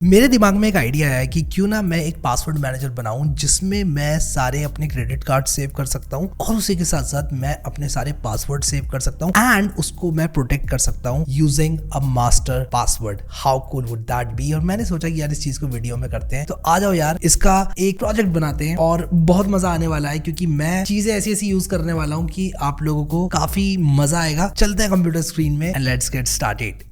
मेरे दिमाग में एक आइडिया है कि क्यों ना मैं एक पासवर्ड मैनेजर बनाऊं जिसमें मैं सारे अपने क्रेडिट कार्ड सेव कर सकता हूं और उसी के साथ साथ मैं अपने सारे पासवर्ड सेव कर सकता हूं एंड उसको मैं प्रोटेक्ट कर सकता हूं using a master password. How cool would that be. और मैंने सोचा कि यार इस चीज को वीडियो में करते हैं, तो आ जाओ यार इसका एक प्रोजेक्ट बनाते हैं और बहुत मजा आने वाला है क्योंकि मैं चीजें ऐसी ऐसी यूज करने वाला हूँ कि आप लोगों को काफी मजा आएगा। चलते हैं कंप्यूटर स्क्रीन में and let's get started.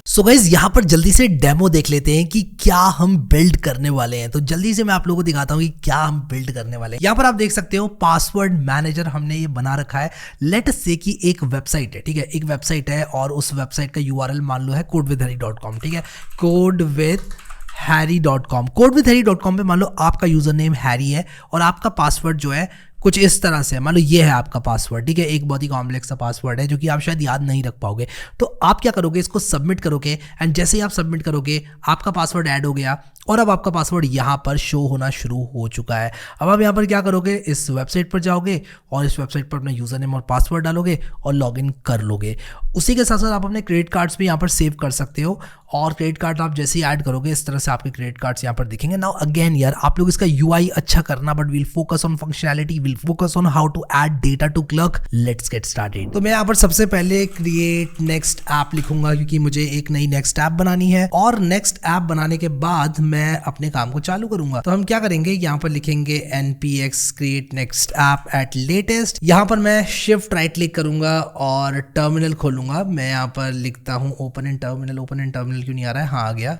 So guys यहाँ पर जल्दी से डेमो देख लेते हैं कि क्या हम बिल्ड करने वाले हैं। तो जल्दी से मैं आप लोगों को दिखाता हूँ कि क्या हम बिल्ड करने वाले हैं। यहाँ पर आप देख सकते हो पासवर्ड मैनेजर हमने ये बना रखा है। लेट से कि एक वेबसाइट है, ठीक है, एक वेबसाइट है और उस वेबसाइट का URL मान लो है codewithharry.com, ठीक है, codewithharry.com। codewithharry.com पे मान लो आपका यूजर नेम हैरी है और आपका पासवर्ड जो है कुछ इस तरह से, मान लो ये है आपका पासवर्ड, ठीक है, एक बहुत ही कॉम्प्लेक्स सा पासवर्ड है जो कि आप शायद याद नहीं रख पाओगे। तो आप क्या करोगे, इसको सबमिट करोगे एंड जैसे ही आप सबमिट करोगे आपका पासवर्ड ऐड हो गया और अब आपका पासवर्ड यहाँ पर शो होना शुरू हो चुका है। अब आप यहाँ पर क्या करोगे, इस वेबसाइट पर जाओगे और इस वेबसाइट पर अपना यूजर नेम और पासवर्ड डालोगे और लॉगिन कर लोगे। उसी के साथ साथ आप अपने क्रेडिट कार्ड्स भी यहाँ पर सेव कर सकते हो और क्रेडिट कार्ड आप जैसे ही ऐड करोगे इस तरह से आपके क्रेडिट कार्ड्स यहाँ पर दिखेंगे। नाउ अगेन यार आप लोग इसका UI अच्छा करना, but will focus on functionality, will focus on how to add data to Clerk. Let's get started. तो मैं यहाँ पर सबसे पहले क्रिएट नेक्स्ट ऐप लिखूंगा क्योंकि मुझे एक नई नेक्स्ट ऐप बनानी है और नेक्स्ट ऐप बनाने के बाद मैं अपने काम को चालू करूंगा। तो हम क्या करेंगे, यहाँ पर लिखेंगे npx create next app at latest। यहाँ पर मैं शिफ्ट राइट क्लिक करूंगा और टर्मिनल खोलूंगा। मैं यहाँ पर लिखता हूँ ओपन इन टर्मिनल क्यों नहीं आ रहा है, हाँ आ गया।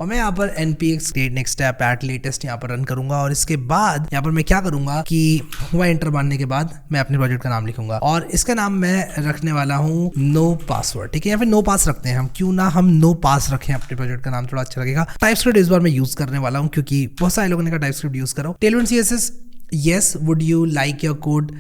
और मैं यहाँ पर npx create next app at latest यहाँ पर रन करूंगा और इसके बाद यहाँ पर मैं क्या करूंगा कि हुआ एंटर मारने के बाद मैं अपने प्रोजेक्ट का नाम लिखूंगा और इसका नाम मैं रखने वाला हूँ नो पासवर्ड, ठीक है, या फिर नो पास रखते हैं हम, क्यों ना हम नो पास रखें, अपने प्रोजेक्ट का नाम थोड़ा अच्छा लगेगा। टाइपस्क्रिप्ट इस बार मैं यूज करने वाला हूँ क्योंकि बहुत सारे लोगों ने कहा टाइपस्क्रिप्ट यूज करो। Tailwind CSS, yes, would you like your code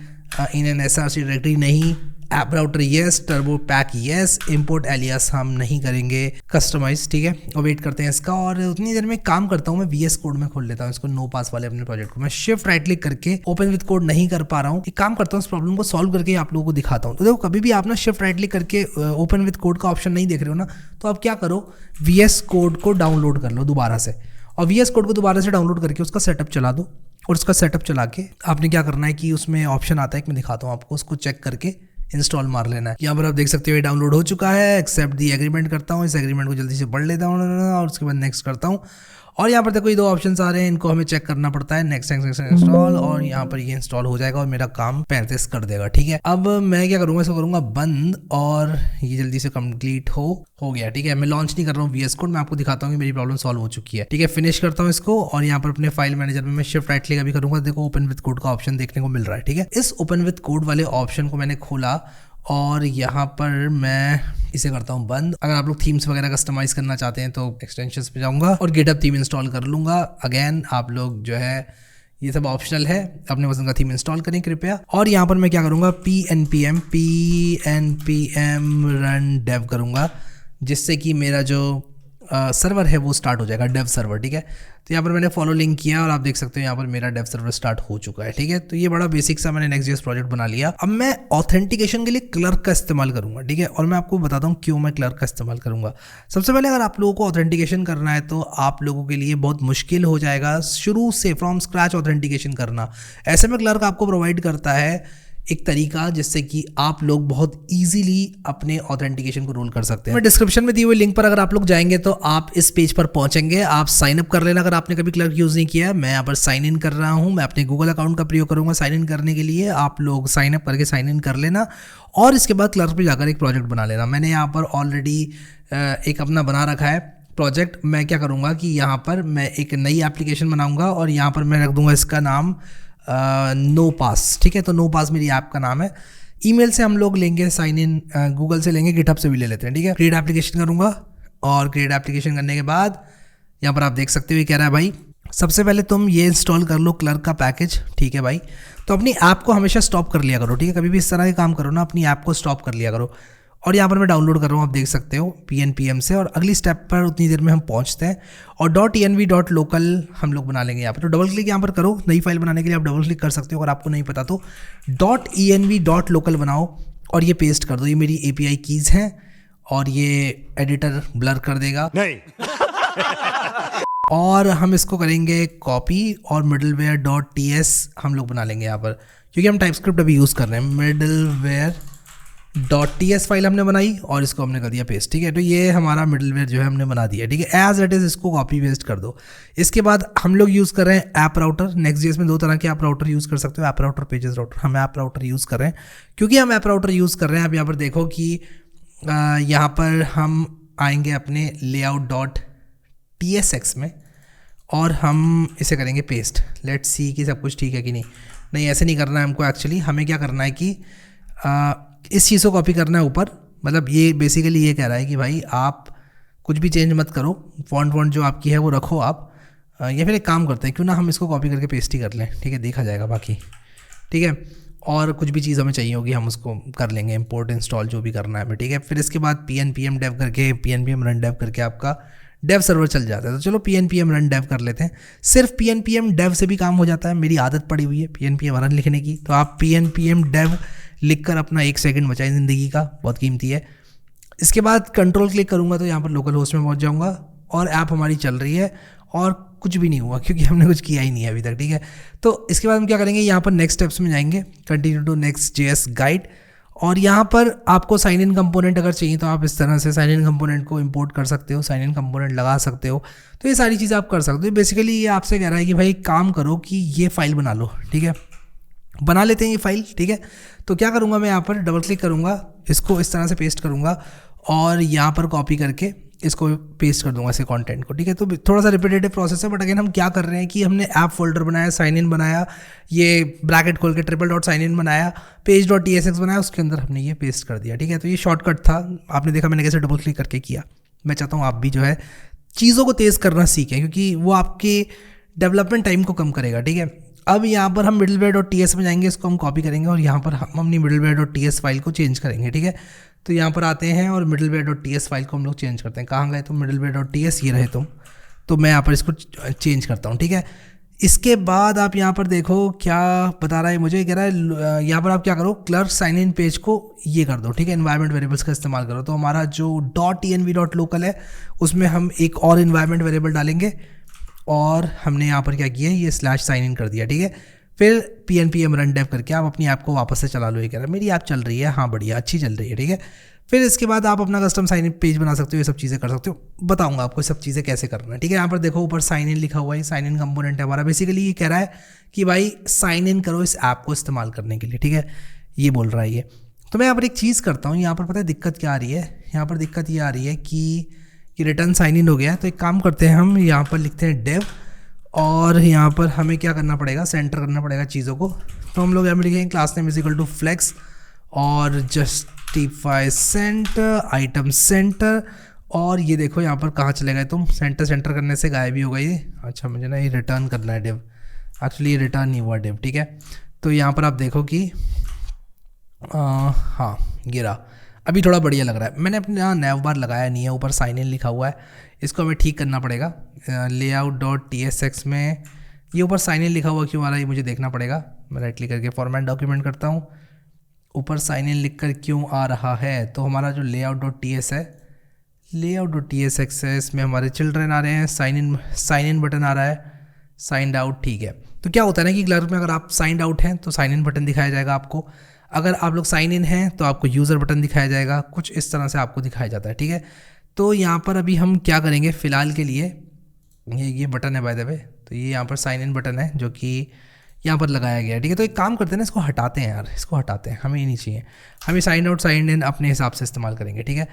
in an SRC directory, नहीं। App router yes, Turbopack yes, import alias हम नहीं करेंगे, कस्टमाइज, ठीक है। और वेट करते हैं इसका और उतनी देर में काम करता हूँ मैं VS कोड में खोल लेता हूँ इसको, नो पास वाले अपने प्रोजेक्ट को। मैं शिफ्ट राइट क्लिक करके ओपन विद कोड नहीं कर पा रहा हूँ, एक काम करता हूँ इस प्रॉब्लम को सॉल्व करके आप लोगों को दिखाता हूँ। तो देखो कभी भी आप ना शिफ्ट राइट क्लिक करके ओपन विद कोड का ऑप्शन नहीं देख रहे हो ना, तो आप क्या करो, VS कोड को डाउनलोड कर लो दोबारा से और VS कोड को दोबारा से डाउनलोड करके उसका सेटअप चला दो और उसका सेटअप चला के आपने क्या करना है कि उसमें ऑप्शन आता है, एक मैं दिखाता हूँ आपको, उसको चेक करके इंस्टॉल मार लेना है। यहाँ पर आप देख सकते हो ये डाउनलोड हो चुका है। एक्सेप्ट दी एग्रीमेंट करता हूँ, इस एग्रीमेंट को जल्दी से पढ़ लेता हूँ और उसके बाद नेक्स्ट करता हूँ और यहाँ पर देखो ये दो ऑप्शंस आ रहे हैं, इनको हमें चेक करना पड़ता है, नेक्स्ट इंस्टॉल, और यहाँ पर ये इंस्टॉल हो जाएगा और मेरा काम 35 कर देगा, ठीक है। अब मैं क्या करूँगा, इसको करूँगा बंद और ये जल्दी से कंप्लीट हो गया, ठीक है। मैं लॉन्च नहीं कर रहा हूँ VS कोड, मैं आपको दिखाता हूँ कि मेरी प्रॉब्लम सॉल्व हो चुकी है, ठीक है। फिनिश करता हूँ इसको और यहाँ पर अपने फाइल मैनेजर में मैं शिफ्ट राइट क्लिक अभी करूँगा, देखो ओपन विद कोड का ऑप्शन देखने को मिल रहा है, ठीक है। इस ओपन विद कोड वाले ऑप्शन को मैंने खोला और यहाँ पर मैं इसे करता हूँ बंद। अगर आप लोग थीम्स वगैरह कस्टमाइज करना चाहते हैं तो एक्सटेंशंस पे जाऊंगा और गिटहब थीम इंस्टॉल कर लूंगा। अगेन आप लोग जो है ये सब ऑप्शनल है, अपने पसंद का थीम इंस्टॉल करें कृपया। और यहाँ पर मैं क्या करूँगा, pnpm रन डेव करूँगा जिससे कि मेरा जो सर्वर है वो स्टार्ट हो जाएगा, डेव सर्वर, ठीक है। तो यहाँ पर मैंने फॉलो लिंक किया और आप देख सकते हो यहाँ पर मेरा डेव सर्वर स्टार्ट हो चुका है, ठीक है। तो ये बड़ा बेसिक सा मैंने Next.js प्रोजेक्ट बना लिया। अब मैं ऑथेंटिकेशन के लिए क्लर्क का इस्तेमाल करूंगा, ठीक है, और मैं आपको बताता हूँ क्यों मैं क्लर्क का इस्तेमाल करूंगा। सबसे पहले अगर आप लोगों को ऑथेंटिकेशन करना है तो आप लोगों के लिए बहुत मुश्किल हो जाएगा शुरू से फ्रॉम स्क्रैच ऑथेंटिकेशन करना। ऐसे में क्लर्क आपको प्रोवाइड करता है एक तरीका जिससे कि आप लोग बहुत इजीली अपने ऑथेंटिकेशन को रोल कर सकते हैं। मैं डिस्क्रिप्शन में दी हुई लिंक पर अगर आप लोग जाएंगे तो आप इस पेज पर पहुंचेंगे, आप साइन अप कर लेना अगर आपने कभी क्लर्क यूज नहीं किया। मैं यहाँ पर साइन इन कर रहा हूँ, मैं अपने गूगल अकाउंट का प्रयोग करूंगा साइन इन करने के लिए। आप लोग साइन अप करके साइन इन कर लेना और इसके बाद क्लर्क पर जाकर एक प्रोजेक्ट बना लेना। मैंने यहाँ पर ऑलरेडी एक अपना बना रखा है प्रोजेक्ट। मैं क्या करूँगा कि यहाँ पर मैं एक नई एप्लीकेशन बनाऊँगा और यहाँ पर मैं रख दूँगा इसका नाम नो पास, ठीक है। तो नो पास मेरी ऐप का नाम है। ईमेल से हम लोग लेंगे साइन इन, गूगल से लेंगे, गिटहब से भी ले लेते हैं, ठीक है। क्रिएट एप्लीकेशन करूंगा और क्रिएट एप्लीकेशन करने के बाद यहाँ पर आप देख सकते हो ये कह रहा है भाई सबसे पहले तुम ये इंस्टॉल कर लो क्लर्क का पैकेज, ठीक है भाई। तो अपनी ऐप को हमेशा स्टॉप कर लिया करो, ठीक है, कभी भी इस तरह के काम करो ना अपनी ऐप को स्टॉप कर लिया करो। और यहाँ पर मैं डाउनलोड कर रहा हूँ, आप देख सकते हो pnpm से। और अगली स्टेप पर उतनी देर में हम पहुँचते हैं और .env.local हम लोग बना लेंगे यहाँ पर। तो डबल क्लिक यहाँ पर करो, नई फाइल बनाने के लिए आप डबल क्लिक कर सकते हो, अगर आपको नहीं पता तो .env.local बनाओ और ये पेस्ट कर दो। ये मेरी API कीज़ हैं और ये एडिटर ब्लर कर देगा नहीं। और हम इसको करेंगे कॉपी और middleware.ts हम लोग बना लेंगे यहाँ पर, क्योंकि हम टाइपस्क्रिप्ट अभी यूज़ कर रहे हैं। middleware.ts फाइल हमने बनाई और इसको हमने कर दिया पेस्ट, ठीक है। तो ये हमारा मिडलवेयर जो है हमने बना दिया, ठीक है। एज इट इज़ इसको कॉपी पेस्ट कर दो। इसके बाद हम लोग यूज़ कर रहे हैं ऐप राउटर। Next.js में 2 तरह के ऐप राउटर यूज़ कर सकते हो, ऐप राउटर, पेजेस राउटर। हम ऐप राउटर यूज़ कर रहे हैं। क्योंकि हम ऐप राउटर यूज़ कर रहे हैं, आप यहाँ पर देखो कि यहाँ पर हम आएंगे अपने layout.tsx में और हम इसे करेंगे पेस्ट। लेट्स सी कि सब कुछ ठीक है कि नहीं, ऐसे नहीं करना है हमको। एक्चुअली हमें क्या करना है कि इस चीज़ को कॉपी करना है ऊपर। मतलब ये बेसिकली ये कह रहा है कि भाई आप कुछ भी चेंज मत करो, फॉन्ट जो आपकी है वो रखो आप। या फिर एक काम करते हैं, क्यों ना हम इसको कॉपी करके पेस्ट ही कर लें, ठीक है, देखा जाएगा बाकी, ठीक है। और कुछ भी चीज़ हमें चाहिए होगी हम उसको कर लेंगे, इंपोर्ट इंस्टॉल जो भी करना है हमें, ठीक है। फिर इसके बाद pnpm dev करके, pnpm run dev करके आपका डेव सर्वर चल जाता है। तो चलो pnpm run dev कर लेते हैं। सिर्फ pnpm dev से भी काम हो जाता है, मेरी आदत पड़ी हुई है pnpm run लिखने की। तो आप pnpm dev लिखकर अपना 1 सेकंड बचाएं ज़िंदगी का, बहुत कीमती है। इसके बाद कंट्रोल क्लिक करूँगा तो यहाँ पर लोकल होस्ट में पहुँच जाऊँगा और ऐप हमारी चल रही है और कुछ भी नहीं हुआ, क्योंकि हमने कुछ किया ही नहीं है अभी तक, ठीक है। तो इसके बाद हम क्या करेंगे, यहाँ पर नेक्स्ट स्टेप्स में जाएंगे, कंटिन्यू टू Next.js गाइड। और यहाँ पर आपको साइन इन कंपोनेंट अगर चाहिए तो आप इस तरह से साइन इन कंपोनेंट को इंपोर्ट कर सकते हो, साइन इन कंपोनेंट लगा सकते हो। तो ये सारी चीज़ें आप कर सकते हो। बेसिकली ये आपसे कह रहा है कि भाई काम करो कि ये फाइल बना लो, ठीक है। बना लेते हैं ये फाइल, ठीक है। तो क्या करूँगा मैं, यहाँ पर डबल क्लिक करूँगा, इसको इस तरह से पेस्ट करूँगा और यहाँ पर कॉपी करके इसको पेस्ट कर दूंगा ऐसे कंटेंट को, ठीक है। तो थोड़ा सा रिपीटेटिव प्रोसेस है, बट अगेन हम क्या कर रहे हैं कि हमने ऐप फोल्डर बनाया, साइन इन बनाया, ये ब्रैकेट खोल के $sign-in बनाया, page.tsx बनाया, उसके अंदर हमने ये पेस्ट कर दिया, ठीक है। तो ये शॉर्टकट था, आपने देखा मैंने कैसे डबल क्लिक करके किया। मैं चाहता हूँ आप भी जो है चीज़ों को तेज़ करना सीखें, क्योंकि वो आपके डेवलपमेंट टाइम को कम करेगा, ठीक है। अब यहाँ पर हम middleware.ts में जाएंगे, इसको हम कॉपी करेंगे और यहाँ पर हम अपनी middleware.ts फाइल को चेंज करेंगे, ठीक है। तो यहाँ पर आते हैं और middleware.ts फाइल को हम लोग चेंज करते हैं। कहाँ गए तुम, middleware.ts ये रहे तुम। तो मैं यहाँ पर इसको चेंज करता हूँ, ठीक है। इसके बाद आप यहाँ पर देखो क्या बता रहा है मुझे, कह रहा है यहाँ पर आप क्या करो, क्लर्क साइन इन पेज को ये कर दो, ठीक है। एनवायरनमेंट वेरिएबल्स का इस्तेमाल करो। तो हमारा जो .env.local है उसमें हम एक और एनवायरनमेंट वेरिएबल डालेंगे और हमने यहाँ पर क्या किया, ये /sign-in कर दिया, ठीक है। फिर pnpm run dev करके आप अपनी ऐप को वापस से चला लो। ये कह रहा है मेरी ऐप चल रही है, हाँ बढ़िया, अच्छी चल रही है, ठीक है। फिर इसके बाद आप अपना कस्टम साइन इन पेज बना सकते हो, ये सब चीज़ें कर सकते हो। बताऊंगा आपको सब चीज़ें कैसे करना है, ठीक है। यहाँ पर देखो ऊपर साइन इन लिखा हुआ है, साइन इन कंपोनेंट है हमारा। बेसिकली ये कह रहा है कि भाई साइन इन करो इस ऐप को इस्तेमाल करने के लिए, ठीक है, ये बोल रहा है ये। तो मैं यहाँ पर एक चीज़ करता हूँ, यहाँ पर पता है दिक्कत क्या आ रही है, यहाँ पर दिक्कत ये आ रही है कि ये रिटर्न साइन इन हो गया है। तो एक काम करते हैं, हम यहाँ पर लिखते हैं डेव और यहाँ पर हमें क्या करना पड़ेगा, सेंटर करना पड़ेगा चीज़ों को। तो हम लोग यहाँ पर लिखेंगे क्लास नेम = flex और जस्टिफाई सेंटर, आइटम सेंटर। और ये देखो यहाँ पर कहाँ चले गए तुम, सेंटर करने से गायब ही हो गई। अच्छा मुझे ना ये रिटर्न करना है डेव, एक्चुअली ये रिटर्न नहीं हुआ डेव, ठीक है। तो यहाँ पर आप देखो कि हाँ गिरा, अभी थोड़ा बढ़िया लग रहा है। मैंने अपने यहाँ नैव बार लगाया नहीं है, ऊपर साइन इन लिखा हुआ है, इसको हमें ठीक करना पड़ेगा। layout.tsx में ये ऊपर साइन इन लिखा हुआ क्यों आ रहा है, ये मुझे देखना पड़ेगा। मैं राइट क्लिक करके फॉर्मेट डॉक्यूमेंट करता हूँ, ऊपर साइन इन लिख कर क्यों आ रहा है। तो हमारा जो layout.ts है, layout.tsx है, इसमें हमारे चिल्ड्रन आ रहे हैं, साइन इन बटन आ रहा है, साइंड आउट, ठीक है। तो क्या होता है ना कि क्लर्क में अगर आप साइंड आउट हैं तो साइन इन बटन दिखाया जाएगा आपको, अगर आप लोग साइन इन हैं तो आपको यूज़र बटन दिखाया जाएगा, कुछ इस तरह से आपको दिखाया जाता है, ठीक है। तो यहाँ पर अभी हम क्या करेंगे फ़िलहाल के लिए, ये बटन है बाय द वे, तो ये यहाँ पर साइन इन बटन है जो कि यहाँ पर लगाया गया है, ठीक है। तो एक काम करते हैं ना, इसको हटाते हैं यार, इसको हटाते हैं, हमें ये नहीं चाहिए। हमें साइन आउट साइन इन अपने हिसाब से इस्तेमाल करेंगे, ठीक है।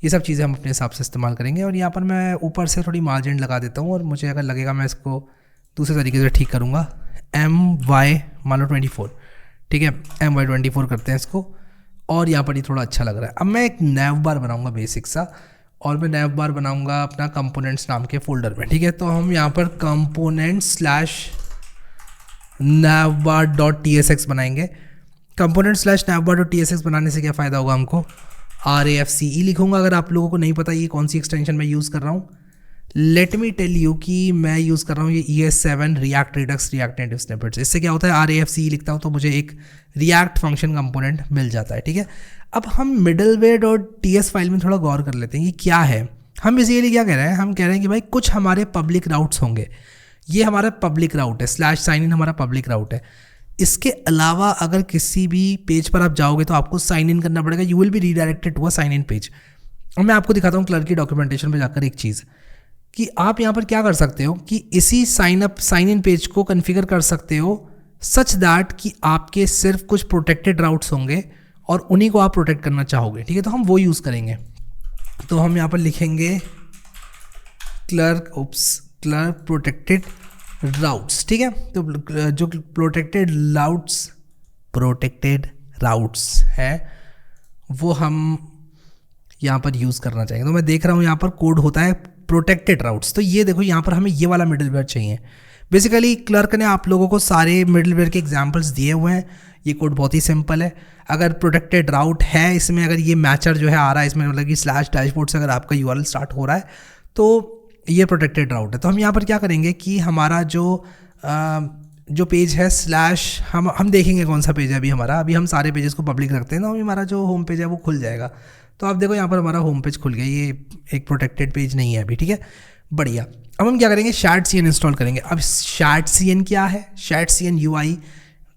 ये सब चीज़ें हम अपने हिसाब से इस्तेमाल करेंगे। और यहाँ पर मैं ऊपर से थोड़ी मार्जिन लगा देता हूँ और मुझे अगर लगेगा मैं इसको दूसरे तरीके से ठीक करूँगा। MY मान लो 24, ठीक है, MY 24 करते हैं इसको। और यहाँ पर ये थोड़ा अच्छा लग रहा है। अब मैं एक नैव बार बनाऊँगा बेसिक सा, और मैं नैव बार बनाऊँगा अपना कंपोनेंट्स नाम के फोल्डर में, ठीक है। तो हम यहाँ पर components/navbar.tsx बनाएंगे। components/navbar.tsx बनाने से क्या फ़ायदा होगा हमको, RAFCE लिखूँगा अगर आप लोगों को नहीं पता ये कौन सी एक्सटेंशन मैं यूज़ कर रहा हूँ, लेट मी टेल यू कि मैं यूज़ कर रहा हूँ ये ES7 react Redux react native snippets. इससे क्या होता है, RAFC लिखता हूँ तो मुझे एक रिएक्ट फंक्शन कंपोनेंट मिल जाता है, ठीक है। अब हम मिडलवेयर और TS फाइल में थोड़ा गौर कर लेते हैं ये क्या है। हम बेसिकली क्या कह रहे हैं, हम कह रहे हैं कि भाई कुछ हमारे पब्लिक राउट्स होंगे, ये हमारा पब्लिक राउट है, /sign-in हमारा पब्लिक राउट है। इसके अलावा अगर किसी भी पेज पर आप जाओगे तो आपको साइन इन करना पड़ेगा, you will be redirected to a sign in page. और मैं आपको दिखाता हूँ क्लर्क की डॉक्यूमेंटेशन पे जाकर एक चीज़ कि आप यहाँ पर क्या कर सकते हो कि इसी साइन इन पेज को कॉन्फ़िगर कर सकते हो सच दैट कि आपके सिर्फ कुछ प्रोटेक्टेड राउट्स होंगे और उन्हीं को आप प्रोटेक्ट करना चाहोगे, ठीक है। तो हम वो यूज़ करेंगे। तो हम यहाँ पर लिखेंगे क्लर्क प्रोटेक्टेड राउट्स, ठीक है। तो जो प्रोटेक्टेड राउट्स है वो हम यहाँ पर यूज़ करना चाहेंगे। तो मैं देख रहा हूँ यहाँ पर कोड होता है प्रोटेक्टेड राउट्स। तो ये देखो यहाँ पर हमें ये वाला मिडलवेयर चाहिए। बेसिकली क्लर्क ने आप लोगों को सारे मिडलवेयर के एग्जांपल्स दिए हुए हैं। ये कोड बहुत ही सिंपल है। अगर प्रोटेक्टेड राउट है इसमें, अगर ये मैचर जो है आ रहा है इसमें, मतलब कि /डैशबोर्ड से अगर आपका URL स्टार्ट हो रहा है तो ये प्रोटेक्टेड राउट है। तो हम यहाँ पर क्या करेंगे कि हमारा जो पेज है हम देखेंगे कौन सा पेज है। अभी हम सारे पेजेस को पब्लिक रखते हैं ना, हमारा जो होम पेज है वो खुल जाएगा। तो आप देखो यहाँ पर हमारा होम पेज खुल गया, ये एक प्रोटेक्टेड पेज नहीं है अभी, ठीक है, बढ़िया। अब हम क्या करेंगे, shared-cn इंस्टॉल करेंगे। अब shared-cn क्या है, shared-cn UI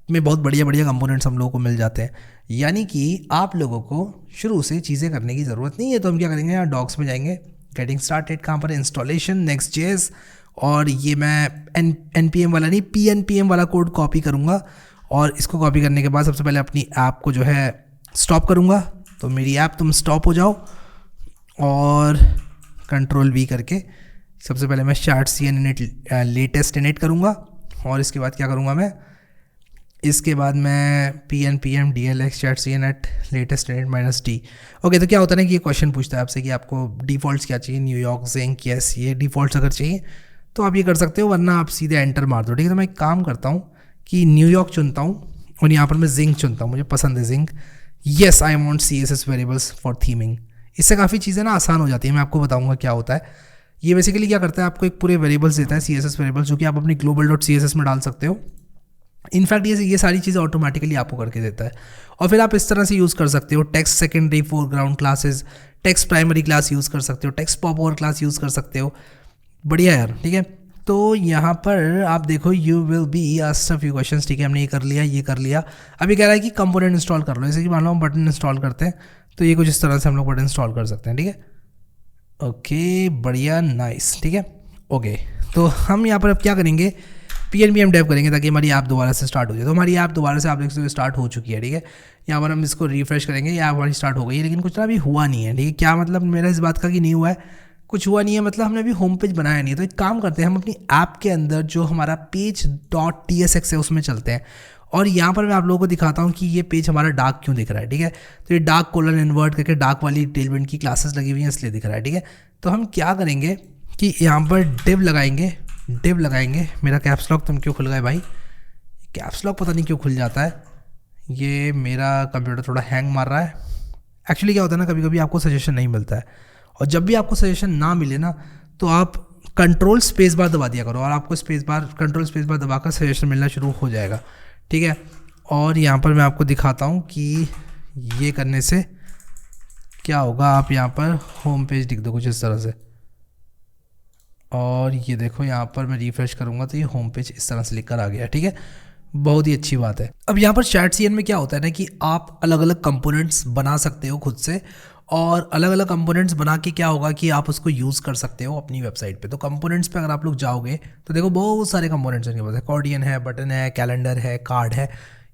में बहुत बढ़िया कंपोनेंट्स हम लोगों को मिल जाते हैं, यानी कि आप लोगों को शुरू से चीज़ें करने की ज़रूरत नहीं है। तो हम क्या करेंगे, यहाँ डॉक्स में जाएंगे, गेटिंग स्टार्टेड, कहाँ पर इंस्टॉलेशन, Next.js, और ये मैं npm वाला नहीं pnpm वाला कोड कॉपी करूँगा। और इसको कॉपी करने के बाद सबसे पहले अपनी ऐप को जो है स्टॉप करूँगा। तो मेरी ऐप तुम स्टॉप हो जाओ और Ctrl+V करके सबसे पहले मैं shared-cn init लेटेस्ट इनिट करूँगा। और इसके बाद क्या करूँगा मैं, इसके बाद मैं pnpm dlx shared-cn at latest init -d। Okay, तो क्या होता है ना कि ये क्वेश्चन पूछता है आपसे कि आपको डिफ़ॉल्ट्स क्या चाहिए, न्यूयॉर्क, जिंक, यस, ये डिफ़ॉल्ट्स अगर चाहिए तो आप ये कर सकते हो, वरना आप सीधे एंटर मार दो, ठीक है। तो मैं एक काम करता हूँ कि न्यूयॉर्क चुनता हूँ और यहाँ पर मैं जिंक चुनता हूँ, मुझे पसंद है zinc. Yes, I want CSS variables for theming. इससे काफ़ी चीज़ें ना आसान हो जाती है। मैं आपको बताऊँगा क्या होता है। ये बेसिकली क्या करता है, आपको एक पूरे वेरिएबल्स देता है, CSS वेरिएबल्स, जो कि आप अपनी global.css में डाल सकते हो। इनफैक्ट ये सारी चीज़ें ऑटोमेटिकली आपको करके देता है। और फिर आप इस तरह से यूज़ कर सकते हो text secondary foreground classes, text primary class use कर सकते हो, text pop over class use कर सकते हो। बढ़िया यार, ठीक है। तो यहाँ पर आप देखो, you will be asked a few questions, ठीक है। हमने ये कर लिया। अभी कह रहा है कि कंपोनेंट इंस्टॉल कर लो। जैसे कि मान लो हम बटन इंस्टॉल करते हैं तो ये कुछ इस तरह से हम लोग बटन इंस्टॉल कर सकते हैं, ठीक है। ओके, बढ़िया, नाइस, ठीक है। ओके, तो हम यहाँ पर अब क्या करेंगे, pnpm dev करेंगे ताकि हमारी ऐप दोबारा से स्टार्ट हो जाए। तो हमारी ऐप दोबारा से आप देख सकते हो स्टार्ट हो चुकी है, ठीक है। यहाँ पर हम इसको रिफ्रेश करेंगे, ये ऐप हमारी स्टार्ट हो गई है, लेकिन कुछ ना अभी हुआ नहीं है, ठीक है। क्या मतलब मेरा इस बात का कि नहीं हुआ है, कुछ हुआ नहीं है, मतलब हमने अभी होम पेज बनाया नहीं है। तो एक काम करते हैं, हम अपनी ऐप के अंदर जो हमारा page.tsx है उसमें चलते हैं। और यहाँ पर मैं आप लोगों को दिखाता हूँ कि ये पेज हमारा डार्क क्यों दिख रहा है, ठीक है। तो ये डार्क कोलन इन्वर्ट करके डार्क वाली टेलविंड की क्लासेस लगी हुई हैं, इसलिए दिख रहा है, ठीक है। तो हम क्या करेंगे कि यहाँ पर डिव लगाएंगे। मेरा कैप्स लॉक तुम क्यों खुल गए भाई, कैप्स लॉक पता नहीं क्यों खुल जाता है, ये मेरा कंप्यूटर थोड़ा हैंग मार रहा है। एक्चुअली क्या होता है ना, कभी कभी आपको सजेशन नहीं मिलता है, और जब भी आपको सजेशन ना मिले ना तो आप कंट्रोल स्पेस बार दबा दिया करो, और आपको कंट्रोल स्पेस बार दबाकर सजेशन मिलना शुरू हो जाएगा, ठीक है। और यहाँ पर मैं आपको दिखाता हूँ कि ये करने से क्या होगा। आप यहाँ पर होम पेज लिख दो कुछ इस तरह से, और ये देखो यहाँ पर मैं रिफ्रेश करूँगा तो ये होम पेज इस तरह से लिखकर आ गया, ठीक है। बहुत ही अच्छी बात है। अब यहाँ पर shared-cn में क्या होता है ना कि आप अलग अलग कंपोनेंट्स बना सकते हो खुद से, और अलग अलग कंपोनेंट्स बना के क्या होगा कि आप उसको यूज़ कर सकते हो अपनी वेबसाइट पे। तो कंपोनेंट्स पे अगर आप लोग जाओगे तो देखो बहुत सारे कंपोनेंट्स हैं, अकॉर्डियन है, बटन है, कैलेंडर है, कार्ड है,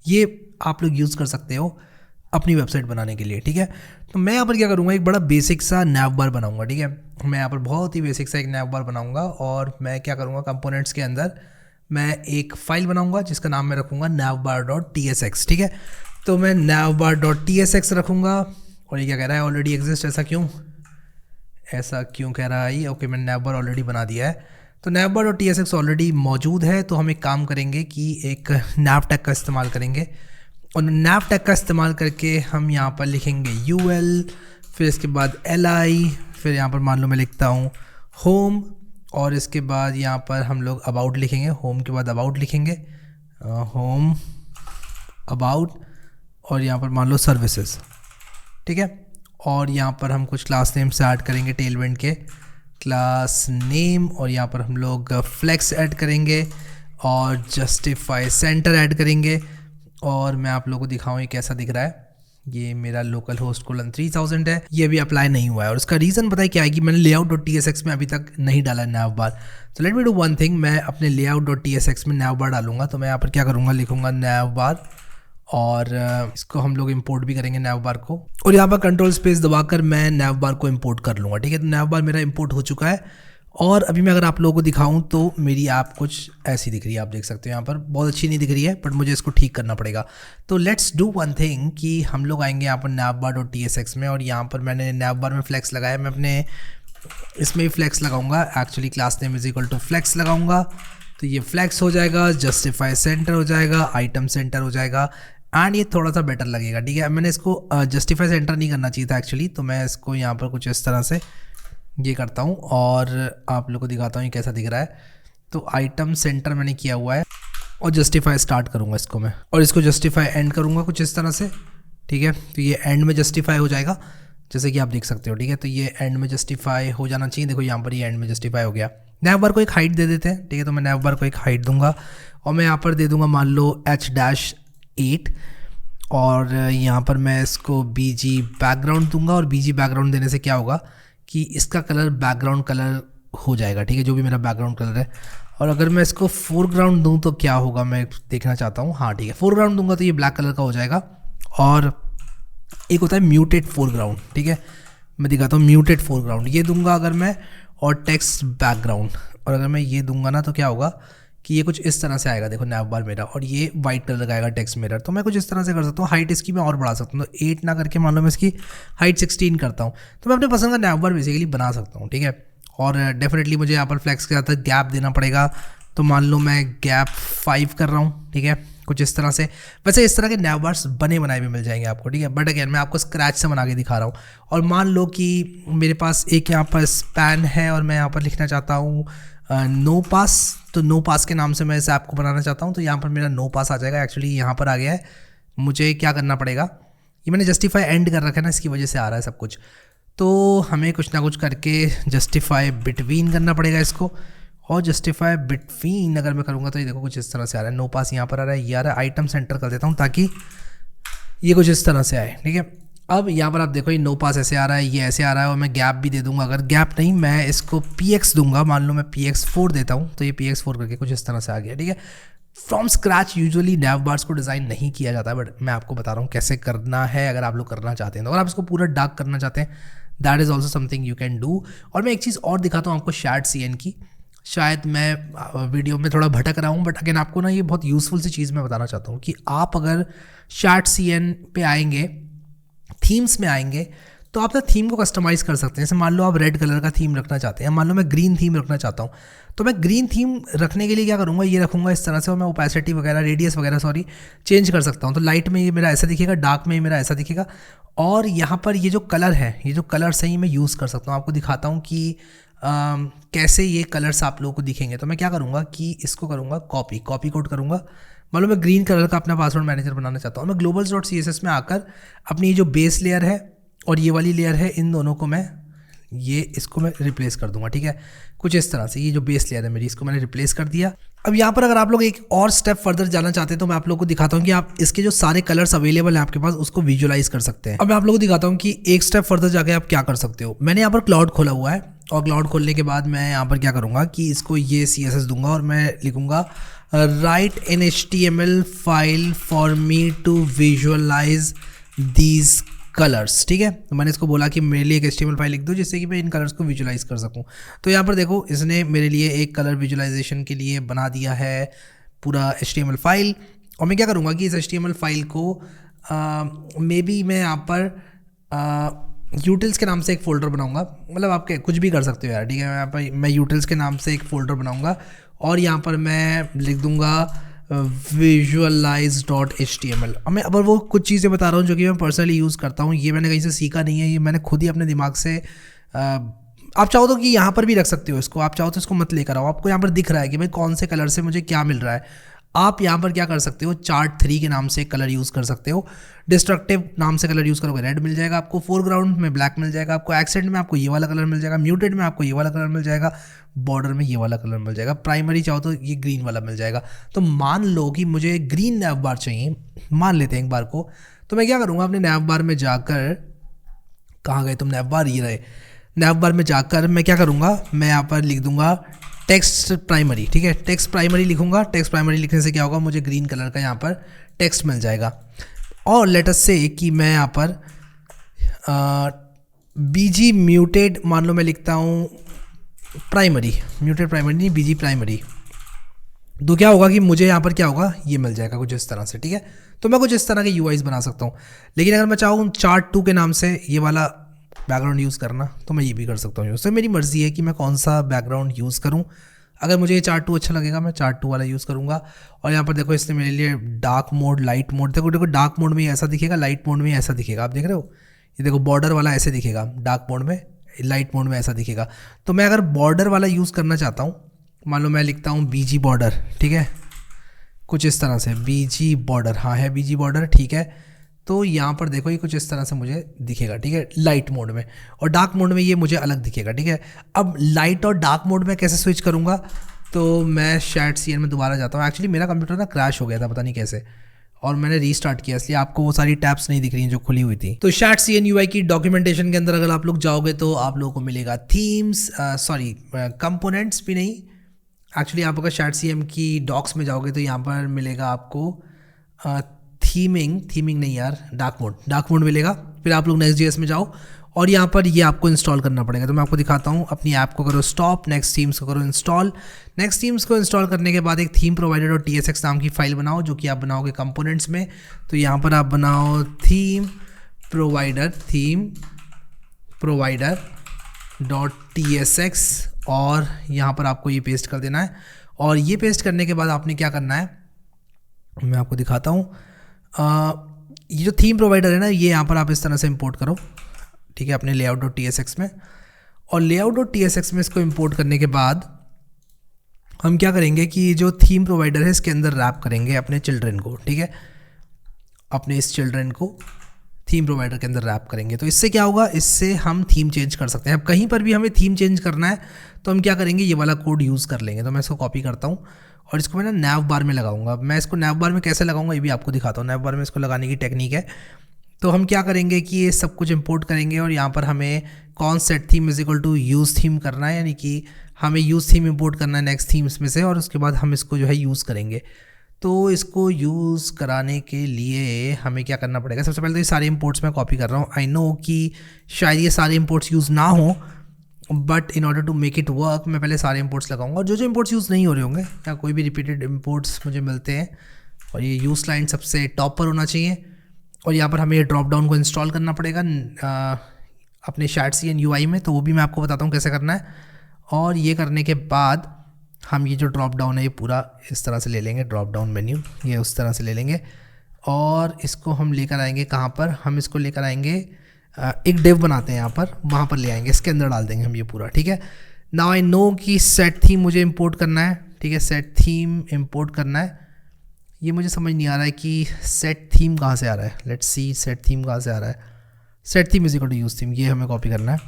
ये आप लोग यूज़ कर सकते हो अपनी वेबसाइट बनाने के लिए, ठीक है। तो मैं यहाँ पर क्या करूँगा, एक बड़ा बेसिक सा नैव बार बनाऊँगा, ठीक है। मैं यहाँ पर बहुत ही बेसिक सा एक नैव बार बनाऊँगा, और मैं क्या करूँगा, कंपोनेंट्स के अंदर मैं एक फाइल बनाऊँगा जिसका नाम मैं रखूँगा navbar.tsx, ठीक है। तो मैं navbar.tsx रखूँगा, और ये क्या कह रहा है, ऑलरेडी एग्जिस्ट, ऐसा क्यों कह रहा है ये। ओके, मैंने navbar ऑलरेडी बना दिया है, तो navbar.tsx ऑलरेडी मौजूद है। तो हम एक काम करेंगे कि एक nav टैग का इस्तेमाल करेंगे, और nav टैग का इस्तेमाल करके हम यहाँ पर लिखेंगे ul, फिर इसके बाद li, फिर यहाँ पर मान लो मैं लिखता हूँ होम, और इसके बाद यहाँ पर हम लोग अबाउट लिखेंगे, होम के बाद अबाउट लिखेंगे, होम अबाउट, और यहाँ पर मान लो सर्विसेज, ठीक है। और यहाँ पर हम कुछ क्लास नेम से ऐड करेंगे, टेलविंड के क्लास नेम, और यहाँ पर हम लोग फ्लेक्स ऐड करेंगे और जस्टिफाई सेंटर ऐड करेंगे। और मैं आप लोगों को दिखाऊँ ये कैसा दिख रहा है। ये मेरा लोकल होस्ट कोलन 3000 है, ये अभी अप्लाई नहीं हुआ है और उसका रीज़न पता है क्या है कि मैंने layout.tsx में अभी तक नहीं डाला nav bar। तो let me do one thing, मैं अपने layout.tsx में nav bar डालूंगा। तो मैं यहाँ पर क्या करूँगा, लिखूँगा nav bar, और इसको हम लोग इंपोर्ट भी करेंगे nav bar को, और यहाँ पर कंट्रोल स्पेस दबाकर मैं nav bar को इंपोर्ट कर लूँगा, ठीक है। तो nav bar मेरा इंपोर्ट हो चुका है। और अभी मैं अगर आप लोगों को दिखाऊं तो मेरी ऐप कुछ ऐसी दिख रही है, आप देख सकते हो यहाँ पर बहुत अच्छी नहीं दिख रही है, बट मुझे इसको ठीक करना पड़ेगा। तो लेट्स डू वन थिंग कि हम लोग आएंगे यहाँ पर navbar.tsx में, और यहाँ पर मैंने navbar में फ्लेक्स लगाया, मैं अपने इसमें भी फ्लेक्स लगाऊंगा, actually class name is equal to flex लगाऊंगा। तो ये फ्लेक्स हो जाएगा, जस्टिफाई सेंटर हो जाएगा, आइटम सेंटर हो जाएगा, एंड ये थोड़ा सा बेटर लगेगा, ठीक है। मैंने इसको जस्टिफाई सेंटर नहीं करना चाहिए था एक्चुअली, तो मैं इसको यहाँ पर कुछ इस तरह से ये करता हूँ और आप लोग को दिखाता हूँ ये कैसा दिख रहा है। तो आइटम सेंटर मैंने किया हुआ है, और जस्टिफाई स्टार्ट करूँगा इसको मैं, और इसको जस्टिफाई एंड करूँगा कुछ इस तरह से, ठीक है। तो ये एंड में जस्टिफाई हो जाएगा, जैसे कि आप देख सकते हो, ठीक है। तो ये एंड में जस्टिफाई हो जाना चाहिए, देखो यहाँ पर ये एंड में जस्टिफाई हो गया। nav bar को एक हाइट दे देते हैं, ठीक है। तो मैं nav bar को एक हाइट दूंगा, और मैं यहाँ पर दे दूंगा मान लो h-8, और यहाँ पर मैं इसको bg बैकग्राउंड दूंगा, और bg बैकग्राउंड देने से क्या होगा कि इसका कलर बैकग्राउंड कलर हो जाएगा, ठीक है, जो भी मेरा बैकग्राउंड कलर है। और अगर मैं इसको फोरग्राउंड दूं तो क्या होगा, मैं देखना चाहता हूँ। हाँ ठीक है, फोरग्राउंड दूंगा तो ये ब्लैक कलर का हो जाएगा। और एक होता है म्यूटेड फोरग्राउंड, ठीक है, मैं दिखाता हूँ म्यूटेड फोरग्राउंड, ये दूंगा अगर मैं, और टेक्स्ट बैकग्राउंड, और अगर मैं ये दूंगा ना तो क्या होगा कि ये कुछ इस तरह से आएगा, देखो nav bar मेरा, और ये वाइट कलर का आएगा टेक्स्ट मिरर। तो मैं कुछ इस तरह से कर सकता हूँ, हाइट इसकी मैं और बढ़ा सकता हूँ, तो 8 ना करके मान लो मैं इसकी हाइट 16 करता हूँ। तो मैं अपने पसंद का nav bar बेसिकली बना सकता हूँ, ठीक है। और डेफिनेटली मुझे यहाँ पर फ्लेक्स के साथ गैप देना पड़ेगा, तो मान लो मैं गैप 5 कर रहा हूँ, ठीक है, कुछ इस तरह से। वैसे इस तरह के nav bars बने बनाए भी मिल जाएंगे आपको, ठीक है, बट अगेन मैं आपको स्क्रैच से बना के दिखा रहा हूँ। और मान लो कि मेरे पास एक यहाँ पर स्पैन है, और मैं यहाँ पर लिखना चाहता हूँ नो पास, तो नो पास के नाम से मैं इस ऐप को बनाना चाहता हूँ। तो यहाँ पर मेरा नो पास आ जाएगा, एक्चुअली यहाँ पर आ गया है। मुझे क्या करना पड़ेगा, ये मैंने जस्टिफाई एंड कर रखा है ना, इसकी वजह से आ रहा है सब कुछ। तो हमें कुछ ना कुछ करके जस्टिफाई बिटवीन करना पड़ेगा इसको, और जस्टिफाई बिटवीन अगर मैं करूँगा तो ये देखो कुछ इस तरह से आ रहा है, नो पास यहाँ पर आ रहा है, ये आ रहा है। आइटम सेंटर कर देता हूँ ताकि ये कुछ इस तरह से आए, ठीक है। अब यहाँ पर आप देखो ये नो पास ऐसे आ रहा है, ये ऐसे आ रहा है, और मैं गैप भी दे दूंगा। अगर गैप नहीं, मैं इसको px दूंगा, मान लो मैं px4 देता हूँ, तो ये px4 करके कुछ इस तरह से आ गया, ठीक है। From scratch usually nav bars को डिज़ाइन नहीं किया जाता है, बट मैं आपको बता रहा हूँ कैसे करना है अगर आप लोग करना चाहते हैं। तो अगर आप इसको पूरा डार्क करना चाहते हैं, that is also something you can do. और मैं एक चीज़ और दिखाता हूँ आपको shadcn की, शायद मैं वीडियो में थोड़ा भटक रहा हूँ, बट अगेन आपको ना ये बहुत यूज़फुल सी चीज़ मैं बताना चाहता हूँ कि आप अगर shadcn पे आएंगे, थीम्स में आएंगे, तो आप ना थीम को कस्टमाइज़ कर सकते हैं। जैसे मान लो आप रेड कलर का थीम रखना चाहते हैं, मान लो मैं ग्रीन थीम रखना चाहता हूँ, तो मैं ग्रीन थीम रखने के लिए क्या करूँगा, ये रखूँगा इस तरह से, और मैं ओपेसिटी वगैरह, रेडियस वगैरह चेंज कर सकता हूँ। तो लाइट में ये मेरा ऐसा दिखेगा, डार्क में ये मेरा ऐसा दिखेगा। और यहाँ पर ये जो कलर है, ये जो कलर सही मैं यूज़ कर सकता हूँ, आपको दिखाता हूँ कि कैसे ये कलर्स आप लोगों को दिखेंगे। तो मैं क्या करूँगा कि इसको करूँगा कॉपी कोड करूँगा। मान लो मैं ग्रीन कलर का अपना पासवर्ड मैनेजर बनाना चाहता हूँ, मैं globals.css में आकर अपनी ये जो बेस लेयर है और ये वाली लेयर है, इन दोनों को मैं इसको मैं रिप्लेस कर दूंगा, ठीक है, कुछ इस तरह से। ये जो बेस लेयर है मेरी, इसको मैंने रिप्लेस कर दिया। अब यहाँ पर अगर आप लोग एक और स्टेप फर्दर जाना चाहते हैं, तो मैं आप लोगों को दिखाता हूँ कि आप इसके जो सारे कलर्स अवेलेबल हैं आपके पास, उसको विजुअलाइज कर सकते हैं। अब मैं आप लोगों को दिखाता हूँ कि एक स्टेप फर्दर जाके आप क्या कर सकते हो। मैंने यहाँ पर क्लाउड खोला हुआ है, और क्लाउड खोलने के बाद मैं यहाँ पर क्या करूँगा कि इसको ये CSS दूंगा, और मैं लिखूँगा write an HTML file for me to visualise these colours, ठीक है। तो मैंने इसको बोला कि मेरे लिए एक HTML फाइल लिख दो जिससे कि मैं इन कलर्स को विजुलाइज कर सकूं। तो यहाँ पर देखो, इसने मेरे लिए एक कलर विजुलाइजेशन के लिए बना दिया है पूरा HTML फाइल। और मैं क्या करूँगा कि इस HTML फाइल को मे बी मैं यहाँ पर यूटिल्स के नाम से एक फ़ोल्डर बनाऊँगा, मतलब आप कुछ भी कर सकते हो यार, ठीक है। यहाँ पर मैं यूटिल्स के नाम से एक फ़ोल्डर बनाऊँगा, और यहाँ पर मैं लिख दूँगा visualize.html। मैं अब वो कुछ चीज़ें बता रहा हूँ जो कि मैं पर्सनली यूज़ करता हूँ, ये मैंने कहीं से सीखा नहीं है, ये मैंने खुद ही अपने दिमाग से आप चाहो तो कि यहाँ पर भी रख सकते हो इसको, आप चाहो तो इसको मत लेकर आओ, आपको यहाँ पर दिख रहा है कि भाई कौन से कलर से मुझे क्या मिल रहा है। आप यहाँ पर क्या कर सकते हो, चार्ट 3 के नाम से कलर यूज़ कर सकते हो, डिस्ट्रक्टिव नाम से कलर यूज़ करोगे रेड मिल जाएगा आपको, फोरग्राउंड में ब्लैक मिल जाएगा आपको, एक्सेंट में आपको ये वाला कलर मिल जाएगा, म्यूटेड में आपको ये वाला कलर मिल जाएगा, बॉर्डर में ये वाला कलर मिल जाएगा, प्राइमरी चाहो तो ये ग्रीन वाला मिल जाएगा। तो मान लो कि मुझे ग्रीन नैव बार चाहिए, मान लेते हैं एक बार को, तो मैं क्या करूँगा, अपने नैव बार में जाकर, कहाँ गए तुम नैव बार, ये रहे, नैव बार में जाकर मैं क्या करूँगा, मैं यहाँ पर लिख दूंगा टेक्स्ट प्राइमरी, ठीक है, टेक्स्ट प्राइमरी लिखूंगा। टेक्स्ट प्राइमरी लिखने से क्या होगा, मुझे ग्रीन कलर का यहाँ पर टेक्स्ट मिल जाएगा। और लेट अस से कि मैं यहाँ पर बीजी म्यूटेड मान लो मैं लिखता हूँ प्राइमरी, म्यूटेड प्राइमरी नहीं, बीजी प्राइमरी, तो क्या होगा कि मुझे यहाँ पर क्या होगा, ये मिल जाएगा कुछ इस तरह से, ठीक है। तो मैं कुछ इस तरह के यूआईज बना सकता हूँ। लेकिन अगर मैं चाहूँ चार्ट 2 के नाम से ये वाला बैकग्राउंड यूज़ करना, तो मैं ये भी कर सकता हूँ यूज़। तो मेरी मर्ज़ी है कि मैं कौन सा बैकग्राउंड यूज़ करूँ। अगर मुझे ये चार्ट 2 अच्छा लगेगा, मैं चार्ट 2 वाला यूज़ करूँगा। और यहाँ पर देखो, इसने मेरे लिए डार्क मोड, लाइट मोड, देखो देखो, डार्क मोड में ऐसा दिखेगा, लाइट मोड में ऐसा दिखेगा, आप देख रहे हो, ये देखो बॉर्डर वाला ऐसे दिखेगा, डार्क मोड में, लाइट मोड में ऐसा दिखेगा। तो मैं अगर बॉर्डर वाला यूज़ करना चाहता हूँ, मान लो मैं लिखता हूँ बीजी बॉर्डर, ठीक है, कुछ इस तरह से बीजी बॉर्डर, हाँ है बीजी बॉर्डर, ठीक है। तो यहाँ पर देखो ये कुछ इस तरह से मुझे दिखेगा, ठीक है, लाइट मोड में। और डार्क मोड में ये मुझे अलग दिखेगा, ठीक है। अब लाइट और डार्क मोड में कैसे स्विच करूँगा, तो मैं शैट सीएन में दोबारा जाता हूँ। एक्चुअली मेरा कंप्यूटर ना क्रैश हो गया था, पता नहीं कैसे, और मैंने रीस्टार्ट किया, इसलिए आपको वो सारी टैब्स नहीं दिख रही हैं जो खुली हुई थी। तो शैट सीएन यूआई की डॉक्यूमेंटेशन के अंदर अगर आप लोग जाओगे तो आप लोगों को मिलेगा थीम्स, सॉरी कंपोनेंट्स भी नहीं, एक्चुअली आप अगर शैट सीएम की डॉक्स में जाओगे तो यहाँ पर मिलेगा आपको थीमिंग नहीं यार, डार्क मोड मिलेगा। फिर आप लोग नेक्स्ट.js में जाओ और यहाँ पर ये आपको इंस्टॉल करना पड़ेगा। तो मैं आपको दिखाता हूँ, अपनी ऐप को करो स्टॉप, नेक्स्ट थीम्स को करो इंस्टॉल। नेक्स्ट थीम्स को इंस्टॉल करने के बाद एक थीम प्रोवाइडर और tsx नाम की फाइल बनाओ, जो कि आप बनाओगे कंपोनेंट्स में। तो यहाँ पर आप बनाओ थीम प्रोवाइडर .tsx और यहाँ पर आपको ये पेस्ट कर देना है। और ये पेस्ट करने के बाद आपने क्या करना है, मैं आपको दिखाता हूँ। ये जो थीम प्रोवाइडर है ना, ये यहाँ पर आप इस तरह से इंपोर्ट करो, ठीक है, अपने layout.tsx में। और layout.tsx में इसको इंपोर्ट करने के बाद हम क्या करेंगे कि जो थीम प्रोवाइडर है इसके अंदर रैप करेंगे अपने चिल्ड्रन को, ठीक है, अपने इस चिल्ड्रन को थीम प्रोवाइडर के अंदर रैप करेंगे। तो इससे क्या होगा, इससे हम थीम चेंज कर सकते हैं। अब कहीं पर भी हमें थीम चेंज करना है तो हम क्या करेंगे, ये वाला कोड यूज़ कर लेंगे। तो मैं इसको कॉपी करता हूँ और इसको मैं ना नैव बार में लगाऊंगा। मैं इसको नैव बार में कैसे लगाऊंगा ये भी आपको दिखाता हूँ। नैव बार में इसको लगाने की टेक्निक है। तो हम क्या करेंगे कि ये सब कुछ इंपोर्ट करेंगे और यहाँ पर हमें const set theme is equal to use theme करना है, यानी कि हमें यूज़ थीम इंपोर्ट करना है नेक्स्ट थीम्स में से, और उसके बाद हम इसको जो है यूज़ करेंगे। तो इसको यूज़ कराने के लिए हमें क्या करना पड़ेगा, सबसे पहले तो ये सारे इंपोर्ट्स मैं कॉपी कर रहा हूँ। आई नो कि शायद ये सारे इंपोर्ट्स यूज़ ना हो, but in order to make it work मैं पहले सारे इंपोर्ट्स लगाऊंगा। और जो इंपोर्ट्स यूज़ नहीं हो रहे होंगे या कोई भी रिपीटेड इंपोर्ट्स मुझे मिलते हैं, और ये यूज़ लाइन सबसे टॉप पर होना चाहिए। और यहाँ पर हमें ये ड्रॉप डाउन को इंस्टॉल करना पड़ेगा अपने शैट सीएन यूआई में, तो वो भी मैं आपको बताता हूँ कैसे करना है। और ये करने के बाद हम ये जो ड्रॉप डाउन है ये पूरा इस तरह से ले लेंगे, ड्रॉप डाउन मेन्यू ये उस तरह से ले लेंगे और इसको हम लेकर आएंगे कहाँ पर, हम इसको लेकर आएंगे एक डिव बनाते हैं यहाँ पर, वहाँ पर ले आएंगे, इसके अंदर डाल देंगे हम ये पूरा, ठीक है। नाउ आई नो कि सेट थीम मुझे इंपोर्ट करना है, ठीक है, सेट थीम इंपोर्ट करना है। ये मुझे समझ नहीं आ रहा है कि सेट थीम कहाँ से आ रहा है। लेट्स सी सेट थीम कहाँ से आ रहा है। Set theme is equal to use theme, ये हमें कॉपी करना है।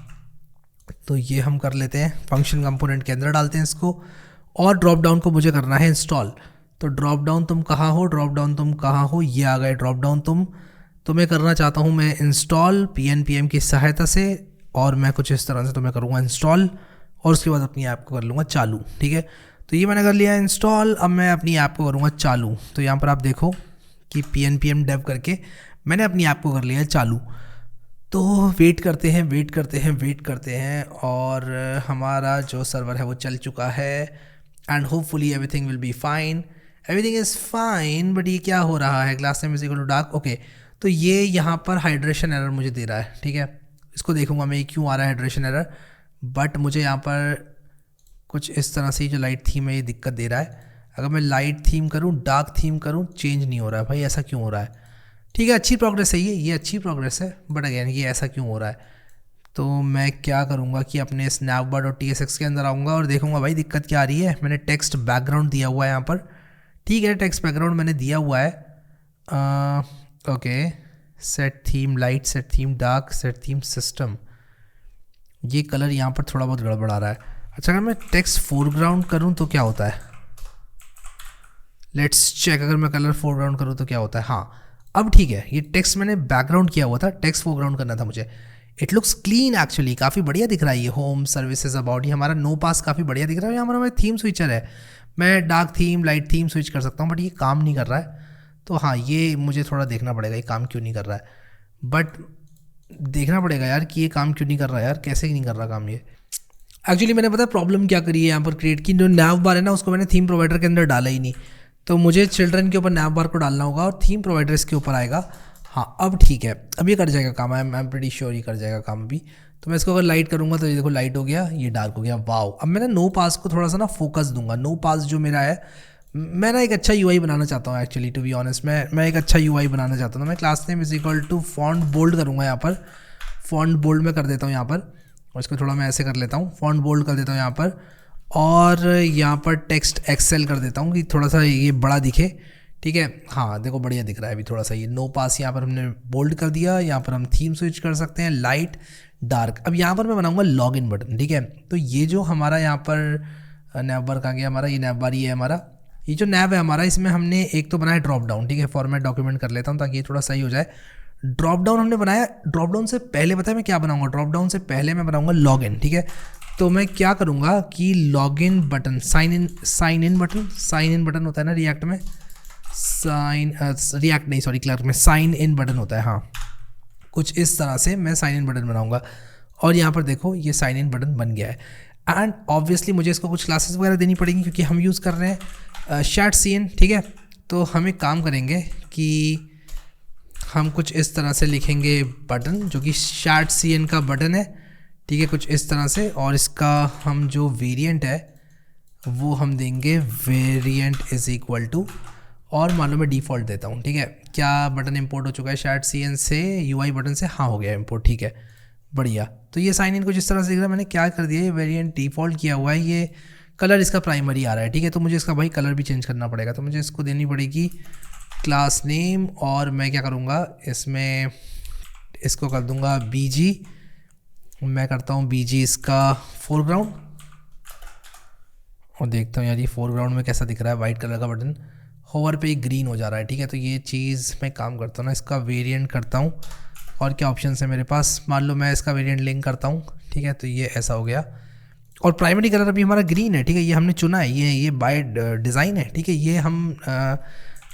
तो ये हम कर लेते हैं, फंक्शन कंपोनेंट के अंदर डालते हैं इसको। और ड्रॉप डाउन को मुझे करना है इंस्टॉल। तो ड्रॉप डाउन तुम कहाँ हो, ड्रॉप डाउन तुम कहाँ हो, ये आ गए ड्रॉप डाउन तुम। तो मैं करना चाहता हूँ मैं इंस्टॉल pnpm की सहायता से, और मैं कुछ इस तरह से तो मैं करूँगा इंस्टॉल और उसके बाद अपनी ऐप को कर लूँगा चालू, ठीक है। तो ये मैंने कर लिया इंस्टॉल, अब मैं अपनी ऐप को करूँगा चालू। तो यहाँ पर आप देखो कि pnpm dev करके मैंने अपनी ऐप को कर लिया चालू। तो वेट करते हैं और हमारा जो सर्वर है वो चल चुका है and hopefully everything will be fine, everything is fine. But ये क्या हो रहा है, glass time is equal to dark, okay. तो ये यहाँ पर हाइड्रेशन एरर मुझे दे रहा है, ठीक है। इसको देखूंगा मैं ये क्यों आ रहा है हाइड्रेशन एरर, बट मुझे यहाँ पर कुछ इस तरह से जो लाइट थीम है ये दिक्कत दे रहा है। अगर मैं लाइट थीम करूँ, डार्क थीम करूँ, चेंज नहीं हो रहा है भाई, ऐसा क्यों हो रहा है। ठीक है, अच्छी प्रोग्रेस है ये अच्छी प्रोग्रेस है, बट अगेन ये ऐसा क्यों हो रहा है। तो मैं क्या करूँगा कि अपने snapbar.tsx के अंदर आऊँगा और देखूँगा भाई दिक्कत क्या आ रही है। मैंने टेक्स्ट बैकग्राउंड दिया हुआ है यहाँ पर, ठीक है, टेक्स्ट बैकग्राउंड मैंने दिया हुआ है। Okay, set theme light, set theme dark, set theme system, ये कलर यहाँ पर थोड़ा बहुत गड़बड़ा रहा है। अच्छा, अगर मैं टेक्स्ट फोरग्राउंड करूँ तो क्या होता है, लेट्स चेक। अगर मैं कलर फोरग्राउंड करूँ तो क्या होता है। हाँ, अब ठीक है, ये टेक्स्ट मैंने बैकग्राउंड किया हुआ था, टेक्स्ट फोरग्राउंड करना था मुझे। इट लुक्स क्लीन एक्चुअली, काफ़ी बढ़िया दिख रहा है ये। होम सर्विसेज अबाउट, ये हमारा नो पास काफ़ी बढ़िया दिख रहा है। यहाँ पर हमारा थीम स्विचर है, मैं dark theme light theme switch कर सकता हूँ, बट ये काम नहीं कर रहा है। तो हाँ, ये मुझे थोड़ा देखना पड़ेगा ये काम क्यों नहीं कर रहा है। बट देखना पड़ेगा यार कि ये काम क्यों नहीं कर रहा है यार, कैसे नहीं कर रहा काम ये। एक्चुअली मैंने पता प्रॉब्लम क्या करी है यहाँ पर क्रिएट की, जो नैव बार है ना उसको मैंने थीम प्रोवाइडर के अंदर डाला ही नहीं। तो मुझे चिल्ड्रन के ऊपर नैव बार को डालना होगा और थीम प्रोवाइडर इसके ऊपर आएगा। हाँ, अब ठीक है, अब ये कर जाएगा काम। आई एम प्रीटी श्योर ये कर जाएगा काम अभी। तो मैं इसको अगर लाइट करूँगा तो ये देखो लाइट हो गया, ये डार्क हो गया। वाओ, अब मैं ना नो पास को थोड़ा सा ना फोकस दूंगा। नो पास जो मेरा है, मैं ना एक अच्छा यूआई बनाना चाहता हूँ एक्चुअली, टू बी ऑनेस्ट। मैं एक अच्छा यूआई बनाना चाहता हूँ। मैं class name is equal to font bold करूँगा यहाँ पर। फॉन्ट बोल्ड में कर देता हूँ यहाँ पर, और इसको थोड़ा मैं ऐसे कर लेता हूँ, फॉन्ट बोल्ड कर देता हूँ यहाँ पर। और यहाँ पर टेक्स्ट एक्सेल कर देता हूँ कि थोड़ा सा ये बड़ा दिखे, ठीक है। हाँ देखो बढ़िया दिख रहा है अभी थोड़ा सा। ये नो पास यहाँ पर हमने बोल्ड कर दिया। यहाँ पर हम थीम स्विच कर सकते हैं, लाइट डार्क। अब यहाँ पर मैं बनाऊँगा लॉग इन बटन, ठीक है। तो ये जो हमारा यहाँ पर नैव बार कहाँ गया हमारा, ये नैव बार ही है हमारा। ये जो नैव है हमारा, इसमें हमने एक तो बनाया ड्रॉप डाउन, ठीक है। फॉर्मेट डॉक्यूमेंट कर लेता हूँ ताकि ये थोड़ा सही हो जाए। ड्रॉप डाउन हमने बनाया। ड्रॉप डाउन से पहले पता है मैं क्या बनाऊंगा, ड्रॉप डाउन से पहले मैं बनाऊंगा लॉग इन, ठीक है। तो मैं क्या करूंगा कि log in button, sign in button होता है ना रिएक्ट में, रिएक्ट नहीं सॉरी क्लर्क में साइन इन बटन होता है। हाँ, कुछ इस तरह से मैं साइन इन बटन बनाऊंगा। और यहाँ पर देखो ये साइन इन बटन बन गया है। एंड ऑब्वियसली मुझे इसको कुछ क्लासेस वगैरह देनी पड़ेंगी क्योंकि हम यूज़ कर रहे हैं Chat-CN, ठीक है। तो हम एक काम करेंगे कि हम कुछ इस तरह से लिखेंगे बटन, जो कि Chat-CN का बटन है, ठीक है, कुछ इस तरह से। और इसका हम जो वेरिएंट है वो हम देंगे वेरिएंट इज इक्वल टू, और मान लो मैं डिफ़ॉल्ट देता हूँ, ठीक है। क्या बटन इंपोर्ट हो चुका है Chat-CN से, UI बटन से? हाँ हो गया इंपोर्ट, ठीक है, बढ़िया। तो ये साइन इन कुछ इस तरह से दिख रहा है। मैंने क्या कर दिया, ये वेरिएंट डिफ़ॉल्ट किया हुआ है, ये कलर इसका प्राइमरी आ रहा है, ठीक है। तो मुझे इसका भाई कलर भी चेंज करना पड़ेगा। तो मुझे इसको देनी पड़ेगी क्लास नेम, और मैं क्या करूँगा इसमें इसको कर दूँगा BG। मैं करता हूँ BG इसका फोरग्राउंड, और देखता हूँ यार ये फोरग्राउंड में कैसा दिख रहा है। वाइट कलर का बटन होवर पे ग्रीन हो जा रहा है, ठीक है। तो ये चीज़ मैं काम करता हूँ ना, इसका वेरिएंट करता हूँ। और क्या ऑप्शन है मेरे पास, मान लो मैं इसका वेरिएंट लिंक करता हूँ, ठीक है। तो ये ऐसा हो गया। और प्राइमरी कलर अभी हमारा ग्रीन है, ठीक है, ये हमने चुना है, ये बाय डिज़ाइन है, ठीक है। ये हम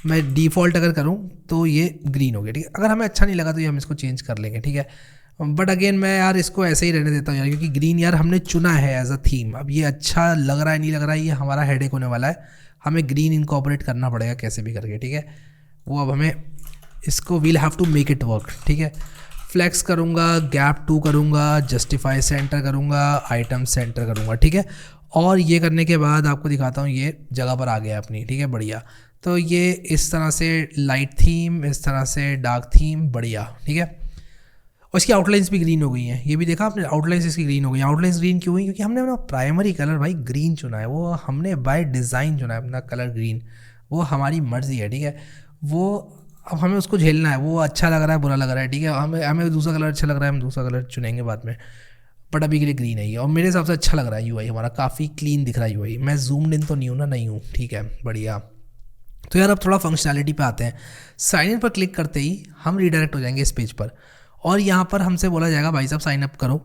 मैं डिफ़ॉल्ट अगर करूँ तो ये ग्रीन हो गया, ठीक है। अगर हमें अच्छा नहीं लगा तो ये हम इसको चेंज कर लेंगे, ठीक है। बट अगेन मैं यार इसको ऐसे ही रहने देता हूँ यार, क्योंकि ग्रीन यार हमने चुना है एज अ थीम। अब ये अच्छा लग रहा है नहीं लग रहा है, ये हमारा हेडेक होने वाला है। हमें ग्रीन इनकॉर्पोरेट करना पड़ेगा कैसे भी करके, ठीक है। वो अब हमें इसको we'll have to make it work, ठीक है। फ्लेक्स करूँगा, गैप 2 करूँगा, जस्टिफाई सेंटर करूँगा, आइटम सेंटर करूँगा, ठीक है। और ये करने के बाद आपको दिखाता हूँ ये जगह पर आ गया अपनी, ठीक है, बढ़िया। तो ये इस तरह से लाइट थीम, इस तरह से डार्क थीम, बढ़िया, ठीक है। और इसकी आउटलाइंस भी ग्रीन हो गई हैं, ये भी देखा आपने, आउटलाइंस इसकी ग्रीन हो गई। आउटलाइंस ग्रीन क्यों हुई, क्योंकि हमने अपना प्राइमरी कलर भाई ग्रीन चुना है, वो हमने बाय डिज़ाइन चुना है अपना कलर ग्रीन, वो हमारी मर्जी है, ठीक है। वो अब हमें उसको झेलना है, वो अच्छा लग रहा है बुरा लग रहा है, ठीक है। हमें दूसरा कलर अच्छा लग रहा है, हम दूसरा कलर चुनेंगे बाद में, बट अभी के लिए ग्रीन है ये। और मेरे हिसाब से अच्छा लग रहा है यूआई हमारा, काफ़ी क्लीन दिख रहा है यूआई। मैं जूम्ड इन तो नहीं हूँ ना, नहीं हूँ, ठीक है, बढ़िया। तो यार अब थोड़ा फंक्शनैलिटी पे आते हैं। साइन इन पर क्लिक करते ही हम रीडायरेक्ट हो जाएंगे इस पेज पर, और यहाँ पर हमसे बोला जाएगा भाई साहब साइन अप करो।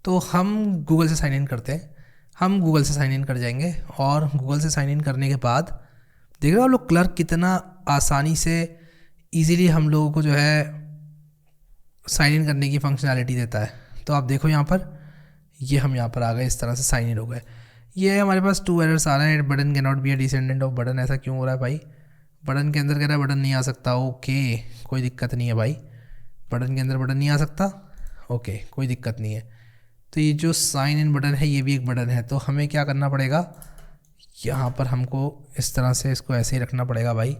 तो हम गूगल से साइन इन करते हैं, हम गूगल से साइन इन कर जाएंगे। और गूगल से साइन इन करने के बाद देख रहे हो आप लोग, क्लर्क कितना आसानी से ईज़िली हम लोगों को जो है साइन इन करने की फंक्शनैलिटी देता है। तो आप देखो यहाँ पर, ये हम यहाँ पर आ गए, इस तरह से साइन इन हो गए। ये हमारे पास 2 एरर्स आ रहे हैं, button can not be a descendant off button. ऐसा क्यों हो रहा है भाई, बटन के अंदर कह रहा है बटन नहीं आ सकता, ओके कोई दिक्कत नहीं है भाई, बटन के अंदर बटन नहीं आ सकता, ओके कोई दिक्कत नहीं है। तो ये जो साइन इन बटन है ये भी एक बटन है, तो हमें क्या करना पड़ेगा, यहाँ पर हमको इस तरह से इसको ऐसे ही रखना पड़ेगा भाई।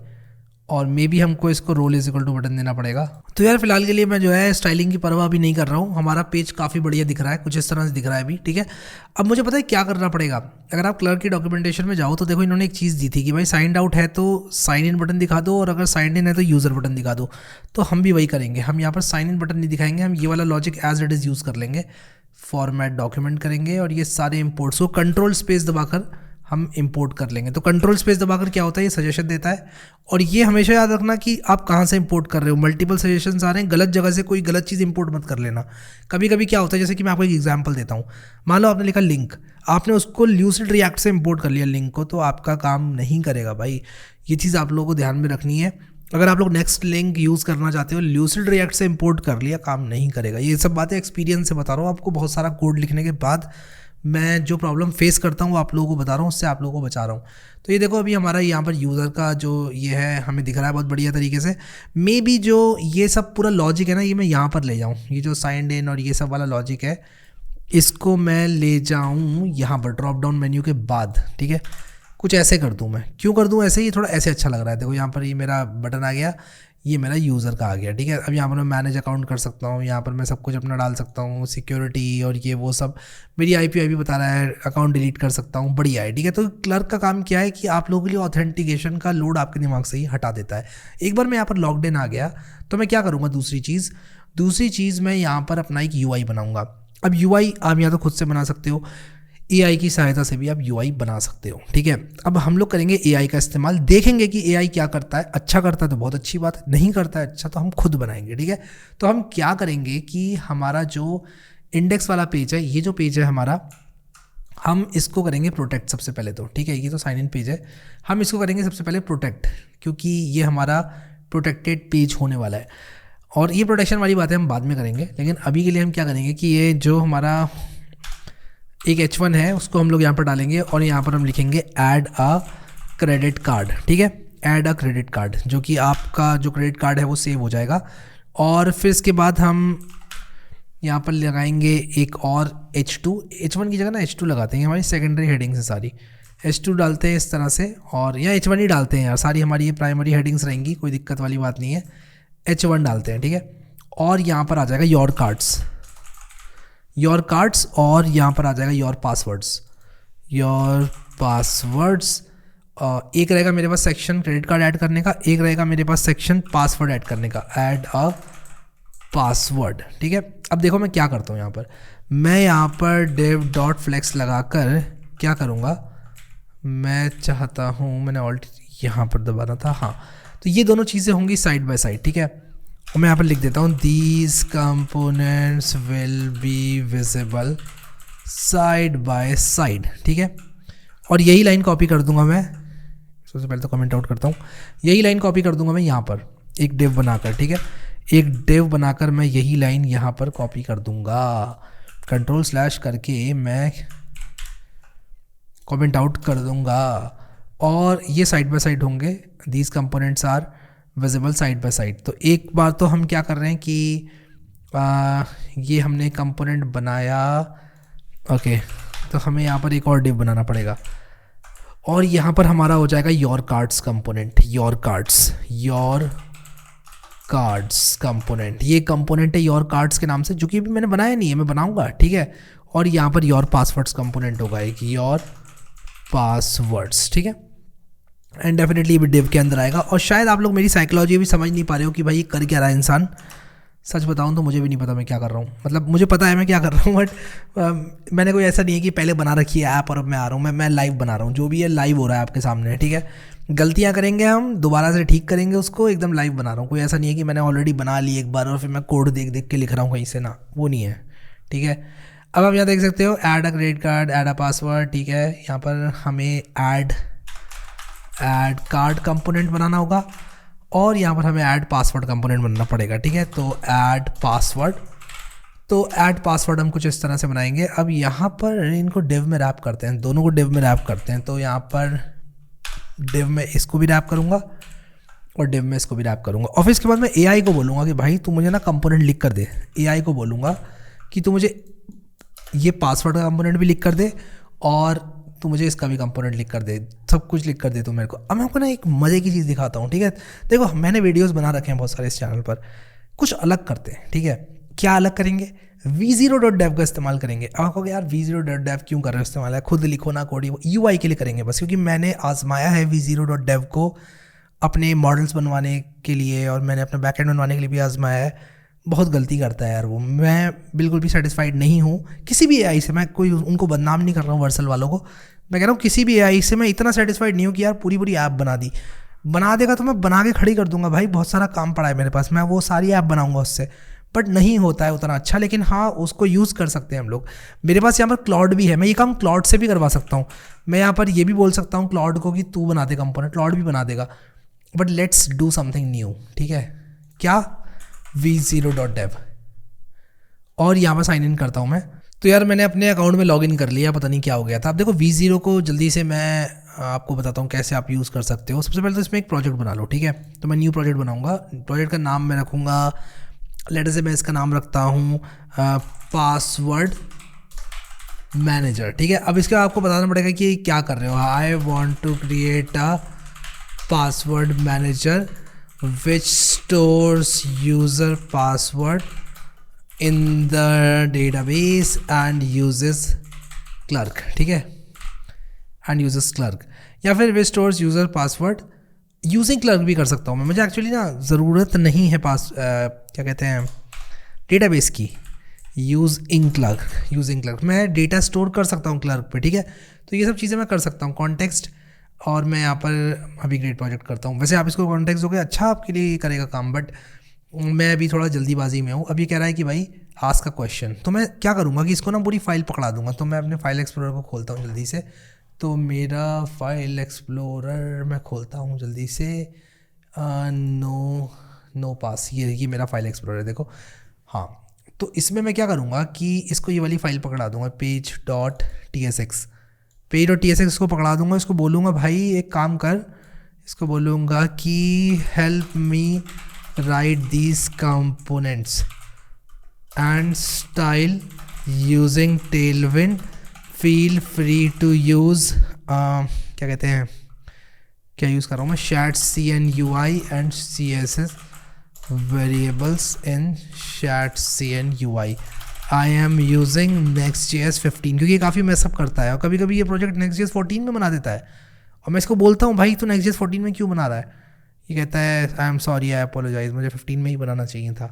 और मे बी हमको इसको role is equal to button देना पड़ेगा। तो यार फिलहाल के लिए मैं जो है स्टाइलिंग की परवाह अभी नहीं कर रहा हूँ। हमारा पेज काफ़ी बढ़िया दिख रहा है, कुछ इस तरह से दिख रहा है अभी, ठीक है। अब मुझे पता है क्या करना पड़ेगा। अगर आप क्लर्क की डॉक्यूमेंटेशन में जाओ तो देखो इन्होंने एक चीज़ दी थी कि भाई साइंड आउट है तो साइन इन बटन दिखा दो, और अगर साइंड इन है तो यूज़र बटन दिखा दो। तो हम भी वही करेंगे, हम यहाँ पर साइन इन बटन नहीं दिखाएंगे, हम ये वाला logic as it is use कर लेंगे। फॉर्मेट डॉक्यूमेंट करेंगे और ये सारे इंपोर्ट्स को कंट्रोल स्पेस दबाकर हम इंपोर्ट कर लेंगे। तो कंट्रोल स्पेस दबाकर क्या होता है, ये सजेशन देता है। और ये हमेशा याद रखना कि आप कहाँ से इंपोर्ट कर रहे हो। मल्टीपल सजेशंस आ रहे हैं, गलत जगह से कोई गलत चीज़ इंपोर्ट मत कर लेना। कभी कभी क्या होता है, जैसे कि मैं आपको एक एग्जांपल देता हूँ। मान लो आपने लिखा लिंक, आपने उसको ल्यूसिड रिएक्ट से इंपोर्ट कर लिया लिंक को, तो आपका काम नहीं करेगा भाई। ये चीज़ आप लोगों को ध्यान में रखनी है। अगर आप लोग नेक्स्ट लिंक यूज़ करना चाहते हो, ल्यूसिड रिएक्ट से इंपोर्ट कर लिया, काम नहीं करेगा। ये सब बातें एक्सपीरियंस से बता रहा हूँ आपको। बहुत सारा कोड लिखने के बाद मैं जो प्रॉब्लम फेस करता हूँ वो आप लोगों को बता रहा हूँ, उससे आप लोगों को बचा रहा हूँ। तो ये देखो अभी हमारा यहाँ पर यूज़र का जो ये है हमें दिख रहा है बहुत बढ़िया तरीके से। मे बी जो ये सब पूरा लॉजिक है ना, ये मैं यहाँ पर ले जाऊँ। ये जो साइंड इन और ये सब वाला लॉजिक है, इसको मैं ले जाऊँ यहाँ पर ड्रॉप डाउन मेन्यू के बाद, ठीक है। कुछ ऐसे कर दूँ मैं, क्यों कर दूँ ऐसे, ये थोड़ा ऐसे अच्छा लग रहा है। देखो यहाँ पर ये मेरा बटन आ गया, ये मेरा यूज़र का आ गया, ठीक है। अब यहाँ पर मैं मैनेज अकाउंट कर सकता हूँ, यहाँ पर मैं सब कुछ अपना डाल सकता हूँ, सिक्योरिटी और ये वो सब। मेरी IP बता रहा है, अकाउंट डिलीट कर सकता हूँ, बढ़िया है, ठीक है। तो क्लर्क का काम क्या है कि आप लोगों के लिए ऑथेंटिकेशन का लोड आपके दिमाग से ही हटा देता है। एक बार मैं यहाँ पर लॉग्ड इन आ गया तो मैं क्या करूँगा, दूसरी चीज़ मैं यहाँ पर अपना एक UI बनाऊँगा। अब UI आप या तो खुद से बना सकते हो, AI की सहायता से भी आप UI बना सकते हो, ठीक है। अब हम लोग करेंगे AI का इस्तेमाल, देखेंगे कि AI क्या करता है। अच्छा करता है तो बहुत अच्छी बात है, नहीं करता है अच्छा तो हम खुद बनाएंगे, ठीक है। तो हम क्या करेंगे कि हमारा जो इंडेक्स वाला पेज है, ये जो पेज है हमारा, हम इसको करेंगे प्रोटेक्ट सबसे पहले तो, ठीक है। ये तो साइन इन पेज है, हम इसको करेंगे सबसे पहले प्रोटेक्ट, क्योंकि ये हमारा प्रोटेक्टेड पेज होने वाला है। और ये प्रोटेक्शन वाली बातें हम बाद में करेंगे, लेकिन अभी के लिए हम क्या करेंगे कि ये जो हमारा एक H1 है उसको हम लोग यहाँ पर डालेंगे और यहाँ पर हम लिखेंगे ऐड अ क्रेडिट कार्ड, ठीक है। ऐड अ क्रेडिट कार्ड, जो कि आपका जो क्रेडिट कार्ड है वो सेव हो जाएगा। और फिर इसके बाद हम यहाँ पर लगाएंगे एक और H2, H1 की जगह ना H2 लगाते हैं, हमारी सेकेंडरी हेडिंग्स है सारी। H2 डालते हैं इस तरह से, और या H1 ही डालते हैं यार, सारी हमारी ये प्राइमरी हेडिंग्स रहेंगी, कोई दिक्कत वाली बात नहीं है। H1 डालते हैं, ठीक है। और यहाँ पर आ जाएगा योर कार्ड्स, और यहाँ पर आ जाएगा योर पासवर्ड्स। एक रहेगा मेरे पास सेक्शन क्रेडिट कार्ड ऐड करने का, एक रहेगा मेरे पास सेक्शन पासवर्ड ऐड करने का, ऐड अ पासवर्ड, ठीक है। अब देखो मैं क्या करता हूँ यहाँ पर, मैं यहाँ पर div.flex लगाकर क्या करूँगा, मैं चाहता हूँ, मैंने ऑल्ट यहाँ पर दबाना था, हाँ। तो ये दोनों चीज़ें होंगी साइड बाय साइड, ठीक है। और मैं यहाँ पर लिख देता हूँ these components will be visible side by side, ठीक है। और यही लाइन कॉपी कर दूंगा मैं, सबसे पहले तो कमेंट आउट करता हूँ, यही लाइन कॉपी कर दूंगा मैं यहाँ पर एक डिव बनाकर, ठीक है। एक डिव बनाकर मैं यही लाइन यहाँ पर कॉपी कर दूंगा, कंट्रोल/ करके मैं कमेंट आउट कर दूंगा। और ये साइड बाय साइड होंगे, these components are visible side by side. तो एक बार तो हम क्या कर रहे हैं कि ये हमने कंपोनेंट बनाया, ओके। तो हमें यहाँ पर एक और डिव बनाना पड़ेगा, और यहाँ पर हमारा हो जाएगा your cards component, your cards component. ये कंपोनेंट है योर कार्ड्स के नाम से, जो कि अभी मैंने बनाया नहीं है, मैं बनाऊंगा, ठीक है। और यहाँ पर योर पासवर्ड्स कंपोनेंट होगा एक, योर पासवर्ड्स, ठीक है। एंड डेफिनेटली भी डिव के अंदर आएगा। और शायद आप लोग मेरी साइकोलॉजी भी समझ नहीं पा रहे हो कि भाई ये कर क्या रहा है इंसान। सच बताऊं तो मुझे भी नहीं पता मैं क्या कर रहा हूँ, मतलब मुझे पता है मैं क्या कर रहा हूँ, बट मैंने कोई ऐसा नहीं है कि पहले बना रखी है ऐप और अब मैं आ रहा हूँ। मैं लाइव बना रहा हूँ, जो भी है लाइव हो रहा है आपके सामने, ठीक है। गलतियाँ करेंगे हम, दोबारा से ठीक करेंगे उसको, एकदम लाइव बना रहा हूँ। कोई ऐसा नहीं है कि मैंने ऑलरेडी बना ली एक बार और फिर मैं कोड देख देख के लिख रहा हूँ कहीं से, ना, वो नहीं है, ठीक है। अब आप यहाँ देख सकते हो add a credit card, add a password, ठीक है। यहाँ पर हमें ऐड कार्ड कंपोनेंट बनाना होगा, और यहाँ पर हमें ऐड पासवर्ड कंपोनेंट बनाना पड़ेगा, ठीक है। तो ऐड पासवर्ड हम कुछ इस तरह से बनाएंगे। अब यहाँ पर इनको डिव में रैप करते हैं, दोनों को डिव में रैप करते हैं। तो यहाँ पर डिव में इसको भी रैप करूँगा और डिव में इसको भी रैप करूँगा। और फिर इसके बाद मैं AI को बोलूँगा कि भाई तू मुझे ना कंपोनेंट लिख कर दे। AI को बोलूँगा कि तू मुझे ये पासवर्ड का कंपोनेंट भी लिख कर दे और तो मुझे इसका भी कंपोनेंट लिख कर दे, सब कुछ लिख कर दे तो मेरे को। अब मैं आपको ना एक मज़े की चीज़ दिखाता हूँ, ठीक है। देखो मैंने वीडियोस बना रखे हैं बहुत सारे इस चैनल पर, कुछ अलग करते हैं, ठीक है। क्या अलग करेंगे? v0.dev का इस्तेमाल करेंगे। अब आपको यार v0.dev क्यों कर रहे हो इस्तेमाल है, खुद लिखो ना कोड, UI के लिए करेंगे बस, क्योंकि मैंने आजमाया है v0.dev को अपने मॉडल्स बनवाने के लिए और मैंने अपना बैकएंड बनवाने के लिए भी आजमाया है। बहुत गलती करता है यार वो, मैं बिल्कुल भी सेटिस्फाइड नहीं हूँ किसी भी AI से। मैं कोई उनको बदनाम नहीं कर रहा हूँ वर्सल वालों को, मैं कह रहा हूँ किसी भी AI से मैं इतना सेटिस्फाइड नहीं हूँ कि यार पूरी पूरी ऐप बना दी। बना देगा तो मैं बना के खड़ी कर दूंगा भाई, बहुत सारा काम पड़ा है मेरे पास, मैं वो सारी ऐप बनाऊंगा उससे, बट नहीं होता है उतना अच्छा। लेकिन हाँ उसको यूज़ कर सकते हैं हम लोग। मेरे पास यहाँ पर क्लाउड भी है, मैं ये काम क्लाउड से भी करवा सकता हूँ। मैं यहाँ पर ये भी बोल सकता हूँ क्लाउड को कि तू बना दे कंपोनेंट, क्लाउड भी बना देगा। But let's do something new, ठीक है। क्या? v0.dev, और यहाँ पर साइन इन करता हूँ मैं। तो यार मैंने अपने अकाउंट में लॉगिन कर लिया, पता नहीं क्या हो गया था। अब देखो v0 को जल्दी से मैं आपको बताता हूँ कैसे आप यूज़ कर सकते हो। सबसे पहले तो इसमें एक प्रोजेक्ट बना लो, ठीक है। तो मैं न्यू प्रोजेक्ट बनाऊँगा, प्रोजेक्ट का नाम मैं रखूँगा, लेटर से मैं इसका नाम रखता हूँ पासवर्ड मैनेजर, ठीक है। अब इसके आपको बताना पड़ेगा कि क्या कर रहे हो। I want to create a password manager which stores user password in the database and uses Clerk, ठीक है, एंड यूजेस क्लर्क, या फिर which stores user password using Clerk भी कर सकता हूँ मैं। मुझे एक्चुअली ना ज़रूरत नहीं है क्या कहते हैं डेटाबेस की, यूजिंग क्लर्क मैं डेटा स्टोर कर सकता हूँ क्लर्क पे, ठीक है। तो ये सब चीज़ें मैं कर सकता हूँ। कॉन्टेक्स्ट, और मैं यहाँ पर अभी क्रिएट प्रोजेक्ट करता हूँ। वैसे आप इसको कॉन्टेक्स्ट दोगे अच्छा आपके लिए करेगा काम, बट मैं अभी थोड़ा जल्दीबाजी में हूँ। अब ये कह रहा है कि भाई आस्क का क्वेश्चन, तो मैं क्या करूँगा कि इसको ना पूरी फाइल पकड़ा दूंगा। तो मैं अपने फाइल एक्सप्लोरर को खोलता हूँ जल्दी से। तो मेरा फाइल एक्सप्लोरर मैं खोलता हूँ जल्दी से, नो पास, ये मेरा फाइल एक्सप्लोरर देखो। हाँ, तो इसमें मैं क्या करूँगा कि इसको ये वाली फाइल पकड़ा दूंगा, page.tsx को पकड़ा दूंगा। इसको बोलूँगा भाई एक काम कर, इसको बोलूँगा कि help me write these components and style using Tailwind, feel free to use क्या कहते हैं, क्या यूज़ कर रहा हूँ मैं, shad CNUI and CSS variables in shad CNUI। I am using Next.js 15, क्योंकि ये काफ़ी मैसअप करता है और कभी कभी ये प्रोजेक्ट Next.js 14 में बना देता है। और मैं इसको बोलता हूँ भाई तू Next.js 14 में क्यों बना रहा है, ये कहता है I am sorry, I apologise, मुझे 15 में ही बनाना चाहिए था।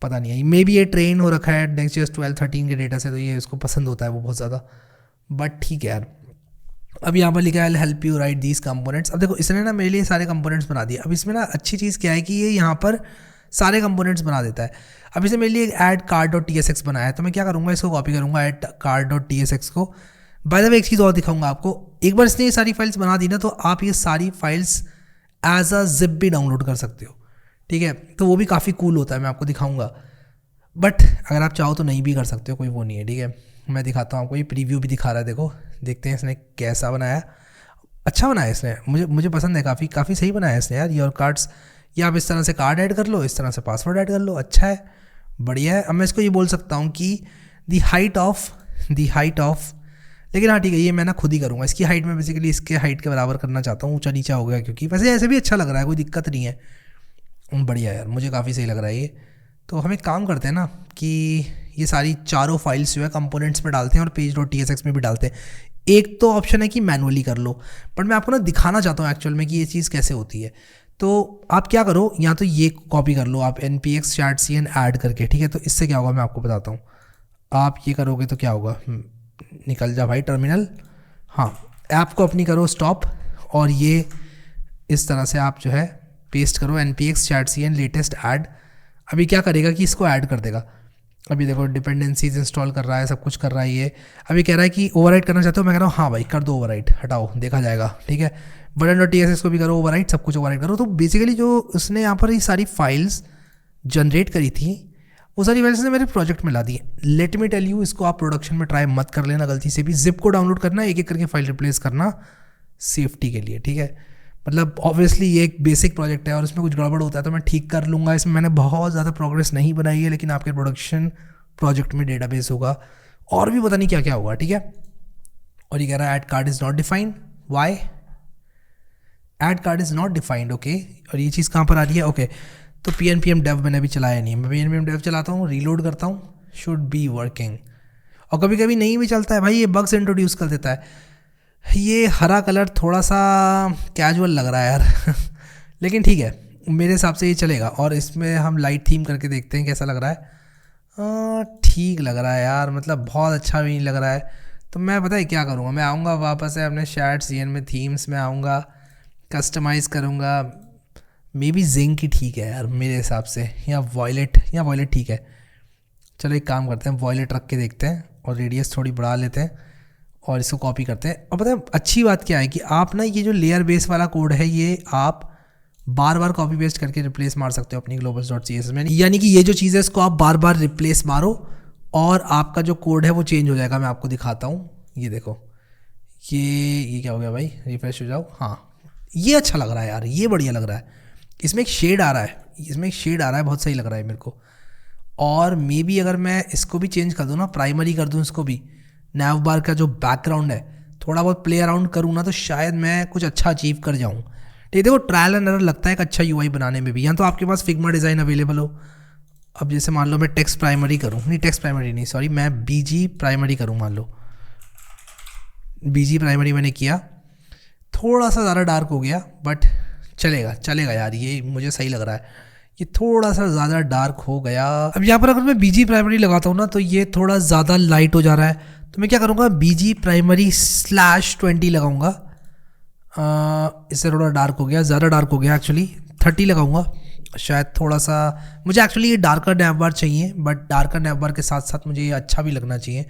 पता नहीं है, मे बी ये ट्रेन हो रखा है Next.js 12-13 के डेटा से, तो ये इसको पसंद होता है वो बहुत ज़्यादा। बट ठीक है यार, अब यहाँ पर लिखा है help you right these components. अब देखो इसने ना मेरे लिए सारे कंपोनेंट्स बना दिए। अब इसमें ना अच्छी चीज़ क्या है कि ये यहाँ पर सारे कंपोनेंट्स बना देता है। अब इसने मेरे लिए एक ऐड card.tsx बनाया है, तो मैं क्या करूँगा, इसको कॉपी करूँगा ऐड card.tsx को। बाय द वे एक चीज़ और दिखाऊंगा आपको, एक बार इसने ये सारी फाइल्स बना दी ना, तो आप ये सारी फाइल्स एज अ जिप भी डाउनलोड कर सकते हो, ठीक है। तो वो भी काफ़ी कूल होता है, मैं आपको दिखाऊंगा। बट अगर आप चाहो तो नहीं भी कर सकते हो, कोई वो नहीं है, ठीक है। मैं दिखाता हूँ आपको, ये प्रीव्यू भी दिखा रहा है, देखो देखते हैं इसने कैसा बनाया। अच्छा बनाया इसने, मुझे पसंद है, काफ़ी सही बनाया इसने यार। योर कार्ड्स, या आप इस तरह से कार्ड ऐड कर लो, इस तरह से पासवर्ड ऐड कर लो, अच्छा है, बढ़िया है। अब मैं इसको ये बोल सकता हूँ कि दी हाइट ऑफ, लेकिन हाँ ठीक है, ये मैं ना खुद ही करूँगा। इसकी हाइट में बेसिकली इसके हाइट के बराबर करना चाहता हूँ, ऊंचा नीचा हो गया, क्योंकि वैसे ऐसे भी अच्छा लग रहा है, कोई दिक्कत नहीं है, बढ़िया यार, मुझे काफ़ी सही लग रहा है ये। तो हम एक काम करते हैं ना कि ये सारी चारों फाइल्स जो है कंपोनेंट्स में डालते हैं और page.tsx में भी डालते हैं। एक तो ऑप्शन है कि मैनुअली कर लो, बट मैं आपको ना दिखाना चाहता हूँ एक्चुअल में कि ये चीज़ कैसे होती है। तो आप क्या करो, या तो ये कॉपी कर लो आप npx chat cn ऐड करके, ठीक है। तो इससे क्या होगा मैं आपको बताता हूँ। आप ये करोगे तो क्या होगा, निकल जा भाई टर्मिनल, हाँ, ऐप को अपनी करो स्टॉप, और ये इस तरह से आप जो है पेस्ट करो npx chat cn latest add. अभी क्या करेगा कि इसको ऐड कर देगा। अभी देखो डिपेंडेंसीज इंस्टॉल कर रहा है, सब कुछ कर रहा है ये। अभी कह रहा है कि ओवरराइट करना चाहते हो, मैं कह रहा हूँ हाँ भाई कर दो ओवरराइट, हटाओ देखा जाएगा, ठीक है। button.tsx को भी करो ओवरराइट, सब कुछ ओवरराइट करो। तो बेसिकली जो उसने यहाँ पर ये सारी फाइल्स जनरेट करी थी, वो सारी फाइल्स ने मेरे प्रोजेक्ट में ला दी। लेट मी टेल यू, इसको आप प्रोडक्शन में ट्राई मत कर लेना गलती से भी। जिप को डाउनलोड करना, एक एक करके फाइल रिप्लेस करना सेफ्टी के लिए, ठीक है। मतलब ऑब्वियसली ये एक बेसिक प्रोजेक्ट है और इसमें कुछ गड़बड़ होता है तो मैं ठीक कर लूँगा। इसमें मैंने बहुत ज़्यादा प्रोग्रेस नहीं बनाई है, लेकिन आपके प्रोडक्शन प्रोजेक्ट में डेटाबेस होगा और भी पता नहीं क्या क्या होगा, ठीक है। और ये कह रहा है add card is not defined, why add card is not defined, okay. और ये चीज़ कहाँ पर आ रही है, ओके। तो PNPM डेव मैंने अभी चलाया नहीं है, मैं PNPM डेव चलाता हूँ, रीलोड करता हूँ, शुड बी वर्किंग। और कभी कभी नहीं भी चलता है भाई, ये बग्स इंट्रोड्यूस कर देता है। ये हरा कलर थोड़ा सा कैजुअल लग रहा है यार लेकिन ठीक है, मेरे हिसाब से ये चलेगा। और इसमें हम लाइट थीम करके देखते हैं कैसा लग रहा है। ठीक लग रहा है यार, मतलब बहुत अच्छा भी नहीं लग रहा है। तो मैं पता है क्या करूँगा, मैं आऊँगा वापस से अपने शैड सीएन में थीम्स में आऊँगा, कस्टमाइज़ करूँगा। मे बी जिंक ही ठीक है यार मेरे हिसाब से, या वॉयलेट ठीक है। चलो एक काम करते हैं, वॉयलेट रख के देखते हैं और रेडियस थोड़ी बढ़ा लेते हैं और इसको कॉपी करते हैं। और पता है अच्छी बात क्या है कि आप ना ये जो लेयर बेस वाला कोड है ये आप बार बार कॉपी पेस्ट करके रिप्लेस मार सकते हो अपनी globals.css में, यानी कि ये जो चीज़ है इसको आप बार बार रिप्लेस मारो और आपका जो कोड है वो चेंज हो जाएगा। मैं आपको दिखाता हूँ, ये देखो, ये क्या हो गया भाई, रिफ्रेश हो जाओ। हाँ ये अच्छा लग रहा है यार, ये बढ़िया लग रहा है। इसमें एक शेड आ रहा है, बहुत सही लग रहा है मेरे को। और मे बी अगर मैं इसको भी चेंज कर दूँ ना, प्राइमरी कर दूँ इसको भी, नैव बार का जो बैकग्राउंड है थोड़ा बहुत प्ले अराउंड करूँ ना, तो शायद मैं कुछ अच्छा अचीव कर जाऊँ। ठीक, देखो ट्रायल एंड एरर लगता है एक अच्छा यूआई बनाने में भी, या तो आपके पास फिग्मा डिज़ाइन अवेलेबल हो। अब जैसे मान लो मैं टेक्स्ट प्राइमरी करूँ, नहीं टेक्स्ट प्राइमरी नहीं, सॉरी, मैं बीजी प्राइमरी करूँ। मान लो बीजी प्राइमरी मैंने किया, थोड़ा सा ज़्यादा डार्क हो गया बट चलेगा यार, ये मुझे सही लग रहा है। ये थोड़ा सा ज़्यादा डार्क हो गया। अब यहाँ पर अगर मैं बीजी प्राइमरी लगाता हूँ ना तो ये थोड़ा ज़्यादा लाइट हो जा रहा है। तो मैं क्या करूँगा, BG प्राइमरी /20 लगाऊंगा। इससे थोड़ा डार्क हो गया, ज़्यादा डार्क हो गया, एक्चुअली 30 लगाऊंगा शायद। थोड़ा सा मुझे एक्चुअली ये डार्कर नैवबार चाहिए, बट डार्कर नैवबार के साथ साथ मुझे ये अच्छा भी लगना चाहिए,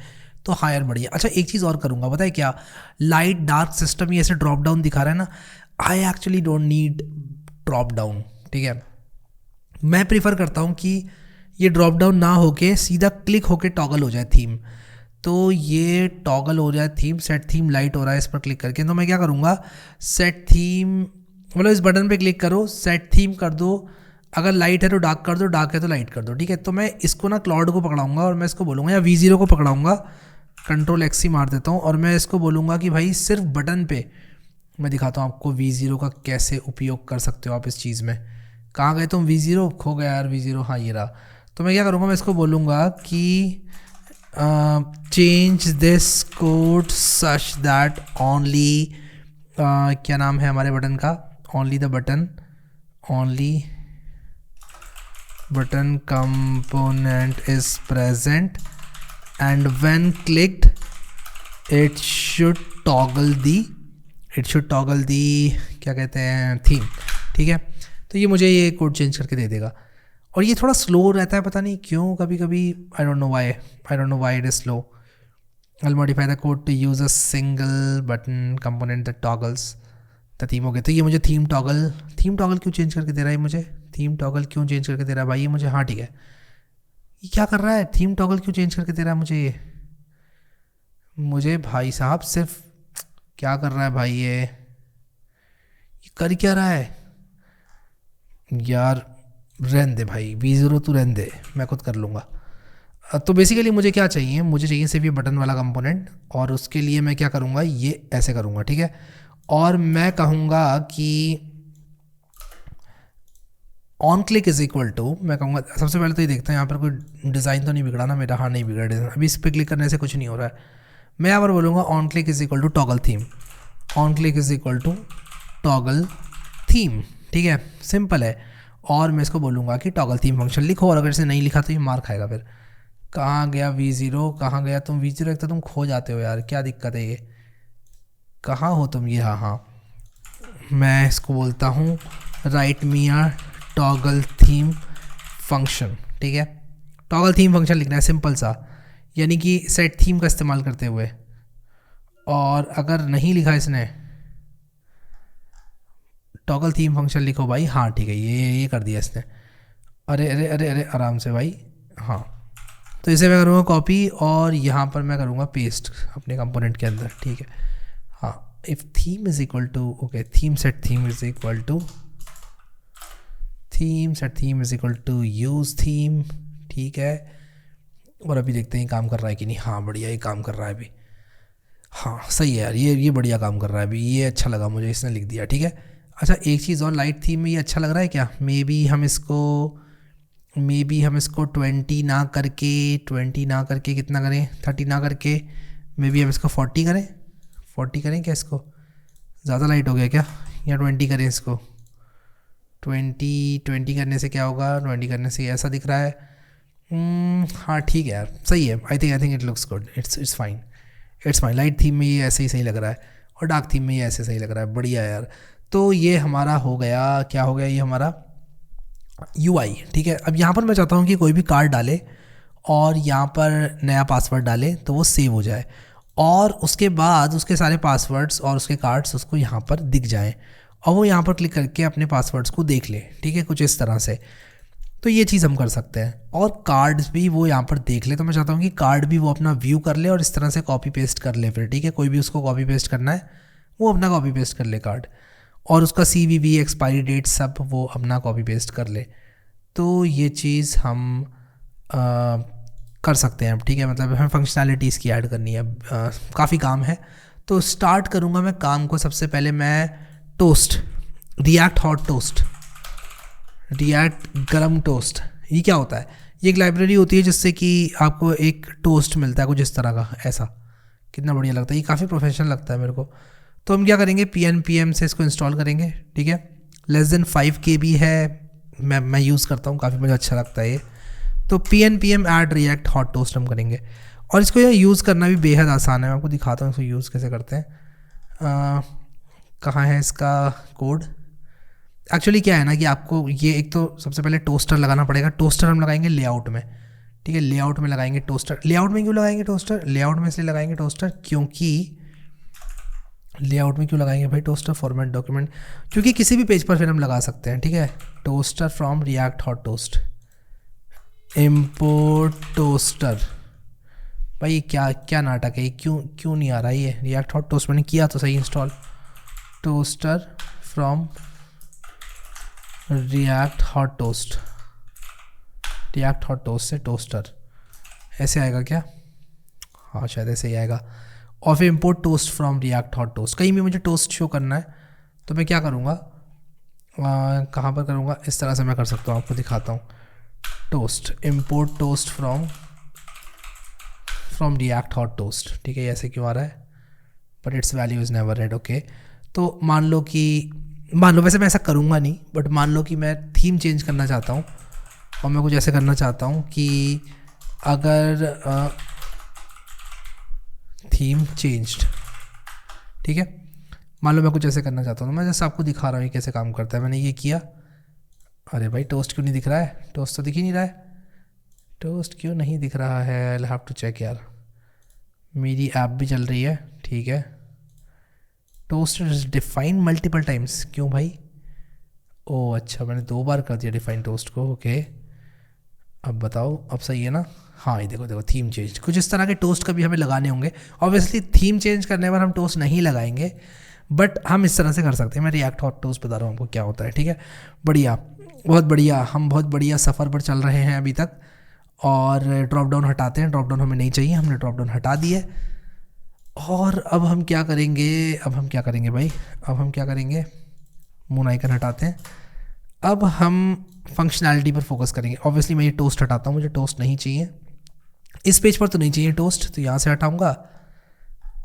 तो हायर बढ़िया। अच्छा एक चीज़ और करूँगा, पता है क्या, लाइट डार्क सिस्टम ये ऐसे ड्रॉप डाउन दिखा रहा है ना, I actually don't need drop down. ठीक है, मैं प्रीफर करता हूँ कि ये ड्रॉप डाउन ना होके सीधा क्लिक होके टॉगल हो जाए थीम। तो ये टॉगल हो जाए थीम, सेट थीम लाइट हो रहा है इस पर क्लिक करके। तो मैं क्या करूँगा, सेट थीम, मतलब इस बटन पे क्लिक करो, सेट थीम कर दो, अगर लाइट है तो डार्क कर दो, डार्क है तो लाइट कर दो। ठीक है, तो मैं इसको ना क्लाउड को पकड़ाऊँगा और मैं इसको बोलूँगा, या V0 को पकड़ाऊँगा, Ctrl+C मार देता हूँ और मैं इसको बोलूँगा कि भाई सिर्फ बटन पे, मैं दिखाता हूँ आपको V0 का कैसे उपयोग कर सकते हो आप इस चीज़ में। कहाँ गए तुम, V0 खो गया यार, V0 हाँ ये रहा। तो मैं क्या करूँगा, मैं इसको बोलूँगा कि change this code such that only, क्या नाम है हमारे बटन का, only button component is present and when clicked it should toggle the क्या कहते हैं, थीम। ठीक है, तो ये मुझे ये कोड चेंज करके दे देगा। और ये थोड़ा स्लो रहता है, पता नहीं क्यों, कभी कभी आई don't know why it is slow. I'll modify the code to use a single button component that toggles the theme। हो गया। तो ये मुझे थीम टॉगल क्यों चेंज करके दे रहा है, मुझे थीम टॉगल क्यों चेंज करके दे रहा है भाई ये मुझे, हाँ ठीक है, ये क्या कर रहा है, थीम टॉगल क्यों चेंज करके दे रहा है मुझे भाई साहब, सिर्फ क्या कर रहा है भाई ये कर क्या रहा है यार, रहने दे भाई, V0 तू रहने दे, मैं खुद कर लूँगा। तो बेसिकली मुझे क्या चाहिए, मुझे चाहिए सिर्फ ये बटन वाला कंपोनेंट, और उसके लिए मैं क्या करूँगा, ये ऐसे करूँगा। ठीक है, और मैं कहूँगा कि on click is equal to, मैं कहूँगा सबसे पहले तो ये देखते हैं यहाँ पर कोई डिज़ाइन तो नहीं बिगड़ा ना मेरा, हाँ नहीं बिगड़ा डिज़ाइन, अभी इस पर क्लिक करने से कुछ नहीं हो रहा है। मैं यहाँ पर बोलूँगा on click is equal to toggle theme, on click is equal to toggle theme. ठीक है, सिंपल है। और मैं इसको बोलूँगा कि टॉगल थीम फंक्शन लिखो, और अगर इसे नहीं लिखा तो ये मार खाएगा फिर। कहाँ गया V0, कहाँ गया तुम V0, एक तो तुम खो जाते हो यार, क्या दिक्कत है ये, कहाँ हो तुम, ये हाँ, मैं इसको बोलता हूँ राइट मी अ टॉगल थीम फंक्शन। ठीक है, टॉगल थीम फंक्शन लिखना है सिंपल सा, यानी कि सेट थीम का इस्तेमाल करते हुए। और अगर नहीं लिखा इसने, टॉगल थीम फंक्शन लिखो भाई, हाँ ठीक है, ये कर दिया इसने, अरे अरे अरे अरे आराम से भाई। हाँ, तो इसे मैं करूँगा कॉपी और यहाँ पर मैं करूँगा पेस्ट अपने कंपोनेंट के अंदर। ठीक है, हाँ, if theme is equal to, okay, theme set theme is equal to use theme. ठीक है, और अभी देखते हैं काम कर रहा है कि नहीं, हाँ बढ़िया, ये काम कर रहा है अभी। हाँ सही है यार, ये बढ़िया काम कर रहा है अभी, ये अच्छा लगा मुझे, इसने लिख दिया ठीक है। अच्छा एक चीज़ और, लाइट थीम में ये अच्छा लग रहा है क्या? मे बी हम इसको 20 ना करके कितना करें, 30 ना करके मे बी हम इसको 40 करें। 40 करें क्या इसको? ज़्यादा लाइट हो गया क्या? या 20 करें इसको? 20 करने से क्या होगा? 20 करने से ऐसा दिख रहा है। हाँ ठीक है यार, सही है। I think it looks good, it's fine. It's fine. Light theme में ये ऐसे ही सही लग रहा है, और डार्क थीम में ये ऐसे सही लग रहा है। बढ़िया यार। तो ये हमारा हो गया, क्या हो गया ये हमारा UI। ठीक है, अब यहाँ पर मैं चाहता हूँ कि कोई भी कार्ड डाले और यहाँ पर नया पासवर्ड डाले तो वो सेव हो जाए, और उसके बाद उसके सारे पासवर्ड्स और उसके कार्ड्स उसको यहाँ पर दिख जाएं, और वो यहाँ पर क्लिक करके अपने पासवर्ड्स को देख ले। ठीक है, कुछ इस तरह से। तो ये चीज़ हम कर सकते हैं, और कार्ड्स भी वो यहाँ पर देख ले। तो मैं चाहता हूँ कि कार्ड भी वो अपना व्यू कर ले और इस तरह से कॉपी पेस्ट कर ले फिर। ठीक है, कोई भी उसको कॉपी पेस्ट करना है वो अपना कॉपी पेस्ट कर ले कार्ड, और उसका CVV एक्सपायरी डेट सब वो अपना कॉपी पेस्ट कर ले। तो ये चीज़ हम कर सकते हैं अब। ठीक है, मतलब हमें फंक्शनैलिटी इसकी ऐड करनी है, काफ़ी काम है। तो स्टार्ट करूँगा मैं काम को। सबसे पहले मैं toast, react hot toast, react गरम टोस्ट, ये क्या होता है? ये एक लाइब्रेरी होती है जिससे कि आपको एक टोस्ट मिलता है कुछ इस तरह का, ऐसा। कितना बढ़िया लगता है, ये काफ़ी प्रोफेशनल लगता है मेरे को। तो हम क्या करेंगे, PNPM से इसको इंस्टॉल करेंगे। ठीक है, <5 KB है, मैं यूज़ करता हूँ, काफ़ी मुझे अच्छा लगता है ये। तो PNPM add react hot toast हम करेंगे, और इसको ये यूज़ करना भी बेहद आसान है। मैं आपको दिखाता हूँ इसको यूज़ कैसे करते हैं। कहाँ है इसका कोड? एक्चुअली क्या है ना कि आपको ये एक तो सबसे पहले टोस्टर लगाना पड़ेगा। टोस्टर हम लगाएंगे लेआउट में। ठीक है, लेआउट में लगाएंगे टोस्टर। लेआउट में क्यों लगाएंगे टोस्टर? लेआउट में इसलिए लगाएंगे टोस्टर क्योंकि लेआउट में क्यों लगाएंगे भाई टोस्टर? फॉर्मेट डॉक्यूमेंट, क्योंकि किसी भी पेज पर फिर हम लगा सकते हैं। ठीक है, toaster from react hot toast, import toaster. भाई क्या क्या नाटक है, क्यों नहीं आ रहा ये? रिएक्ट हॉट टोस्ट मैंने किया तो सही install. Toaster from react hot toast, react hot toast से टोस्टर, ऐसे आएगा क्या? हाँ शायद ऐसे ही आएगा। और फिर import toast from react hot toast. कहीं भी मुझे टोस्ट शो करना है तो मैं क्या करूँगा, कहाँ पर करूँगा? इस तरह से मैं कर सकता हूँ, आपको दिखाता हूँ। Toast, import toast from react hot toast. ठीक है, ऐसे क्यों आ रहा है? But it's value is never red. Okay, तो मान लो वैसे मैं ऐसा करूँगा नहीं, बट मान लो कि मैं थीम चेंज करना चाहता हूँ, और मैं कुछ ऐसे करना चाहता हूँ कि अगर थीम चेंज्ड, ठीक है, मान लो मैं कुछ ऐसे करना चाहता हूँ, तो मैं जैसे आपको दिखा रहा हूँ ये कैसे काम करता है। मैंने ये किया। अरे भाई टोस्ट क्यों नहीं दिख रहा है? टोस्ट तो दिख ही नहीं रहा है। टोस्ट क्यों नहीं दिख रहा है? आई हैव टू चेक यार, मेरी ऐप भी चल रही है। ठीक है, toast is define multiple times, क्यों भाई? ओह अच्छा, मैंने 2 बार कर दिया डिफाइन टोस्ट को। ओके, अब बताओ, अब सही है ना? हाँ, ये देखो थीम चेंज। कुछ इस तरह के टोस्ट कभी हमें लगाने होंगे। ऑब्वियसली थीम चेंज करने पर हम टोस्ट नहीं लगाएंगे, बट हम इस तरह से कर सकते हैं। मैं रिएक्ट हॉट टोस्ट बता रहा हूँ आपको क्या होता है। ठीक है, बढ़िया, बहुत बढ़िया। हम बहुत बढ़िया सफ़र पर चल रहे हैं अभी तक। और ड्रॉप डाउन हटाते हैं, ड्रॉप डाउन हमें नहीं चाहिए, हमने ड्रॉप डाउन हटा दी है। और अब हम क्या करेंगे भाई? अब हम क्या करेंगे? मून आइकन हटाते हैं। अब हम फंक्शनैलिटी पर फोकस करेंगे। ऑब्वियसली मैं ये टोस्ट हटाता हूँ, मुझे टोस्ट नहीं चाहिए। इस पेज पर तो नहीं चाहिए टोस्ट, तो यहाँ से हटाऊँगा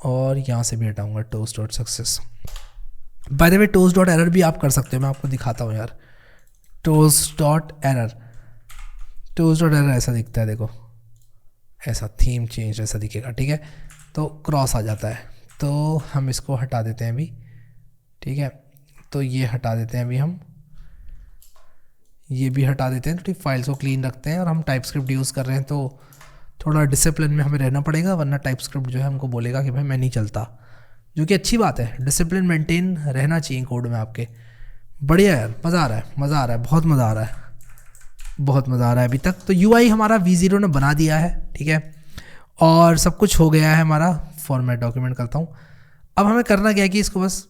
और यहाँ से भी हटाऊँगा। Toast dot success. By the way toast dot error भी आप कर सकते हो, मैं आपको दिखाता हूँ यार। टोस्ट डॉट एरर ऐसा दिखता है, देखो ऐसा, थीम चेंज ऐसा दिखेगा। ठीक है, तो क्रॉस आ जाता है, तो हम इसको हटा देते हैं अभी। ठीक है, तो ये हटा देते हैं अभी हम, ये भी हटा देते हैं। तो ठीक, फाइल्स को क्लीन रखते हैं। और हम टाइपस्क्रिप्ट यूज़ कर रहे हैं तो थोड़ा डिसिप्लिन में हमें रहना पड़ेगा, वरना टाइपस्क्रिप्ट जो है हमको बोलेगा कि भाई मैं नहीं चलता, जो कि अच्छी बात है। डिसिप्लिन मेंटेन रहना चाहिए कोड में आपके। बढ़िया यार, मज़ा आ रहा है, बहुत मज़ा आ रहा है अभी तक। तो UI हमारा V0 ने बना दिया है। ठीक है, और सब कुछ हो गया है हमारा। फॉर्मेट डॉक्यूमेंट करता हूँ। अब हमें करना क्या है कि इसको बस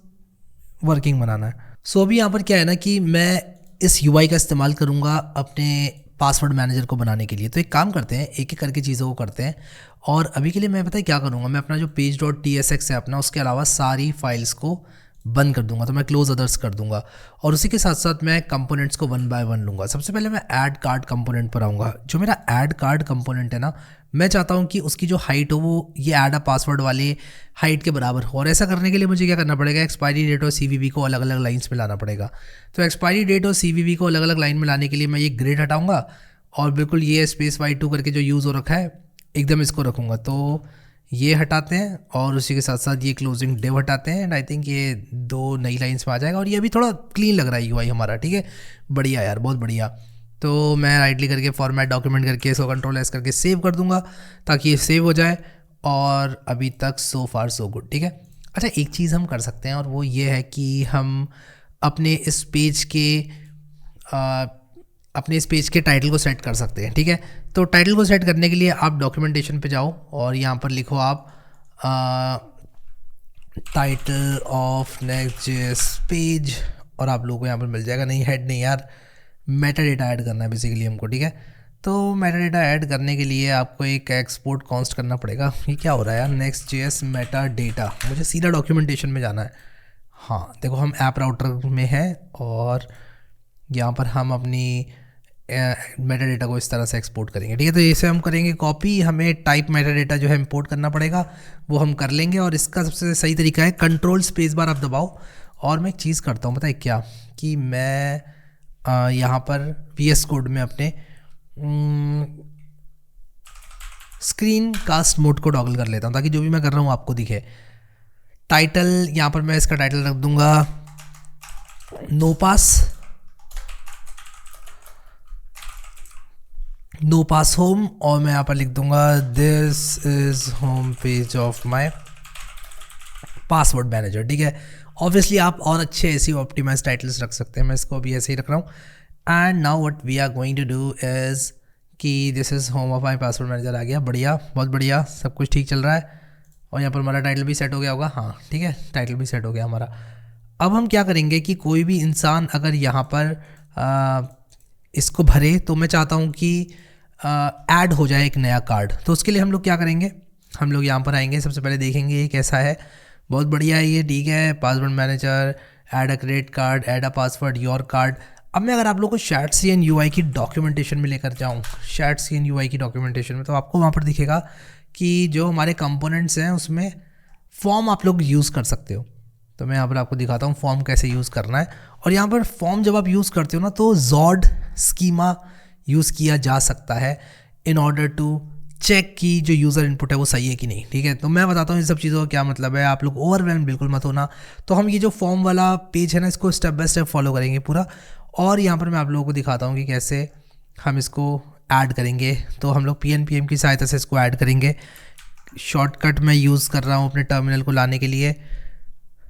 वर्किंग बनाना है। सो अभी यहाँ पर क्या है ना कि मैं इस UI का इस्तेमाल करूँगा अपने पासवर्ड मैनेजर को बनाने के लिए। तो एक काम करते हैं, एक एक करके चीज़ों को करते हैं। और अभी के लिए मैं पता है क्या करूँगा, मैं अपना जो page.tsx है अपना, उसके अलावा सारी फाइल्स को बंद कर दूंगा। तो मैं क्लोज अदर्स कर दूंगा और उसी के साथ साथ मैं कंपोनेंट्स को वन बाय वन लूँगा। सबसे पहले मैं ऐड कार्ड कंपोनेंट पर आऊँगा। जो मेरा ऐड कार्ड कंपोनेंट है ना, मैं चाहता हूँ कि उसकी जो हाइट हो वो ये ऐड अ पासवर्ड वाले हाइट के बराबर हो। और ऐसा करने के लिए मुझे क्या करना पड़ेगा, एक्सपायरी डेट और CVV को अलग अलग लाइन्स में लाना पड़ेगा। तो एक्सपायरी डेट और CVV को अलग अलग लाइन में लाने के लिए मैं ये ग्रेड हटाऊँगा और बिल्कुल ये स्पेस y2 करके जो यूज़ हो रखा है एकदम इसको रखूँगा। तो ये हटाते हैं और उसी के साथ साथ ये क्लोजिंग डिव हटाते हैं एंड आई थिंक ये 2 नई लाइंस में आ जाएगा। और ये भी थोड़ा क्लीन लग रहा है UI हमारा, ठीक है, बढ़िया यार, बहुत बढ़िया। तो मैं राइट क्लिक करके फॉर्मेट डॉक्यूमेंट करके इसको Ctrl+S करके सेव कर दूंगा ताकि ये सेव हो जाए। और अभी तक सो फार सो गुड, ठीक है। अच्छा, एक चीज़ हम कर सकते हैं और वो ये है कि हम अपने इस पेज के टाइटल को सेट कर सकते हैं, ठीक है। तो टाइटल को सेट करने के लिए आप डॉक्यूमेंटेशन पे जाओ और यहाँ पर लिखो आप टाइटल ऑफ नेक्स्ट.js पेज और आप लोगों को यहाँ पर मिल जाएगा। नहीं, हेड नहीं यार, मेटा डेटा ऐड करना है बेसिकली हमको, ठीक है। तो मेटा डेटा ऐड करने के लिए आपको एक एक्सपोर्ट कॉन्स्ट करना पड़ेगा। ये क्या हो रहा है यार, नेक्स्ट.js मेटा डेटा, मुझे सीधा डॉक्यूमेंटेशन में जाना है। हाँ देखो, हम ऐप राउटर में हैं और यहाँ पर हम अपनी मेटा डेटा को इस तरह से एक्सपोर्ट करेंगे, ठीक है। तो इसे हम करेंगे कॉपी, हमें टाइप मेटा डेटा जो है इंपोर्ट करना पड़ेगा, वो हम कर लेंगे। और इसका सबसे सही तरीका है Ctrl+Space आप दबाओ। और मैं एक चीज़ करता हूँ, पता है क्या, कि मैं यहाँ पर VS कोड में अपने स्क्रीन कास्ट मोड को टॉगल कर लेता हूँ ताकि जो भी मैं कर रहा हूँ आपको दिखे। टाइटल, यहाँ पर मैं इसका टाइटल रख दूंगा नो पास होम और मैं यहाँ पर लिख दूंगा this is home page of my password manager, ठीक है। ऑब्वियसली आप और अच्छे ऐसे ऑप्टिमाइज टाइटल्स रख सकते हैं, मैं इसको अभी ऐसे ही रख रहा हूँ। And now what we are going to do is कि this is home of my password manager आ गया, बढ़िया, बहुत बढ़िया, सब कुछ ठीक चल रहा है। और यहाँ पर हमारा टाइटल भी सेट हो गया होगा, हाँ ठीक है, टाइटल भी सेट हो गया हमारा। अब हम क्या करेंगे कि कोई भी इंसान अगर यहाँ पर इसको भरे तो मैं चाहता हूँ कि ऐड हो जाए एक नया कार्ड। तो उसके लिए हम लोग क्या करेंगे, हम लोग यहाँ पर आएंगे, सबसे पहले देखेंगे ये कैसा है, बहुत बढ़िया है ये, ठीक है। Password manager, add a credit card, add a password, your card. अब मैं अगर आप लोगों को Shadcn UI की डॉक्यूमेंटेशन में लेकर जाऊँ, Shadcn UI की डॉक्यूमेंटेशन में, तो आपको वहाँ पर दिखेगा कि जो हमारे कंपोनेंट्स हैं उसमें फॉर्म आप लोग यूज़ कर सकते हो। तो मैं यहाँ पर आपको दिखाता हूँ फॉर्म कैसे यूज़ करना है। और यहाँ पर फॉर्म जब आप यूज़ करते हो ना, तो Zod स्कीमा यूज़ किया जा सकता है इन ऑर्डर टू चेक की जो यूज़र इनपुट है वो सही है कि नहीं, ठीक है। तो मैं बताता हूँ इन सब चीज़ों का क्या मतलब है, आप लोग ओवरवेल्म बिल्कुल मत होना। तो हम ये जो फॉर्म वाला पेज है ना, इसको स्टेप बाय स्टेप फॉलो करेंगे पूरा। और यहाँ पर मैं आप लोगों को दिखाता हूँ कि कैसे हम इसको ऐड करेंगे। तो हम लोग PNPM की सहायता से इसको ऐड करेंगे। शॉर्टकट मैं यूज़ कर रहा हूँ अपने टर्मिनल को लाने के लिए,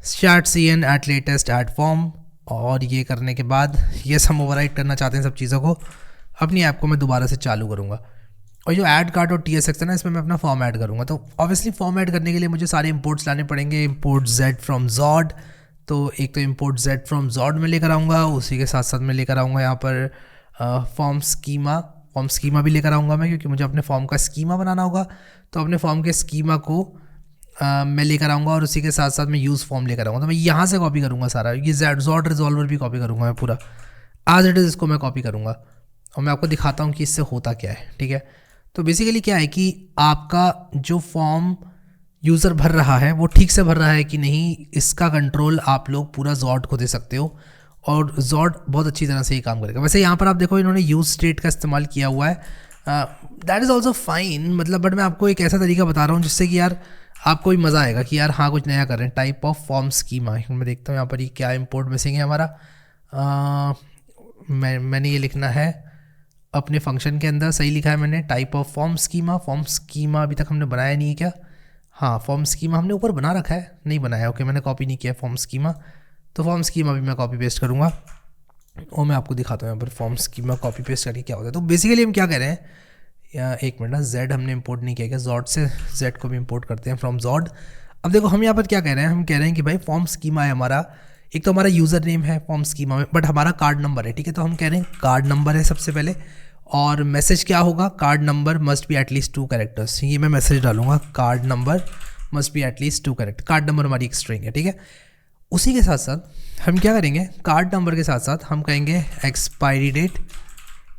Shadcn @latest add form। और ये करने के बाद यस, हम ओवरराइट करना चाहते हैं सब चीज़ों को। अपनी ऐप को मैं दोबारा से चालू करूँगा और जो ऐड कार्ड और TSX है ना, इसमें मैं अपना फॉर्म ऐड करूँगा। तो ऑब्वियसली फॉर्म ऐड करने के लिए मुझे सारे इंपोर्ट्स लाने पड़ेंगे। इंपोर्ट Z फ्रॉम Zod, तो एक तो इंपोर्ट Z फ्रॉम Zod में लेकर आऊँगा, उसी के साथ साथ मैं लेकर आऊँगा यहाँ पर फॉर्म स्कीमा भी लेकर आऊँगा मैं, क्योंकि मुझे अपने फॉर्म का स्कीमा बनाना होगा। तो अपने फॉर्म के स्कीमा को मैं लेकर आऊँगा और उसी के साथ साथ मैं यूज़ फॉर्म लेकर आऊँगा। तो मैं यहाँ से कॉपी करूँगा सारा, ये Zod रिजॉल्वर भी कॉपी करूँगा मैं पूरा, आज इट इज़ इसको मैं कॉपी करूँगा और मैं आपको दिखाता हूँ कि इससे होता क्या है, ठीक है। तो बेसिकली क्या है कि आपका जो फॉर्म यूज़र भर रहा है वो ठीक से भर रहा है कि नहीं, इसका कंट्रोल आप लोग पूरा Zod को दे सकते हो और Zod बहुत अच्छी तरह से ही काम करेगा। वैसे यहाँ पर आप देखो इन्होंने यूज स्टेट का इस्तेमाल किया हुआ है, दैट इज़ ऑल्सो फाइन, मतलब बट मैं आपको एक ऐसा तरीका बता रहा हूँ जिससे कि यार आपको भी मज़ा आएगा कि यार हाँ कुछ नया कर रहे हैं। टाइप ऑफ फॉर्म स्कीमा, मैं देखता हूँ यहाँ पर ये क्या इंपोर्ट मिसिंग है हमारा। मैंने ये लिखना है अपने फंक्शन के अंदर, सही लिखा है मैंने, टाइप ऑफ फॉर्म स्कीमा अभी तक हमने बनाया नहीं है क्या? हाँ, फॉर्म स्कीमा हमने ऊपर बना रखा है, नहीं बनाया, ओके, मैंने कॉपी नहीं किया फॉर्म स्कीमा। तो फॉर्म स्कीमा भी मैं कॉपी पेस्ट करूँगा और मैं आपको दिखाता हूँ यहाँ पर फॉर्म स्कीमा कॉपी पेस्ट करके क्या होता है। तो बेसिकली हम क्या कह रहे हैं, या एक मिनट ना, Z हमने इंपोर्ट नहीं किया क्या, Zod से Z को भी इंपोर्ट करते हैं फ्रॉम Zod। अब देखो हम यहाँ पर क्या कह रहे हैं, हम कह रहे हैं कि भाई फॉर्म स्कीमा है हमारा, एक तो हमारा यूज़र नेम है फॉर्म स्कीमा में, बट हमारा कार्ड नंबर है, ठीक है। तो हम कह रहे हैं कार्ड नंबर है सबसे पहले, और मैसेज क्या होगा, card number must be at least 2 characters. ये मैं मैसेज डालूंगा, card number must be at least 2 character. Card number हमारी एक स्ट्रिंग है, ठीक है। उसी के साथ साथ हम क्या करेंगे, कार्ड नंबर के साथ साथ हम कहेंगे एक्सपायरी डेट,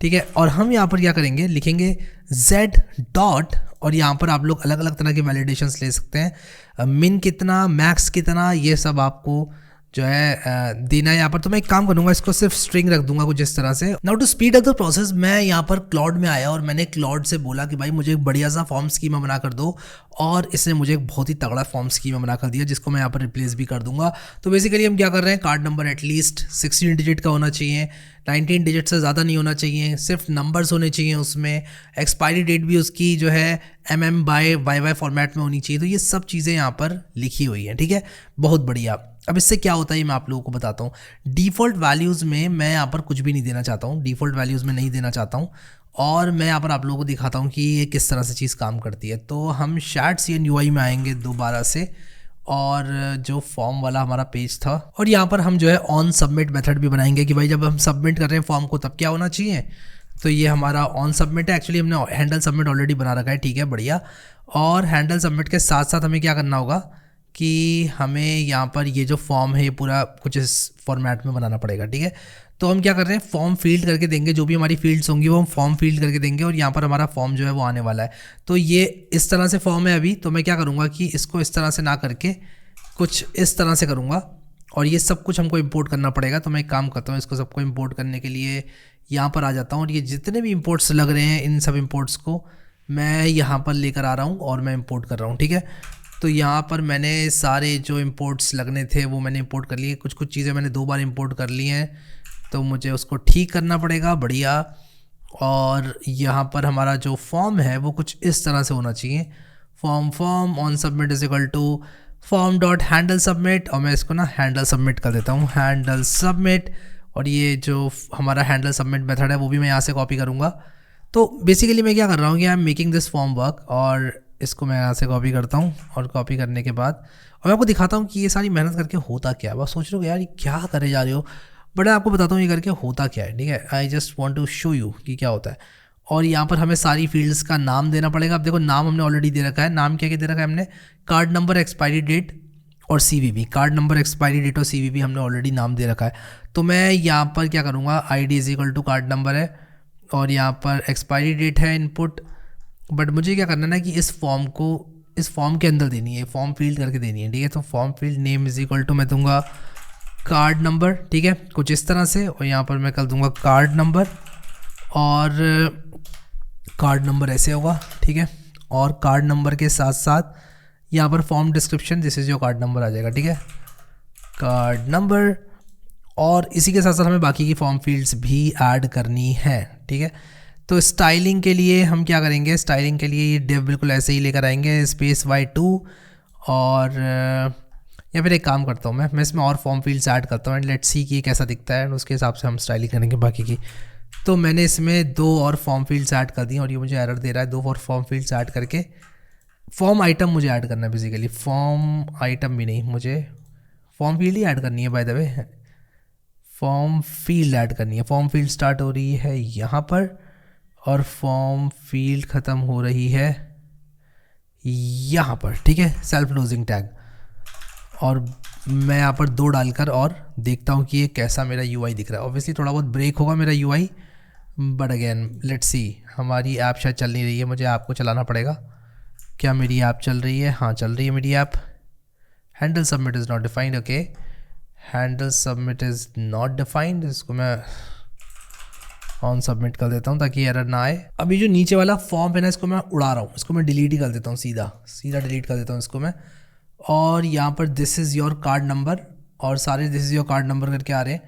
ठीक है। और हम यहाँ पर क्या करेंगे, लिखेंगे z डॉट, और यहाँ पर आप लोग अलग अलग तरह के वैलिडेशंस ले सकते हैं, मिन कितना, मैक्स कितना, ये सब आपको जो है देना है यहाँ पर। तो मैं एक काम करूँगा, इसको सिर्फ स्ट्रिंग रख दूंगा कुछ इस तरह से। Now to speed up the process, मैं यहाँ पर क्लॉड में आया और मैंने क्लॉड से बोला कि भाई मुझे एक बढ़िया सा फॉर्म स्कीमा बना कर दो, और इसने मुझे एक बहुत ही तगड़ा फॉर्म स्कीमा बना कर दिया, जिसको मैं यहाँ पर रिप्लेस भी कर दूंगा। तो बेसिकली हम क्या कर रहे हैं, कार्ड नंबर एटलीस्ट 16 डिजिट का होना चाहिए, 19 डिजिट से ज़्यादा नहीं होना चाहिए, सिर्फ नंबर्स होने चाहिए उसमें। एक्सपायरी डेट भी उसकी जो है MM/YY फॉर्मेट में होनी चाहिए। तो ये सब चीज़ें यहाँ पर लिखी हुई हैं, ठीक है, बहुत बढ़िया। अब इससे क्या होता है मैं आप लोगों को बताता हूँ। डिफ़ॉल्ट वैल्यूज़ में मैं यहाँ पर कुछ भी नहीं देना चाहता हूँ, डिफ़ॉल्ट वैल्यूज़ में नहीं देना चाहता हूँ, और मैं यहाँ पर आप लोगों को दिखाता हूँ कि ये किस तरह से चीज़ काम करती है। तो हम Shadcn UI में आएंगे दोबारा से, और जो फॉर्म वाला हमारा पेज था, और यहाँ पर हम जो है ऑन सबमिट मेथड भी बनाएंगे कि भाई जब हम सबमिट कर रहे हैं फॉर्म को तब क्या होना चाहिए। तो ये हमारा ऑन सबमिट है, एक्चुअली हमने हैंडल सबमिट ऑलरेडी बना रखा है, ठीक है, बढ़िया। और हैंडल सबमिट के साथ साथ हमें क्या करना होगा कि हमें यहाँ पर ये जो फॉर्म है ये पूरा कुछ इस फॉर्मेट में बनाना पड़ेगा, ठीक है। तो हम क्या कर रहे हैं, फॉर्म फील्ड करके देंगे, जो भी हमारी फील्ड्स होंगी वो हम फॉर्म फील्ड करके देंगे, और यहाँ पर हमारा फॉर्म जो है वो आने वाला है। तो ये इस तरह से फॉर्म है अभी, तो मैं क्या करूँगा कि इसको इस तरह से ना करके कुछ इस तरह से करूँगा, और ये सब कुछ हमको इंपोर्ट करना पड़ेगा। तो मैं एक काम करता हूँ, इसको सबको इंपोर्ट करने के लिए यहाँ पर आ जाता हूँ, और ये जितने भी इंपोर्ट्स लग रहे हैं इन सब इंपोर्ट्स को मैं यहाँ पर लेकर आ रहा हूँ और मैं इंपोर्ट कर रहा हूँ, ठीक है। तो यहाँ पर मैंने सारे जो इंपोर्ट्स लगने थे वो मैंने इंपोर्ट कर लिए। कुछ कुछ चीज़ें मैंने 2 बार इंपोर्ट कर ली हैं, तो मुझे उसको ठीक करना पड़ेगा, बढ़िया। और यहाँ पर हमारा जो फॉर्म है वो कुछ इस तरह से होना चाहिए, form on submit is equal to form dot handle submit, और मैं इसको ना हैंडल सबमिट कर देता हूँ, हैंडल सबमिट। और ये जो हमारा हैंडल सबमिट मेथड है वो भी मैं यहाँ से कॉपी करूँगा। तो बेसिकली मैं क्या कर रहा हूँ कि I am making this form work, और इसको मैं यहाँ से कॉपी करता हूँ, और कॉपी करने के बाद और मैं आपको दिखाता हूँ कि ये सारी मेहनत करके होता क्या है। बस सोच रहे हो यार ये क्या करे जा रहे हो, बट मैं आपको बताता हूँ ये करके होता क्या है, ठीक है। I just want to show you कि क्या होता है। और यहाँ पर हमें सारी फील्ड्स का नाम देना पड़ेगा। अब देखो नाम हमने ऑलरेडी दे रखा है, नाम क्या क्या दे रखा है हमने, कार्ड नंबर, एक्सपायरी डेट और CVV। Card number, expiry date और CVV हमने ऑलरेडी नाम दे रखा है। तो मैं यहाँ पर क्या करूँगा, ID is equal to card number है, और यहाँ पर एक्सपायरी डेट है इनपुट। बट मुझे क्या करना है ना कि इस फॉर्म को इस फॉर्म के अंदर देनी है, फॉर्म फील्ड करके देनी है, ठीक है। तो form field name is equal to मैं दूंगा कार्ड नंबर, ठीक है, कुछ इस तरह से। और यहाँ पर मैं कर दूंगा कार्ड नंबर, और कार्ड नंबर ऐसे होगा, ठीक है। और कार्ड नंबर के साथ साथ यहाँ पर form description, this is your card number आ जाएगा, ठीक है, कार्ड नंबर। और इसी के साथ साथ हमें बाकी की फॉर्म फील्ड्स भी ऐड करनी है, ठीक है। तो स्टाइलिंग के लिए हम क्या करेंगे, स्टाइलिंग के लिए ये डिव बिल्कुल ऐसे ही लेकर आएंगे, स्पेस y2। और या फिर एक काम करता हूँ मैं इसमें और फॉर्म फील्ड्स ऐड करता हूँ, एंड लेट्स सी कि ये कैसा दिखता है, उसके हिसाब से हम स्टाइलिंग करेंगे बाकी की। तो मैंने इसमें 2 और फॉर्म फील्ड्स ऐड कर दी, और ये मुझे एरर दे रहा है। 2 और फॉर्म फील्ड्स ऐड करके फॉर्म आइटम मुझे ऐड करना है, बेसिकली फॉर्म आइटम भी नहीं, मुझे फॉर्म फील्ड ही ऐड करनी है, bye the way form field add करनी है। फॉर्म फील्ड स्टार्ट हो रही है यहाँ पर, और फॉर्म फील्ड ख़त्म हो रही है यहाँ पर, ठीक है, सेल्फ क्लोजिंग टैग। और मैं यहाँ पर 2 डालकर और देखता हूँ कि ये कैसा मेरा UI दिख रहा है। ऑब्वियसली थोड़ा बहुत ब्रेक होगा मेरा UI, but again let's see. हमारी ऐप शायद चल नहीं रही है, मुझे ऐप को चलाना पड़ेगा। क्या मेरी ऐप चल रही है? हाँ चल रही है मेरी app. Handle submit is not defined, okay, handle submit is not defined. इसको मैं ऑन सबमिट कर देता हूँ ताकि एरर ना आए। अभी जो नीचे वाला फॉर्म है ना, इसको मैं उड़ा रहा हूँ, इसको मैं डिलीट ही कर देता हूँ, सीधा डिलीट कर देता हूँ इसको मैं। और यहाँ पर this is your card number, और सारे this is your card number करके आ रहे हैं।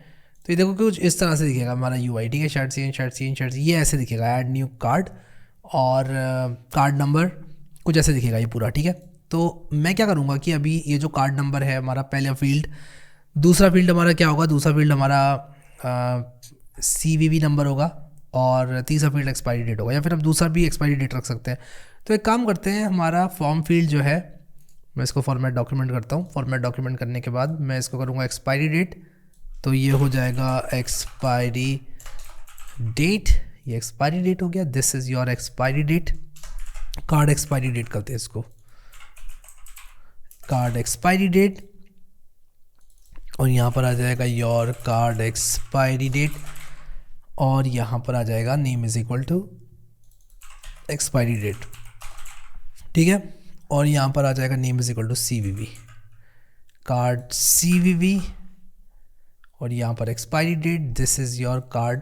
तो ये देखो कुछ इस तरह से दिखेगा हमारा UI, ठीक है, Shadcn ये ऐसे दिखेगा, ऐड न्यू कार्ड, और कार्ड नंबर कुछ ऐसे दिखेगा ये पूरा, ठीक है। तो मैं क्या करूँगा कि अभी ये जो कार्ड नंबर है हमारा पहला फील्ड, दूसरा फील्ड हमारा क्या होगा, दूसरा फील्ड हमारा CVV नंबर होगा, और तीसरा फील्ड एक्सपायरी डेट होगा, या फिर हम दूसरा भी एक्सपायरी डेट रख सकते हैं। तो एक काम करते हैं, हमारा फॉर्म फील्ड जो है मैं इसको फॉर्मेट डॉक्यूमेंट करता हूँ। फॉर्मेट डॉक्यूमेंट करने के बाद मैं इसको करूँगा एक्सपायरी डेट, तो ये हो जाएगा एक्सपायरी डेट, ये एक्सपायरी डेट हो गया, this is your expiry date, card expiry date करते हैं इसको, कार्ड एक्सपायरी डेट, और यहाँ पर आ जाएगा योर कार्ड एक्सपायरी डेट, और यहाँ पर आ जाएगा name is equal to expiry date, ठीक है, और यहाँ पर आ जाएगा name is equal to CVV, card CVV, और यहाँ पर expiry date, this is your card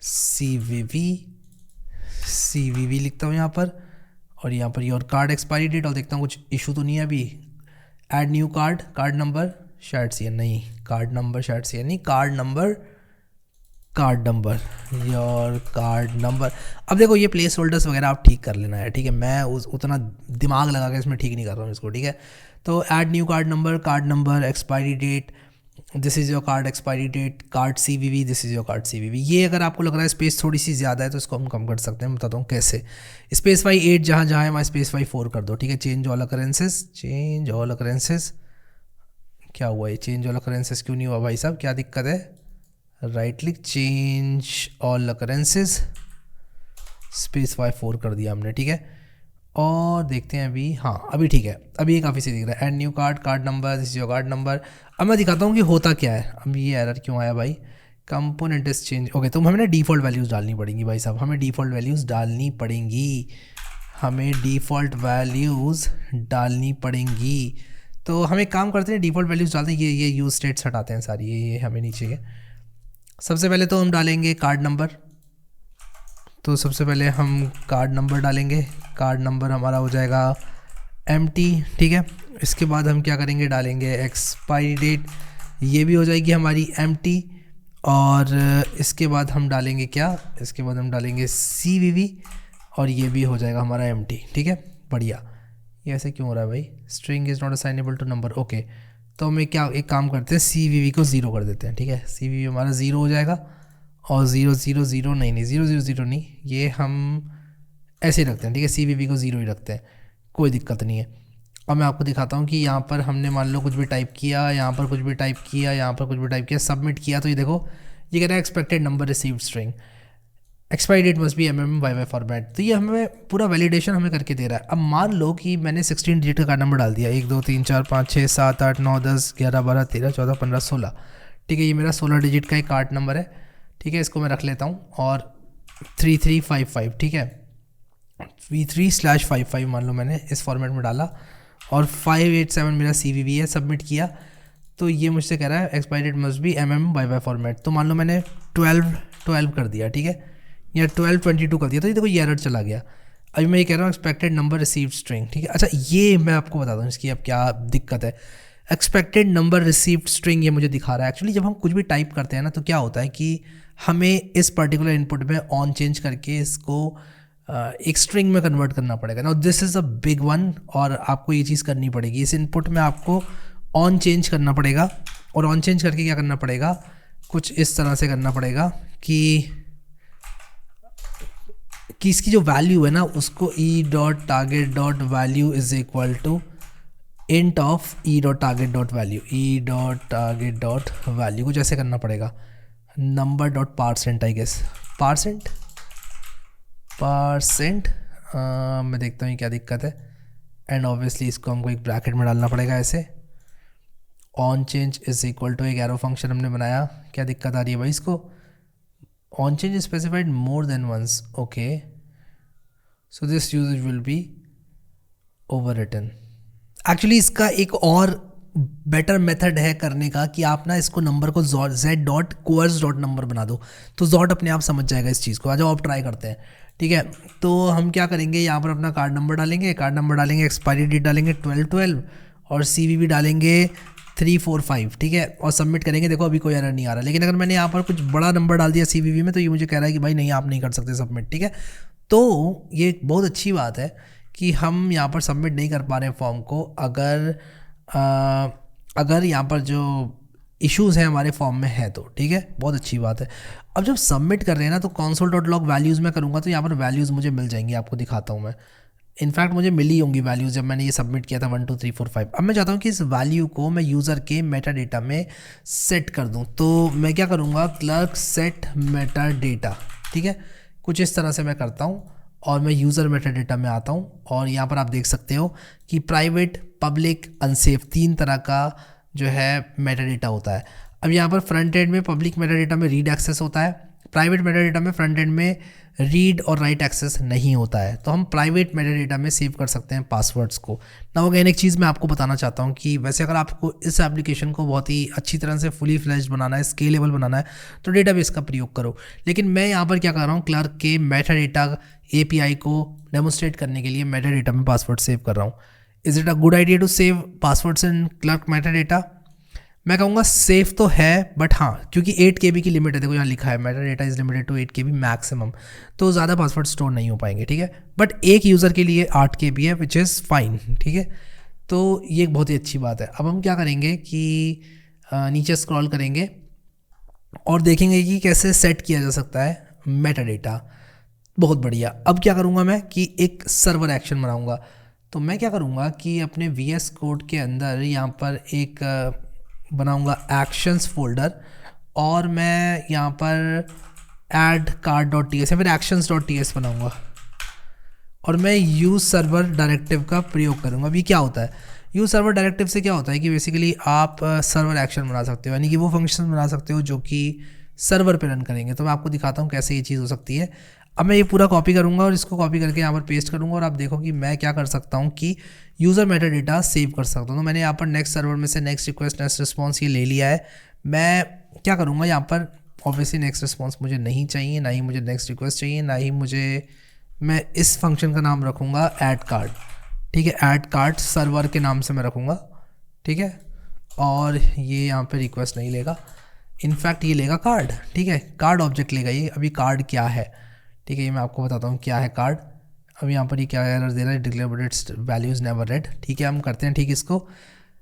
CVV लिखता हूँ यहाँ पर, और यहाँ per your card expiry date, और देखता हूँ कुछ इशू तो नहीं है अभी, add new card, card number शायद सी है नहीं, कार्ड नंबर शायद सी है नहीं, card number your card number. अब देखो ये प्लेस होल्डर्स वगैरह आप ठीक कर लेना है, ठीक है, मैं उतना दिमाग लगा के इसमें ठीक नहीं कर रहा हूँ इसको, ठीक है। तो add new card number, expiry date, this is your card expiry date, card CVV, this is your card CVV। ये अगर आपको लग रहा है स्पेस थोड़ी सी ज़्यादा है तो इसको हम कम कर सकते हैं, बताता हूँ कैसे। स्पेसिफाई 8 जहाँ है वहाँ स्पेसिफाई 4 कर दो, ठीक है। चेंज ऑल अकरेंसेस, क्या हुआ ये चेंज ऑल अकरेंसेस क्यों नहीं हुआ भाई साहब, क्या दिक्कत है? Right click, change all occurrences, specify 4 कर दिया हमने, ठीक है। और देखते हैं अभी, हाँ अभी ठीक है, अभी ये काफ़ी सही दिख रहा है। Add new card number, this is your card number. अब मैं दिखाता हूँ कि होता क्या है। अब ये एरर क्यों आया भाई, कंपोनेंट इज चेंज, ओके। तो हमें ना डिफ़ॉल्ट वैल्यूज़ डालनी पड़ेंगी भाई साहब, हमें डिफ़ॉल्ट वैल्यूज़ डालनी पड़ेंगी। तो हम एक काम करते हैं, डिफ़ॉल्ट वैल्यूज़ डालते हैं, ये यूज स्टेट्स हटाते हैं सारी, ये हमें नहीं चाहिए। सबसे पहले तो हम डालेंगे कार्ड नंबर, तो सबसे पहले हम कार्ड नंबर डालेंगे, कार्ड नंबर हमारा हो जाएगा empty, ठीक है। इसके बाद हम क्या करेंगे, डालेंगे एक्सपायरी डेट, ये भी हो जाएगी हमारी empty, और इसके बाद हम डालेंगे क्या, इसके बाद हम डालेंगे CVV, और ये भी हो जाएगा हमारा empty, ठीक है, बढ़िया। ये ऐसे क्यों हो रहा है भाई, string is not assignable to number, okay. तो हम एक काम करते हैं, CVV को 0 कर देते हैं, ठीक है। CVV हमारा 0 हो जाएगा, और 0 0 0 नहीं 0 0 0 नहीं, ये हम ऐसे ही रखते हैं, ठीक है। CVV को 0 ही रखते हैं, कोई दिक्कत नहीं है। अब मैं आपको दिखाता हूँ कि यहाँ पर हमने मान लो कुछ भी टाइप किया, यहाँ पर कुछ भी टाइप किया, यहाँ पर कुछ भी टाइप किया, सबमिट किया, तो ये देखो ये कह रहा है expected number received string, expiry date must be MMYY format. तो ये हमें पूरा वैलिडेशन हमें करके दे रहा है। अब मान लो कि मैंने 16 डिजिट का कार्ड नंबर डाल दिया, 1 2 3 4 5 6 7 8 9 10 11 12 13 14 15 16, ठीक है। ये मेरा 16 डिजिट का एक कार्ड नंबर है, ठीक है। इसको मैं रख लेता हूँ, और 3355, ठीक है, 33/55 मान लो मैंने इस फॉर्मेट में डाला, और 587 मेरा CVV है, सबमिट किया। तो ये मुझसे कह रहा है expiry date must be MMYY format. तो मान लो मैंने 12 कर दिया, ठीक है, या 12/22 कर दिया, तो ये देखो ये एरर चला गया। अभी मैं ये कह रहा हूँ एक्सपेक्टेड नंबर रिसीव्ड स्ट्रिंग, ठीक है। अच्छा ये मैं आपको बताता हूँ इसकी अब क्या दिक्कत है। एक्सपेक्टेड नंबर रिसीव्ड स्ट्रिंग ये मुझे दिखा रहा है। एक्चुअली जब हम कुछ भी टाइप करते हैं ना, तो क्या होता है कि हमें इस पर्टिकुलर इनपुट में ऑन चेंज करके इसको एक स्ट्रिंग में कन्वर्ट करना पड़ेगा ना। This is a big one, और आपको ये चीज़ करनी पड़ेगी। इस इनपुट में आपको ऑन चेंज करना पड़ेगा, और ऑन चेंज करके क्या करना पड़ेगा, कुछ इस तरह से करना पड़ेगा कि इसकी जो वैल्यू है ना उसको e.target.value is equal to int of e.target.value, कुछ ऐसे करना पड़ेगा। number.parseInt आई गेस, parseInt मैं देखता हूँ क्या दिक्कत है। एंड ऑब्वियसली इसको हमको एक ब्रैकेट में डालना पड़ेगा ऐसे। On change is equal to एक एरो फंक्शन हमने बनाया, क्या दिक्कत आ रही है भाई इसको, on change specified more than once, okay. So this uses will be overwritten. Actually इसका एक और बेटर मेथड है करने का कि आप ना इसको नंबर को z.coerce.number बना दो, तो जॉट अपने आप समझ जाएगा इस चीज़ को। आ जाओ आप ट्राई करते हैं, ठीक है। तो हम क्या करेंगे, यहाँ पर अपना कार्ड नंबर डालेंगे, एक्सपायरी डेट डालेंगे 12/12, और CVV डालेंगे 345, ठीक है, और सबमिट करेंगे। देखो अभी कोई एरर नहीं आ रहा, लेकिन अगर मैंने यहाँ पर कुछ बड़ा नंबर डाल दिया CVV में, तो ये मुझे कह रहा है कि भाई नहीं आप नहीं कर सकते सबमिट, ठीक है। तो ये बहुत अच्छी बात है कि हम यहाँ पर सबमिट नहीं कर पा रहे हैं फॉर्म को, अगर यहाँ पर जो इश्यूज़ हैं हमारे फॉर्म में है तो, ठीक है, बहुत अच्छी बात है। अब जब सबमिट कर रहे हैं ना, तो console.log वैल्यूज़ में करूँगा, तो यहाँ पर वैल्यूज़ मुझे मिल जाएंगी, आपको दिखाता हूँ मैं। इनफैक्ट मुझे मिली होंगी वैल्यूज़ जब मैंने ये सबमिट किया था 1 2 3 4 5। अब मैं चाहता हूँ कि इस वैल्यू को मैं यूज़र के मेटा डेटा में सेट कर दूँ, तो मैं क्या करूँगा, क्लर्क सेट मेटा डेटा, ठीक है। कुछ इस तरह से मैं करता हूँ और मैं यूज़र मेटा डेटा में आता हूँ और यहाँ पर आप देख सकते हो कि प्राइवेट, पब्लिक, अनसेफ 3 तरह का जो है मेटा डेटा होता है। अब यहाँ पर फ्रंट एंड में पब्लिक मेटा डेटा में रीड एक्सेस होता है, प्राइवेट मेटा डेटा में फ्रंट एंड में रीड और राइट एक्सेस नहीं होता है। तो हम प्राइवेट मेटा डेटा में सेव कर सकते हैं पासवर्ड्स को। नाउ अगेन एक चीज़ मैं आपको बताना चाहता हूँ कि वैसे अगर आपको इस एप्लीकेशन को बहुत ही अच्छी तरह से फुली फ्लेज्ड बनाना है, स्केलेबल बनाना है, तो डेटाबेस का प्रयोग करो। लेकिन मैं यहाँ पर क्या कर रहा हूँ, क्लर्क के मेटा डेटा API को डेमोन्स्ट्रेट करने के लिए मेटा डेटा में पासवर्ड सेव कर रहा हूँ। Is it a good idea to save passwords in Clerk metadata? मैं कहूँगा सेफ तो है, बट हाँ, क्योंकि 8 KB की लिमिट है। देखो यहाँ लिखा है metadata is limited to 8 KB maximum, तो ज़्यादा पासवर्ड स्टोर नहीं हो पाएंगे, ठीक है। बट एक यूज़र के लिए 8 KB है, विच इज़ फाइन, ठीक है। तो ये एक बहुत ही अच्छी बात है। अब हम क्या करेंगे कि नीचे स्क्रॉल करेंगे और देखेंगे कि कैसे सेट किया जा सकता है मेटा डेटा। बहुत बढ़िया। अब क्या करूँगा मैं कि एक सर्वर एक्शन बनाऊँगा। तो मैं क्या करूँगा कि अपने VS कोड के अंदर यहाँ पर एक बनाऊंगा एक्शंस फोल्डर और मैं यहाँ पर ऐड कार्ड.ts या फिर actions.ts बनाऊंगा और मैं यूज़ सर्वर डायरेक्टिव का प्रयोग करूँगा। अभी क्या होता है, यूज़ सर्वर डायरेक्टिव से क्या होता है कि बेसिकली आप सर्वर एक्शन बना सकते हो, यानी कि वो फंक्शन बना सकते हो जो कि सर्वर पे रन करेंगे। तो मैं आपको दिखाता हूँ कैसे ये चीज़ हो सकती है। अब मैं ये पूरा कॉपी करूँगा और इसको कॉपी करके यहाँ पर पेस्ट करूँगा और आप देखो कि मैं क्या कर सकता हूँ कि यूज़र मेटा डेटा सेव कर सकता हूँ। तो मैंने यहाँ पर नेक्स्ट सर्वर में से नेक्स्ट रिक्वेस्ट, नेक्स्ट रिस्पॉन्स ये ले लिया है। मैं क्या करूँगा यहाँ पर, ऑब्वियसली नेक्स्ट रिस्पॉन्स मुझे नहीं चाहिए, ना ही मुझे नेक्स्ट रिक्वेस्ट चाहिए, ना ही मुझे, मैं इस फंक्शन का नाम रखूँगा ऐड कार्ड, ठीक है। ऐड कार्ड सर्वर के नाम से मैं रखूँगा, ठीक है। और ये यहाँ पर रिक्वेस्ट नहीं लेगा, इनफैक्ट ये लेगा कार्ड, ठीक है। कार्ड ऑब्जेक्ट लेगा ये। अभी कार्ड क्या है, ठीक है, ये मैं आपको बताता हूँ क्या है कार्ड। अब यहाँ पर ये क्या एरर दे रहा है, declare its values never read, ठीक है। हम करते हैं ठीक इसको।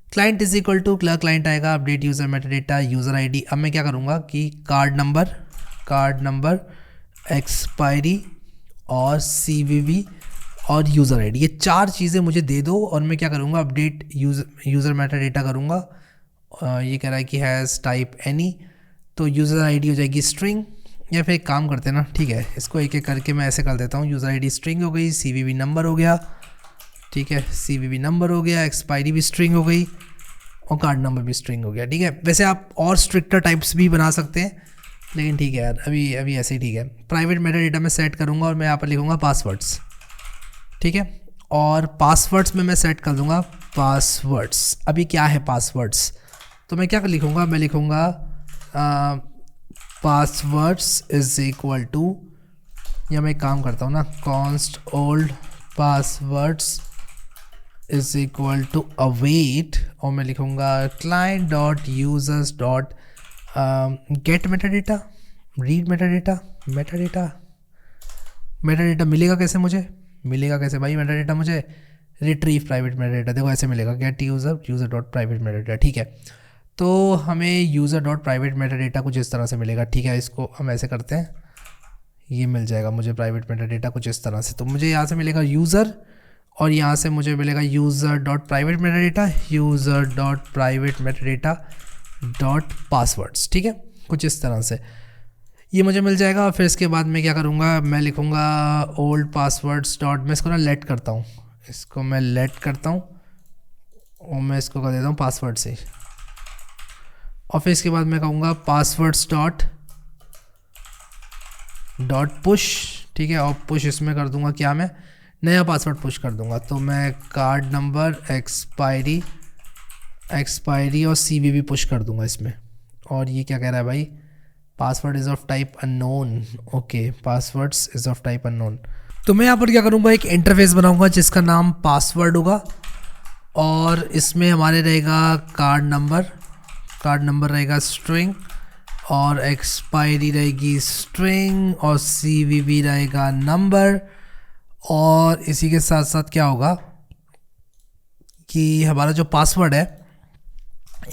Client is equal to client आएगा, update user meta data, user ID। अब मैं क्या करूँगा कि कार्ड नंबर, एक्सपायरी और CVV और यूज़र ID, ये 4 चीज़ें मुझे दे दो और मैं क्या करूँगा, अपडेट यूज़र मेटा डेटा करूँगा। ये कह रहा है कि हैज़ टाइप एनी, तो यूज़र ID हो जाएगी स्ट्रिंग, या फिर एक काम करते हैं ना, ठीक है, इसको एक एक करके मैं ऐसे कर देता हूँ। यूज़र ID स्ट्रिंग हो गई, CVV नंबर हो गया, ठीक है, CVV नंबर हो गया, एक्सपायरी भी स्ट्रिंग हो गई और कार्ड नंबर भी स्ट्रिंग हो गया, ठीक है। वैसे आप और स्ट्रिक्टर टाइप्स भी बना सकते हैं, लेकिन ठीक है यार, अभी ऐसे ही ठीक है। प्राइवेट मेटा डेटा में सेट करूँगा और मैं यहाँ पर लिखूँगा पासवर्ड्स, ठीक है। और पासवर्ड्स में मैं सेट कर दूँगा पासवर्ड्स। अभी क्या है पासवर्ड्स, तो मैं क्या लिखूँगा, मैं लिखूँगा पासवर्ड्स इज इक्वल टू, या मैं एक काम करता हूँ ना, const old passwords is equal to await, और मैं लिखूँगा client dot users dot get metadata, read metadata मिलेगा कैसे, मुझे मिलेगा कैसे भाई मेटा डेटा, मुझे रिट्रीव प्राइवेट मेटा डेटा। देखो ऐसे मिलेगा, get user dot private Meta data, ठीक है। तो हमें user dot private Meta data कुछ इस तरह से मिलेगा, ठीक है। इसको हम ऐसे करते हैं, ये मिल जाएगा मुझे प्राइवेट मेटा डेटा कुछ इस तरह से। तो मुझे यहाँ से मिलेगा यूज़र और यहाँ से मुझे मिलेगा user dot private Meta data, user dot private Meta data dot passwords, ठीक है, कुछ इस तरह से ये मुझे मिल जाएगा। फिर इसके बाद मैं क्या करूँगा, मैं लिखूँगा ओल्ड पासवर्ड्स डॉट, मैं इसको ना लेट करता हूँ, इसको मैं लेट करता हूँ और मैं इसको कर देता हूँ पासवर्ड से। और फिर इसके बाद मैं कहूँगा पासवर्ड्स डॉट पुश, ठीक है। और पुश इसमें कर दूँगा क्या, मैं नया पासवर्ड पुश कर दूँगा। तो मैं कार्ड नंबर, एक्सपायरी और CVV पुश कर दूँगा इसमें। और ये क्या कह रहा है भाई, password is of type unknown, okay, passwords is of type unknown. तो मैं यहाँ पर क्या करूँगा, एक इंटरफेस बनाऊँगा जिसका नाम पासवर्ड होगा और इसमें हमारे रहेगा कार्ड नंबर रहेगा स्ट्रिंग और एक्सपायरी रहेगी स्ट्रिंग और CVV रहेगा नंबर। और इसी के साथ साथ क्या होगा कि हमारा जो पासवर्ड है,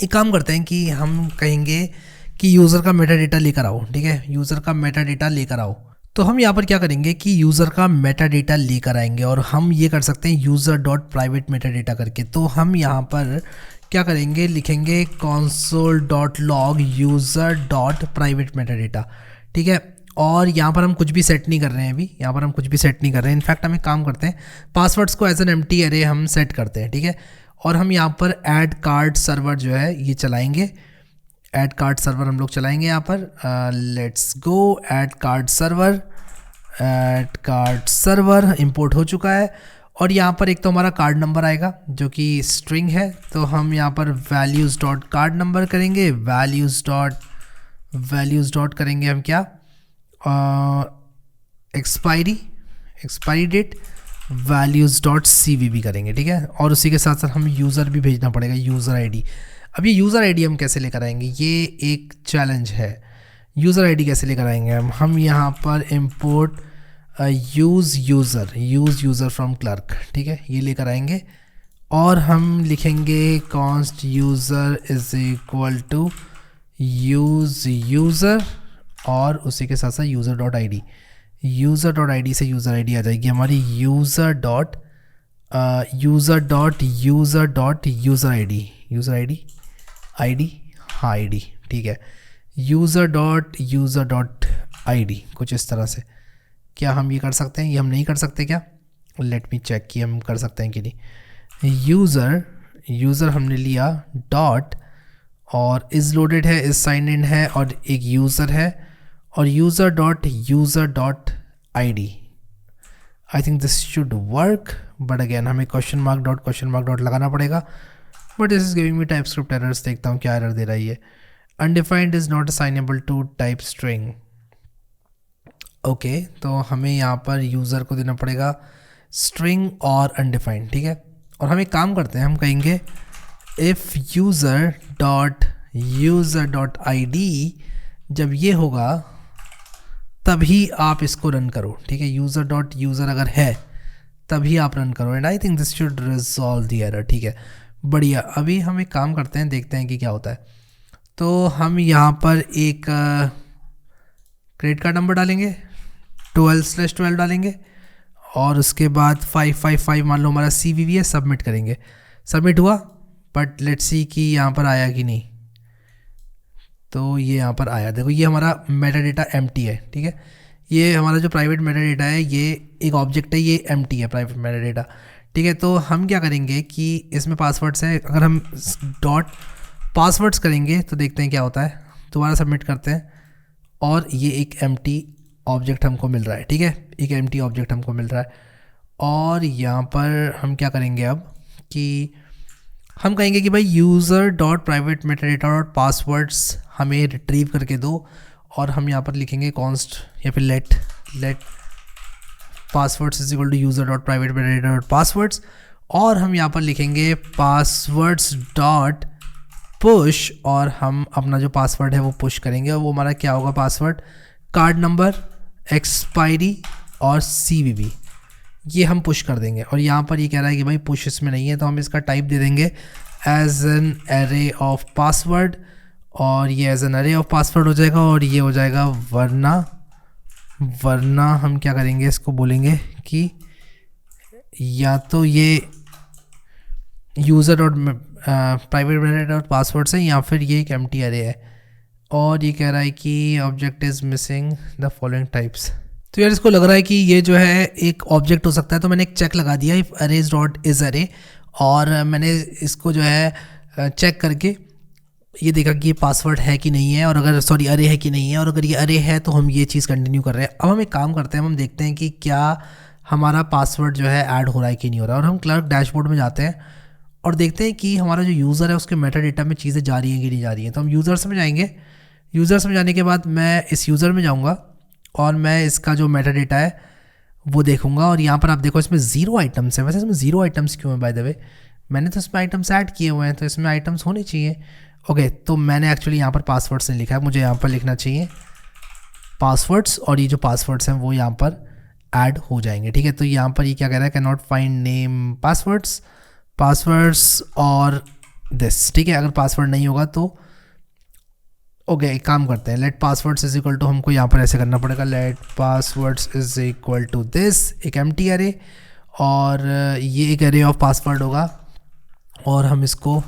एक काम करते हैं कि हम कहेंगे कि यूज़र का मेटा डेटा लेकर आओ, ठीक है, यूज़र का मेटा डेटा लेकर आओ। तो हम यहाँ पर क्या करेंगे कि यूज़र का मेटा डेटा लेकर आएंगे और हम ये कर सकते हैं user dot private Meta data करके। तो हम यहाँ पर क्या करेंगे, लिखेंगे console.log user dot private Meta data, ठीक है। और यहाँ पर हम कुछ भी सेट नहीं कर रहे हैं अभी, यहाँ पर हम कुछ भी सेट नहीं कर रहे हैं। इनफैक्ट हम एक काम करते हैं, पासवर्ड्स को एज एन एम्प्टी एरे हम सेट करते हैं, ठीक है। और हम यहाँ पर ऐड कार्ड सर्वर जो है ये चलाएंगे, ऐड कार्ड सर्वर हम लोग चलाएंगे यहाँ पर। Let's go add card server, add card server import हो चुका है। और यहाँ पर एक तो हमारा कार्ड नंबर आएगा जो कि स्ट्रिंग है, तो हम यहाँ पर वैल्यूज़ डॉट कार्ड नंबर करेंगे, वैल्यूज़ डॉट करेंगे हम क्या, expiry date, values dot CVV करेंगे, ठीक है। और उसी के साथ साथ हम यूज़र भी भेजना पड़ेगा, यूज़र ID। अब ये यूज़र ID हम कैसे लेकर आएंगे, ये एक चैलेंज है। यूज़र ID कैसे लेकर आएंगे हम यहाँ पर import use user from Clerk, ठीक है, ये लेकर आएंगे। और हम लिखेंगे const user is equal to user और उसी के साथ साथ यूज़र डॉट आई डी से यूज़र ID आ जाएगी हमारी यूज़र डॉट ID, ठीक है, यूज़र डॉट ID कुछ इस तरह से। क्या हम ये कर सकते हैं, ये हम नहीं कर सकते क्या, लेट मी चेक कि हम कर सकते हैं कि नहीं। यूज़र हमने लिया डॉट और इज़ लोडेड है, इज़ साइन इन है और एक यूज़र है और user dot ID। I think this should work, but again हमें क्वेश्चन मार्क डॉट लगाना पड़ेगा। But this is giving me TypeScript errors, देखता हूँ क्या एरर दे रहा है ये। Undefined is not assignable to type string. Okay, तो हमें यहाँ पर यूज़र को देना पड़ेगा स्ट्रिंग और अनडिफाइंड, ठीक है। और हम एक काम करते हैं, हम कहेंगे इफ़ यूज़र डॉट ID जब ये होगा तभी आप इसको रन करो, ठीक है। यूज़र अगर है तभी आप रन करो, and I think this should resolve the error, ठीक है, बढ़िया। अभी हम एक काम करते हैं, देखते हैं कि क्या होता है। तो हम यहाँ पर एक क्रेडिट कार्ड नंबर डालेंगे, 12/12 डालेंगे और उसके बाद 555 मान लो हमारा CVV है, सबमिट करेंगे। सबमिट हुआ, बट लेट्स सी कि यहाँ पर आया कि नहीं। तो ये यहाँ पर आया, देखो ये हमारा मेटा डेटा एम्प्टी है, ठीक है। ये हमारा जो प्राइवेट मेटा डेटा है ये एक ऑब्जेक्ट है, ये एम्प्टी है प्राइवेट मेटा डेटा, ठीक है। तो हम क्या करेंगे कि इसमें पासवर्ड्स हैं, अगर हम डॉट पासवर्ड्स करेंगे तो देखते हैं क्या होता है। दोबारा सबमिट करते हैं और ये एक एम्प्टी ऑब्जेक्ट हमको मिल रहा है, ठीक है, एक एम्प्टी ऑब्जेक्ट हमको मिल रहा है। और यहाँ पर हम क्या करेंगे अब कि हम कहेंगे कि भाई user dot private Meta data dot passwords हमें रिट्रीव करके दो। और हम यहाँ पर लिखेंगे कॉन्स्ट या फिर let passwords is equal to user dot private Meta data dot passwords. और हम यहाँ पर लिखेंगे पासवर्ड्स डॉट पुश, और हम अपना जो पासवर्ड है वो पुश करेंगे। और वो हमारा क्या होगा, पासवर्ड, कार्ड नंबर, एक्सपायरी और CVV, ये हम पुश कर देंगे। और यहाँ पर ये कह रहा है कि भाई पुश इसमें नहीं है, तो हम इसका टाइप दे देंगे as an array of password, और ये as an array of password हो जाएगा। और ये हो जाएगा वरना हम क्या करेंगे, इसको बोलेंगे कि या तो ये user dot private Meta dot password से, या फिर ये एक एम्प्टी एरे है। और ये कह रहा है कि object is missing the following types. तो यार इसको लग रहा है कि ये जो है एक ऑब्जेक्ट हो सकता है, तो मैंने एक चेक लगा दिया इफ अरेज डॉट इज अरे, और मैंने इसको जो है चेक करके ये देखा कि ये पासवर्ड है कि नहीं है, और अगर अरे है कि नहीं है, और अगर ये अरे है तो हम ये चीज़ कंटिन्यू कर रहे हैं। अब हम एक काम करते हैं, हम देखते हैं कि क्या हमारा पासवर्ड जो है ऐड हो रहा है कि नहीं हो रहा है। और हम क्लर्क डैशबोर्ड में जाते हैं और देखते हैं कि हमारा जो यूज़र है उसके मेटा डेटा में चीज़ें जा रही हैं कि नहीं जा रही हैं। तो हम यूज़र्स में जाएंगे, यूज़र्स में जाने के बाद मैं इस यूज़र में जाऊँगा और मैं इसका जो मेटा डेटा है वो देखूंगा। और यहाँ पर आप देखो इसमें 0 आइटम्स है। वैसे इसमें 0 आइटम्स क्यों है बाय द वे, मैंने तो इसमें आइटम्स ऐड किए हुए हैं, तो इसमें आइटम्स होने चाहिए। ओके, तो मैंने एक्चुअली यहाँ पर पासवर्ड्स नहीं लिखा है, मुझे यहाँ पर लिखना चाहिए पासवर्ड्स, और ये जो पासवर्ड्स हैं वो यहाँ पर ऐड हो जाएंगे, ठीक है। तो यहाँ पर ये क्या कह रहा है, can not find name passwords और दिस, ठीक है। अगर पासवर्ड नहीं होगा तो ओके, एक काम करते हैं, let passwords is equal to, हमको यहाँ पर ऐसे करना पड़ेगा, let passwords is equal to this, एक एम्प्टी एरे, और ये एक एरे ऑफ पासवर्ड होगा, और हम इसको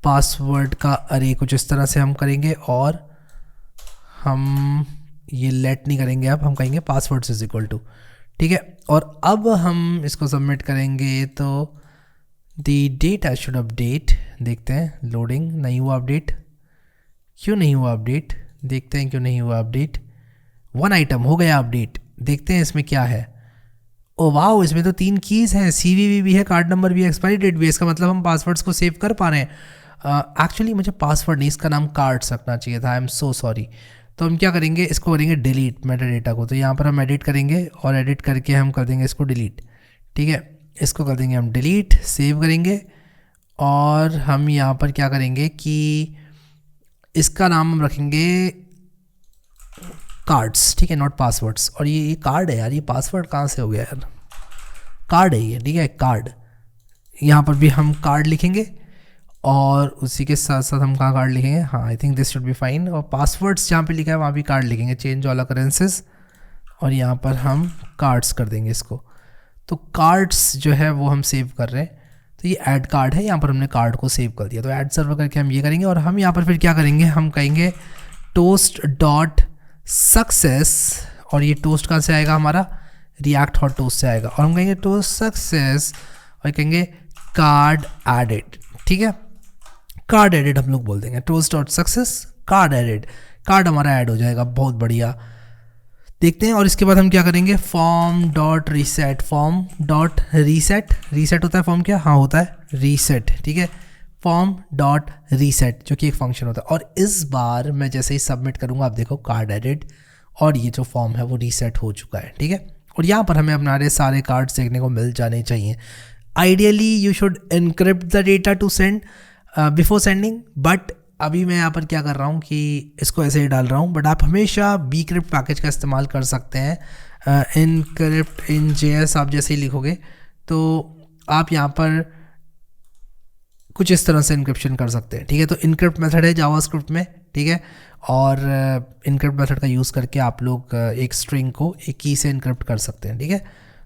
पासवर्ड का अरे कुछ इस तरह से हम करेंगे। और हम ये लेट नहीं करेंगे, अब हम कहेंगे पासवर्ड्स इज इक्वल टू, ठीक है। और अब हम इसको सबमिट करेंगे तो दी डेटा शुड अपडेट। देखते हैं, लोडिंग नहीं हुआ अपडेट, क्यों नहीं हुआ अपडेट, देखते हैं क्यों नहीं हुआ अपडेट। 1 आइटम हो गया अपडेट, देखते हैं इसमें क्या है। ओ वाह, इसमें तो 3 कीज़ हैं, CVV भी है, कार्ड नंबर भी है, एक्सपायरी डेट भी है। इसका मतलब हम पासवर्ड्स को सेव कर पा रहे हैं। एक्चुअली मुझे पासवर्ड नहीं, इसका नाम कार्ड्स रखना चाहिए था, आई एम सो सॉरी। तो हम क्या करेंगे, इसको करेंगे डिलीट मेटा डेटा को। तो यहाँ पर हम एडिट करेंगे और एडिट करके हम कर देंगे इसको डिलीट, ठीक है। इसको कर देंगे हम डिलीट, सेव करेंगे और हम यहाँ पर क्या करेंगे कि इसका नाम हम रखेंगे कार्ड्स, ठीक है, नॉट पासवर्ड्स। और ये कार्ड है यार, ये पासवर्ड कहाँ से हो गया यार, कार्ड है ये, ठीक है, कार्ड। यहाँ पर भी हम कार्ड लिखेंगे और उसी के साथ साथ हम कहाँ कार्ड लिखेंगे, हाँ आई think this should be fine. और पासवर्ड्स जहाँ पे लिखा है वहाँ भी कार्ड लिखेंगे, चेंज ऑल अकरेंसेस, और यहाँ पर हम कार्ड्स कर देंगे इसको। तो कार्ड्स जो है वो हम सेव कर रहे हैं, तो ये ऐड कार्ड है, यहाँ पर हमने कार्ड को सेव कर दिया। तो ऐड सर्वर करके हम ये करेंगे और हम यहाँ पर फिर क्या करेंगे, हम कहेंगे टोस्ट डॉट सक्सेस, और ये टोस्ट कहाँ से आएगा, हमारा रिएक्ट हॉट टोस्ट से आएगा। और हम कहेंगे टोस्ट सक्सेस और कहेंगे कार्ड एडेड, ठीक है, कार्ड एडेड हम लोग बोल देंगे, toast dot success card added, card हमारा ऐड हो जाएगा, बहुत बढ़िया। देखते हैं। और इसके बाद हम क्या करेंगे, form dot reset, form dot reset, reset होता है फॉर्म क्या, हाँ होता है रीसेट, ठीक है, फॉर्म डॉट रीसेट जो कि एक फंक्शन होता है। और इस बार मैं जैसे ही सबमिट करूंगा, आप देखो कार्ड एडेड और ये जो फॉर्म है वो रीसेट हो चुका है, ठीक है। और यहाँ पर हमें हमारे सारे कार्ड्स देखने को मिल जाने चाहिए। Ideally you should encrypt the data to send before sending, but अभी मैं यहाँ पर क्या कर रहा हूँ कि इसको ऐसे ही डाल रहा हूँ। बट आप हमेशा bcrypt पैकेज का इस्तेमाल कर सकते हैं। इनक्रिप्ट इन JS आप जैसे ही लिखोगे तो आप यहाँ पर कुछ इस तरह से इनक्रिप्शन कर सकते हैं, ठीक है। तो इनक्रिप्ट मेथड है जावास्क्रिप्ट में, ठीक है। और इनक्रिप्ट मेथड का यूज़ करके आप लोग एक स्ट्रिंग को एक की से इनक्रिप्ट कर सकते हैं, ठीक है।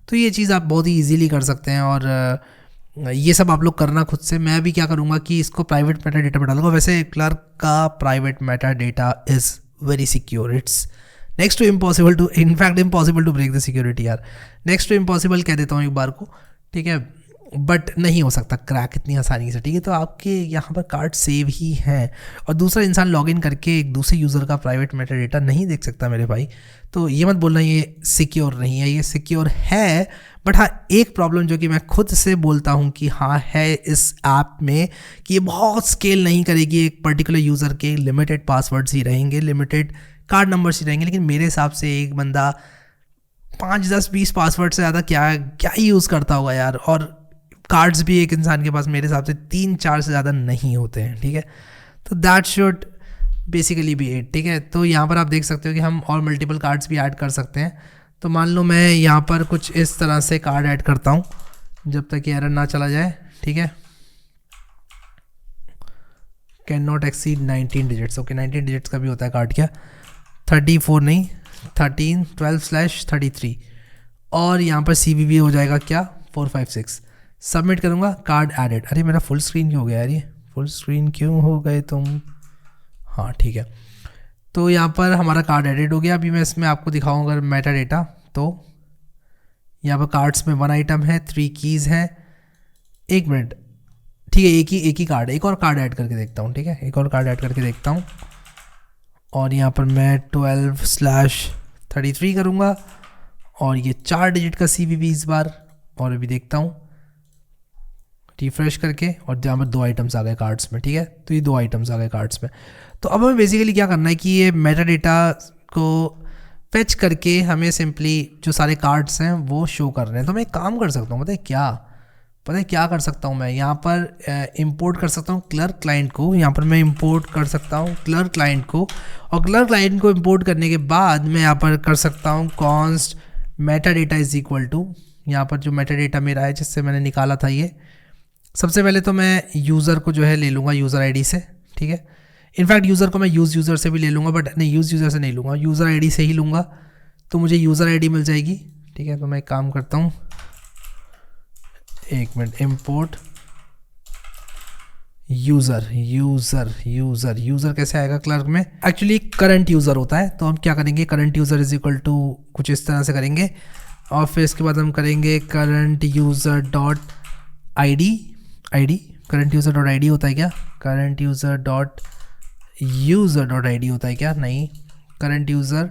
तो ये चीज़ आप बहुत ही ईजीली कर सकते हैं और ये सब आप लोग करना खुद से। मैं भी क्या करूँगा कि इसको प्राइवेट मेटा डेटा पर डालूंगा। वैसे क्लर्क का private Meta data is very secure, it's next to impossible to, in fact impossible to break the security यार, नेक्स्ट टू इम्पॉसिबल कह देता हूँ एक बार को, ठीक है, बट नहीं हो सकता क्रैक इतनी आसानी से, ठीक है। तो आपके यहाँ पर कार्ड सेव ही हैं और दूसरा इंसान लॉगिन करके एक दूसरे यूज़र का प्राइवेट मेटा डेटा नहीं देख सकता मेरे भाई। तो ये मत बोलना ये सिक्योर नहीं है, ये सिक्योर है। बट हाँ, एक प्रॉब्लम जो कि मैं खुद से बोलता हूँ कि हाँ है इस ऐप में कि ये बहुत स्केल नहीं करेगी। एक पर्टिकुलर यूज़र के लिमिटेड पासवर्ड्स ही रहेंगे, लिमिटेड कार्ड नंबर्स ही रहेंगे। लेकिन मेरे हिसाब से एक बंदा 5, 10, 20 पासवर्ड से ज़्यादा क्या ही यूज़ करता होगा यार। और कार्ड्स भी एक इंसान के पास मेरे हिसाब से 3-4 से ज़्यादा नहीं होते हैं, ठीक है। तो that should basically B it, ठीक है। तो यहाँ पर आप देख सकते हो कि हम और मल्टीपल कार्ड्स भी ऐड कर सकते हैं। तो मान लो मैं यहाँ पर कुछ इस तरह से कार्ड ऐड करता हूँ जब तक कि एरर ना चला जाए, ठीक है। Can not exceed 19 digits, okay 19 digits का भी होता है कार्ड क्या, 34 नहीं 13, 12/33 और यहाँ पर CVV हो जाएगा क्या 456। सबमिट करूँगा, कार्ड एडेड। अरे मेरा फुल स्क्रीन क्यों हो गया यार, ये फुल स्क्रीन क्यों हो गए तुम, हाँ ठीक है। तो यहाँ पर हमारा कार्ड एडेड हो गया। अभी मैं इसमें आपको दिखाऊंगा अगर मेटा डेटा, तो यहाँ पर कार्ड्स में 1 आइटम है, 3 कीज़ हैं। 1 मिनट, ठीक है, एक ही कार्ड, एक और कार्ड ऐड करके देखता हूँ, ठीक है, एक और कार्ड ऐड करके देखता हूँ। और यहाँ पर मैं 12/33 करूँगा और ये 4 डिजिट का CVV इस बार। और अभी देखता हूँ रिफ्रेश करके और जहाँ पर 2 आइटम्स आ गए कार्ड्स में, ठीक है। तो ये 2 आइटम्स आ गए कार्ड्स में। तो अब हमें बेसिकली क्या करना है कि ये मेटा डेटा को फेच करके हमें सिंपली जो सारे कार्ड्स हैं वो शो कर रहे हैं। तो मैं एक काम कर सकता हूँ, पता है क्या कर सकता हूँ मैं, यहाँ पर इंपोर्ट कर सकता हूँ क्लर्क क्लाइंट को। यहाँ पर मैं इंपोर्ट कर सकता हूँ क्लर्क क्लाइंट को, और क्लर्क क्लाइंट को इंपोर्ट करने के बाद मैं यहाँ पर कर सकता हूँ const metadata is equal to, यहाँ पर जो मेटा डेटा मेरा है जिससे मैंने निकाला था ये, सबसे पहले तो मैं यूज़र को जो है ले लूँगा यूज़र ID से, ठीक है। इनफैक्ट यूज़र को मैं यूज़र से भी ले लूँगा, बट नहीं यूज़र से नहीं लूँगा, यूज़र ID से ही लूँगा। तो मुझे यूज़र ID मिल जाएगी, ठीक है। तो मैं एक काम करता हूँ, 1 minute, import user user user user कैसे आएगा क्लर्क में? एक्चुअली करंट यूज़र होता है, तो हम क्या करेंगे, current user is equal to कुछ इस तरह से करेंगे, और फिर इसके बाद हम करेंगे current user dot I D. Current user dot I D होता है क्या? Current user dot I D होता है क्या? नहीं, current user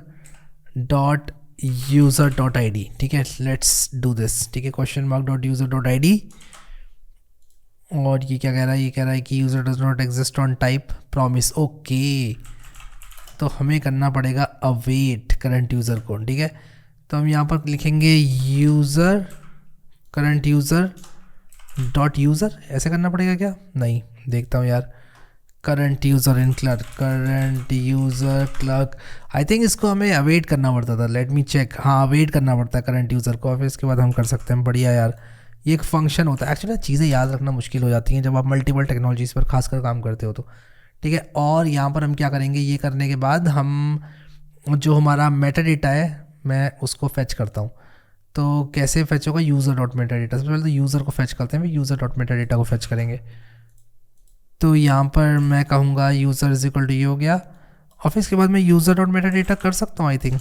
dot I D. ठीक है, लेट्स डू दिस। ठीक है, question mark dot user dot I D, और ये क्या कह रहा है? ये कह रहा है कि user does not exist on type promise. Okay, तो हमें करना पड़ेगा अवेट करंट यूज़र को। ठीक है, तो हम यहाँ पर लिखेंगे user current user dot user, ऐसे करना पड़ेगा क्या? नहीं, देखता हूँ यार, current user in Clerk, current user Clerk, I think इसको हमें अवेट करना पड़ता था। Let me check. हाँ, अवेट करना पड़ता है करंट यूज़र को, फिर इसके बाद हम कर सकते हैं। बढ़िया यार, ये एक फंक्शन होता है। एक्चुअली चीज़ें याद रखना मुश्किल हो जाती हैं जब आप मल्टीपल टेक्नोलॉजीज़ पर खासकर काम करते हो तो। ठीक है, और यहाँ पर हम क्या करेंगे, ये करने के बाद हम जो हमारा मेटा डेटा है मैं उसको फेच करता हूँ। तो कैसे फेच होगा? User dot Meta data. सबसे पहले तो यूज़र को फेच करते हैं, फिर यूज़र डॉट मेटा डेटा को फेच करेंगे। तो यहाँ पर मैं कहूँगा यूज़र इज इक्वल टू ये हो गया, और फिर इसके बाद मैं यूज़र डॉट मेटा डेटा कर सकता हूँ आई थिंक।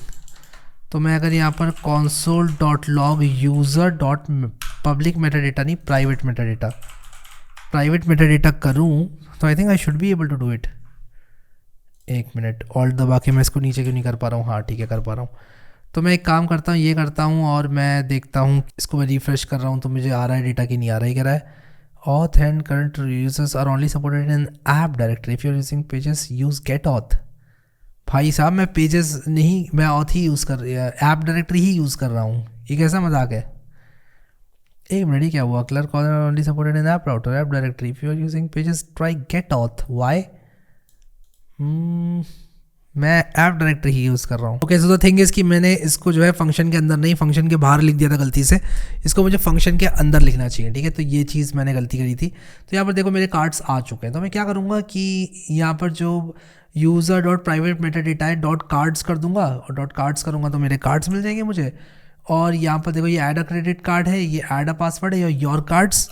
तो मैं अगर यहाँ पर console dot log user dot public meta data, नहीं private Meta data, private Meta data करूँ तो I think I should be able to do it. एक मिनट, ऑल्ट दबा के मैं इसको नीचे क्यों नहीं कर पा रहा हूँ? हाँ ठीक है, कर पा रहा हूँ। तो मैं एक काम करता हूँ, ये करता हूँ, और मैं देखता हूँ, इसको मैं रिफ्रेश कर रहा हूँ तो मुझे आ रहा है डेटा कि नहीं आ रहा है। कह रहा है auth and current users are only supported in app directory. If you're using pages, use get auth. भाई साहब, मैं पेजेस नहीं, मैं auth ही यूज़ कर ऐप डायरेक्टरी ही यूज़ कर रहा हूँ। ये कैसा मजाक है? एक मिनट, ही क्या हुआ? Clerk only supported in app router, app directory. If you are using pages try get auth. Why? मैं ऐप डायरेक्टरी ही यूज़ कर रहा हूँ। Okay, so the thing is कि मैंने इसको जो है फंक्शन के अंदर नहीं, फंक्शन के बाहर लिख दिया था गलती से। इसको मुझे फंक्शन के अंदर लिखना चाहिए। ठीक है, तो ये चीज़ मैंने गलती करी थी। तो यहाँ पर देखो मेरे कार्ड्स आ चुके हैं। तो मैं क्या करूँगा कि यहाँ पर जो user dot private Meta data है डॉट कार्ड्स कर दूंगा, और डॉट कार्ड्स करूँगा तो मेरे कार्ड्स मिल जाएंगे मुझे। और यहाँ पर देखो ये ऐड अ क्रेडिट कार्ड है, ये ऐड अ पासवर्ड है, योर कार्ड्स,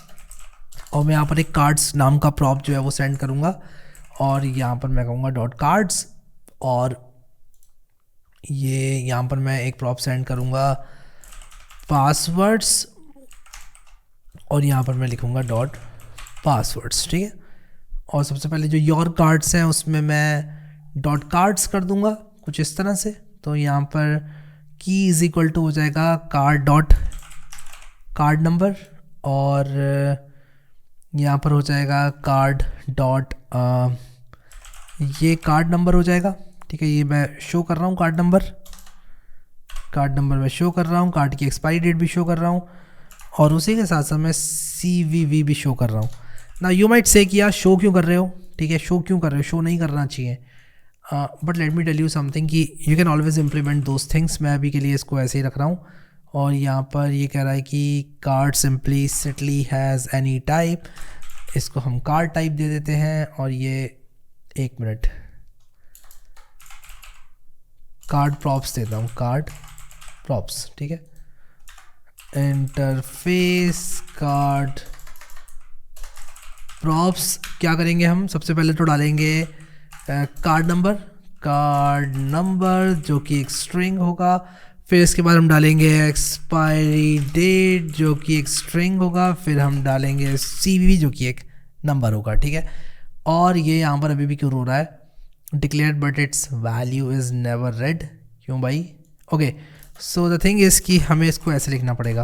और मैं यहाँ पर एक कार्ड्स नाम का प्रॉप जो है वो सेंड करूँगा, और यहाँ पर मैं कहूँगा डॉट कार्ड्स, और ये यहाँ पर मैं एक प्रॉप सेंड करूँगा पासवर्ड्स, और यहाँ पर मैं लिखूँगा डॉट पासवर्ड्स। ठीक है, और सबसे पहले जो योर कार्ड्स हैं उसमें मैं डॉट कार्ड्स कर दूँगा कुछ इस तरह से। तो यहाँ पर की इज़ इक्वल टू हो जाएगा कार्ड डॉट कार्ड नंबर, और यहाँ पर हो जाएगा कार्ड डॉट ये कार्ड नंबर हो जाएगा। ठीक है, ये मैं शो कर रहा हूँ कार्ड नंबर मैं शो कर रहा हूँ, कार्ड की एक्सपायरी डेट भी शो कर रहा हूँ, और उसी के साथ साथ मैं CVV भी शो कर रहा हूँ ना। यू माइट से कि यार शो क्यों कर रहे हो? ठीक है, शो क्यों कर रहे हो? शो नहीं करना चाहिए, but let me tell you something कि you can always implement those things. मैं अभी के लिए इसको ऐसे ही रख रहा हूँ। और यहाँ पर ये कह रहा है कि कार्ड सिंप्लिसिटली हैज़ एनी टाइप, इसको हम कार्ड टाइप दे देते हैं। और ये एक मिनट, कार्ड प्रॉप्स देता हूँ, कार्ड प्रॉप्स। ठीक है, इंटरफेस कार्ड प्रॉप्स क्या करेंगे हम? सबसे पहले तो डालेंगे कार्ड नंबर जो कि एक स्ट्रिंग होगा। फिर इसके बाद हम डालेंगे एक्सपायरी डेट जो कि एक स्ट्रिंग होगा। फिर हम डालेंगे CVV जो कि एक नंबर होगा। ठीक है, और ये यहाँ पर अभी भी क्यों रो रहा है? Declared but it's value is never red. क्यों भाई? Okay, so the thing is कि हमें इसको ऐसे लिखना पड़ेगा,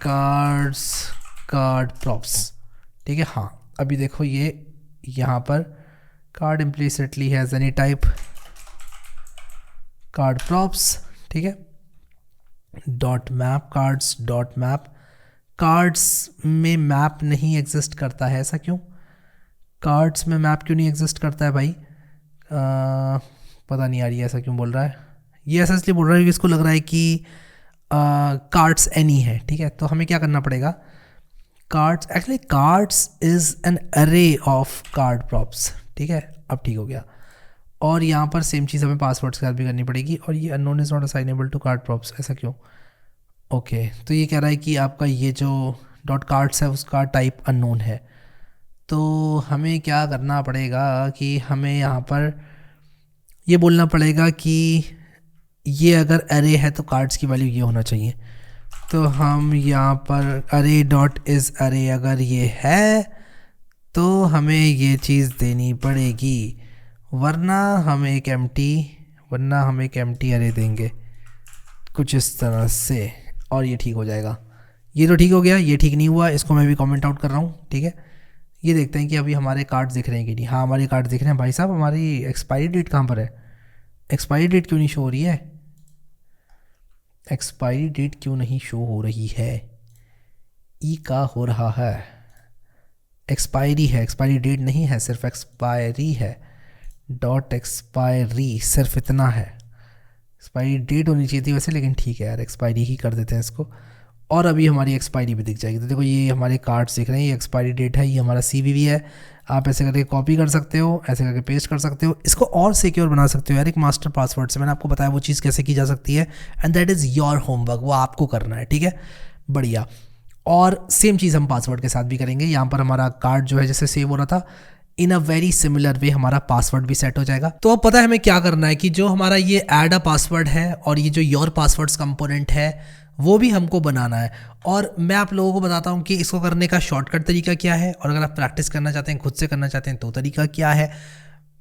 कार्ड प्रॉप्स। ठीक है, हाँ अभी देखो ये यहाँ पर card implicitly has any type card props. ठीक है, dot map cards dot map, cards में मैप नहीं एग्जिस्ट करता है। ऐसा क्यों? कार्ड्स में मैप क्यों नहीं एग्जिस्ट करता है भाई? पता नहीं यार, ये ऐसा क्यों बोल रहा है? ये ऐसा इसलिए बोल रहा है कि इसको लग रहा है कि कार्ड्स एनी है। ठीक है, तो हमें क्या करना पड़ेगा? Cards, actually cards is an अरे ऑफ कार्ड प्रॉप्स। ठीक है, अब ठीक हो गया। और यहाँ पर सेम चीज़ हमें पासवर्ड्स के साथ भी करनी पड़ेगी। और ये unknown is not assignable to card props, ऐसा क्यों? ओके, तो ये कह रहा है कि आपका ये जो डॉट कार्ड्स है उसका टाइप अननोन है। तो हमें क्या करना पड़ेगा कि हमें यहाँ पर ये बोलना पड़ेगा कि ये अगर अरे है तो कार्ड्स की वैल्यू ये होना चाहिए। तो हम यहाँ पर अरे डॉट इज़ अरे अगर ये है तो हमें ये चीज़ देनी पड़ेगी, वरना हम एक एम्प्टी अरे देंगे कुछ इस तरह से, और ये ठीक हो जाएगा। ये तो ठीक हो गया, ये ठीक नहीं हुआ, इसको मैं भी कमेंट आउट कर रहा हूँ। ठीक है, ये देखते हैं कि अभी हमारे कार्ड्स दिख रहे हैं कि नहीं। हाँ, हमारे कार्ड्स दिख रहे हैं। भाई साहब, हमारी एक्सपायरी डेट कहाँ पर है? एक्सपायरी डेट क्यों नहीं शो हो रही है? एक्सपायरी डेट क्यों नहीं शो हो रही है? ई का हो रहा है, एक्सपायरी है, एक्सपायरी डेट नहीं है, सिर्फ एक्सपायरी है। डॉट एक्सपायरी सिर्फ इतना है। एक्सपायरी डेट होनी चाहिए थी वैसे, लेकिन ठीक है यार, एक्सपायरी ही कर देते हैं इसको। और अभी हमारी एक्सपायरी भी दिख जाएगी। तो देखो, ये हमारे कार्ड्स दिख रहे हैं, ये एक्सपायरी डेट है, ये हमारा CVV है। आप ऐसे करके कॉपी कर सकते हो, ऐसे करके पेस्ट कर सकते हो। इसको और सिक्योर बना सकते हो यार एक मास्टर पासवर्ड से। मैंने आपको बताया वो चीज़ कैसे की जा सकती है, and that is your homework, वो आपको करना है। ठीक है, बढ़िया। और सेम चीज़ हम पासवर्ड के साथ भी करेंगे। यहाँ पर हमारा कार्ड जो है जैसे सेव हो रहा था, इन अ वेरी सिमिलर वे हमारा पासवर्ड भी सेट हो जाएगा। तो अब पता है हमें क्या करना है कि जो हमारा ये ऐड अ पासवर्ड है और ये जो योर पासवर्ड्स कंपोनेंट है वो भी हमको बनाना है। और मैं आप लोगों को बताता हूँ कि इसको करने का शॉर्टकट तरीका क्या है, और अगर आप प्रैक्टिस करना चाहते हैं, खुद से करना चाहते हैं, तो तरीका क्या है।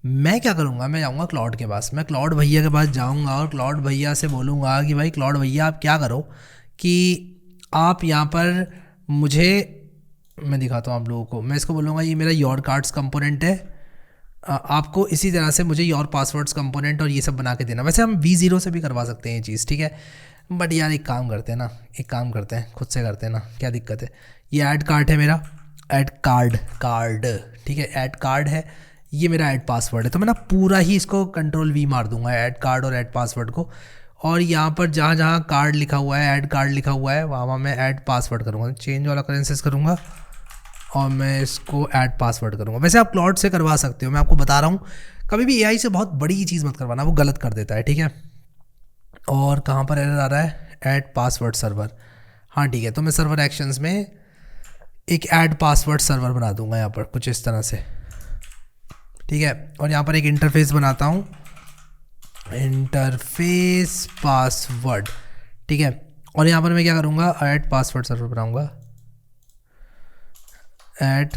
मैं क्या करूँगा, मैं जाऊँगा क्लाउड के पास, मैं क्लाउड भैया के पास जाऊँगा और क्लाउड भैया से बोलूँगा कि भाई क्लाउड भैया आप क्या करो कि आप यहाँ पर मुझे, मैं दिखाता हूँ आप लोगों को, मैं इसको बोलूँगा ये मेरा योर कार्ड्स कंपोनेंट है, आपको इसी तरह से मुझे योर पासवर्ड्स कंपोनेंट और ये सब बना के देना। वैसे हम V0 से भी करवा सकते हैं ये चीज़, ठीक है, बट यार एक काम करते हैं ना, एक काम करते हैं, खुद से करते हैं ना, क्या दिक्कत है। ये ऐड कार्ड है मेरा, ऐड कार्ड, ठीक है, ऐड कार्ड है, ये मेरा ऐड पासवर्ड है। तो मैं ना पूरा ही इसको Ctrl+V मार दूंगा, ऐड कार्ड और ऐड पासवर्ड को, और यहाँ पर जहाँ जहाँ कार्ड लिखा हुआ है, ऐड कार्ड लिखा हुआ है, वहाँ मैं ऐड पासवर्ड करूँगा, चेंज वाला करेंसीज करूँगा और मैं इसको ऐड पासवर्ड करूँगा। वैसे आप क्लाउड से करवा सकते हो, मैं आपको बता रहा हूँ, कभी भी AI से बहुत बड़ी चीज़ मत करवाना, वो गलत कर देता है। ठीक है, और कहाँ पर एरर आ रहा है, ऐड पासवर्ड सर्वर। हाँ ठीक है, तो मैं सर्वर एक्शंस में एक ऐड पासवर्ड सर्वर बना दूंगा यहाँ पर कुछ इस तरह से। ठीक है, और यहाँ पर एक इंटरफेस बनाता हूँ, इंटरफेस पासवर्ड। ठीक है, और यहाँ पर मैं क्या करूँगा, ऐड पासवर्ड सर्वर बनाऊँगा, ऐड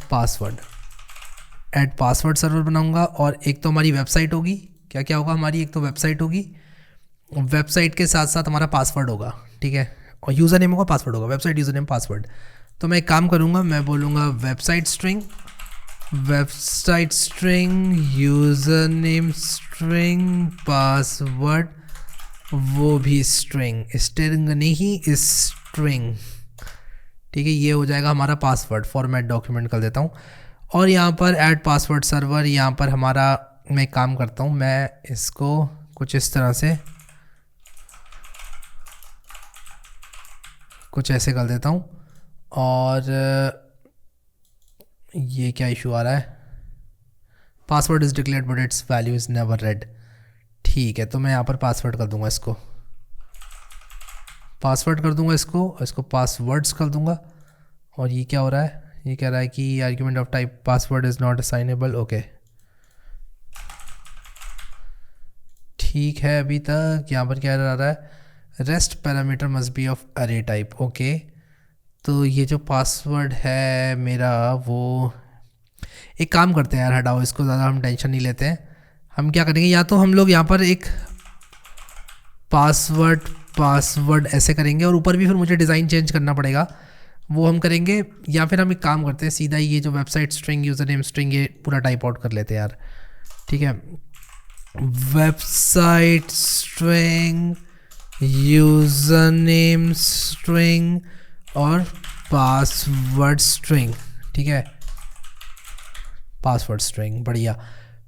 पासवर्ड सर्वर बनाऊँगा। और एक तो हमारी वेबसाइट होगी, क्या क्या होगा हमारी, एक तो वेबसाइट होगी, वेबसाइट के साथ साथ हमारा पासवर्ड होगा। ठीक है, और यूज़र नेम होगा, पासवर्ड होगा, वेबसाइट यूज़र नेम पासवर्ड। तो मैं एक काम करूँगा, मैं बोलूँगा website string user name string password, वो भी स्ट्रिंग नहीं स्ट्रिंग। ठीक है, ये हो जाएगा हमारा पासवर्ड। फॉर्मेट डॉक्यूमेंट कर देता हूँ, और यहाँ पर ऐड पासवर्ड सर्वर, यहाँ पर हमारा, मैं एक काम करता हूँ, मैं इसको कुछ इस तरह से कुछ ऐसे कर देता हूँ। और ये क्या इशू आ रहा है, password is declared but it's value is never read. ठीक है, तो मैं यहाँ पर पासवर्ड कर दूंगा, इसको पासवर्ड कर दूंगा, इसको पासवर्ड्स कर दूंगा। और ये क्या हो रहा है, ये कह रहा है कि argument of type password is not assignable. Okay ठीक है, अभी तक यहाँ पर क्या आ रहा है, rest parameter must be of अरे टाइप। ओके, तो ये जो पासवर्ड है मेरा, वो एक काम करते हैं यार, हटाओ इसको, ज़्यादा हम टेंशन नहीं लेते हैं। हम क्या करेंगे, या तो हम लोग यहाँ पर एक पासवर्ड ऐसे करेंगे, और ऊपर भी फिर मुझे डिज़ाइन चेंज करना पड़ेगा, वो हम करेंगे। या फिर हम एक काम करते हैं, सीधा ये जो website string user name string, ये पूरा टाइप आउट कर लेते हैं यार। ठीक है, website string user name string और पासवर्ड स्ट्रिंग। ठीक है, पासवर्ड स्ट्रिंग, बढ़िया।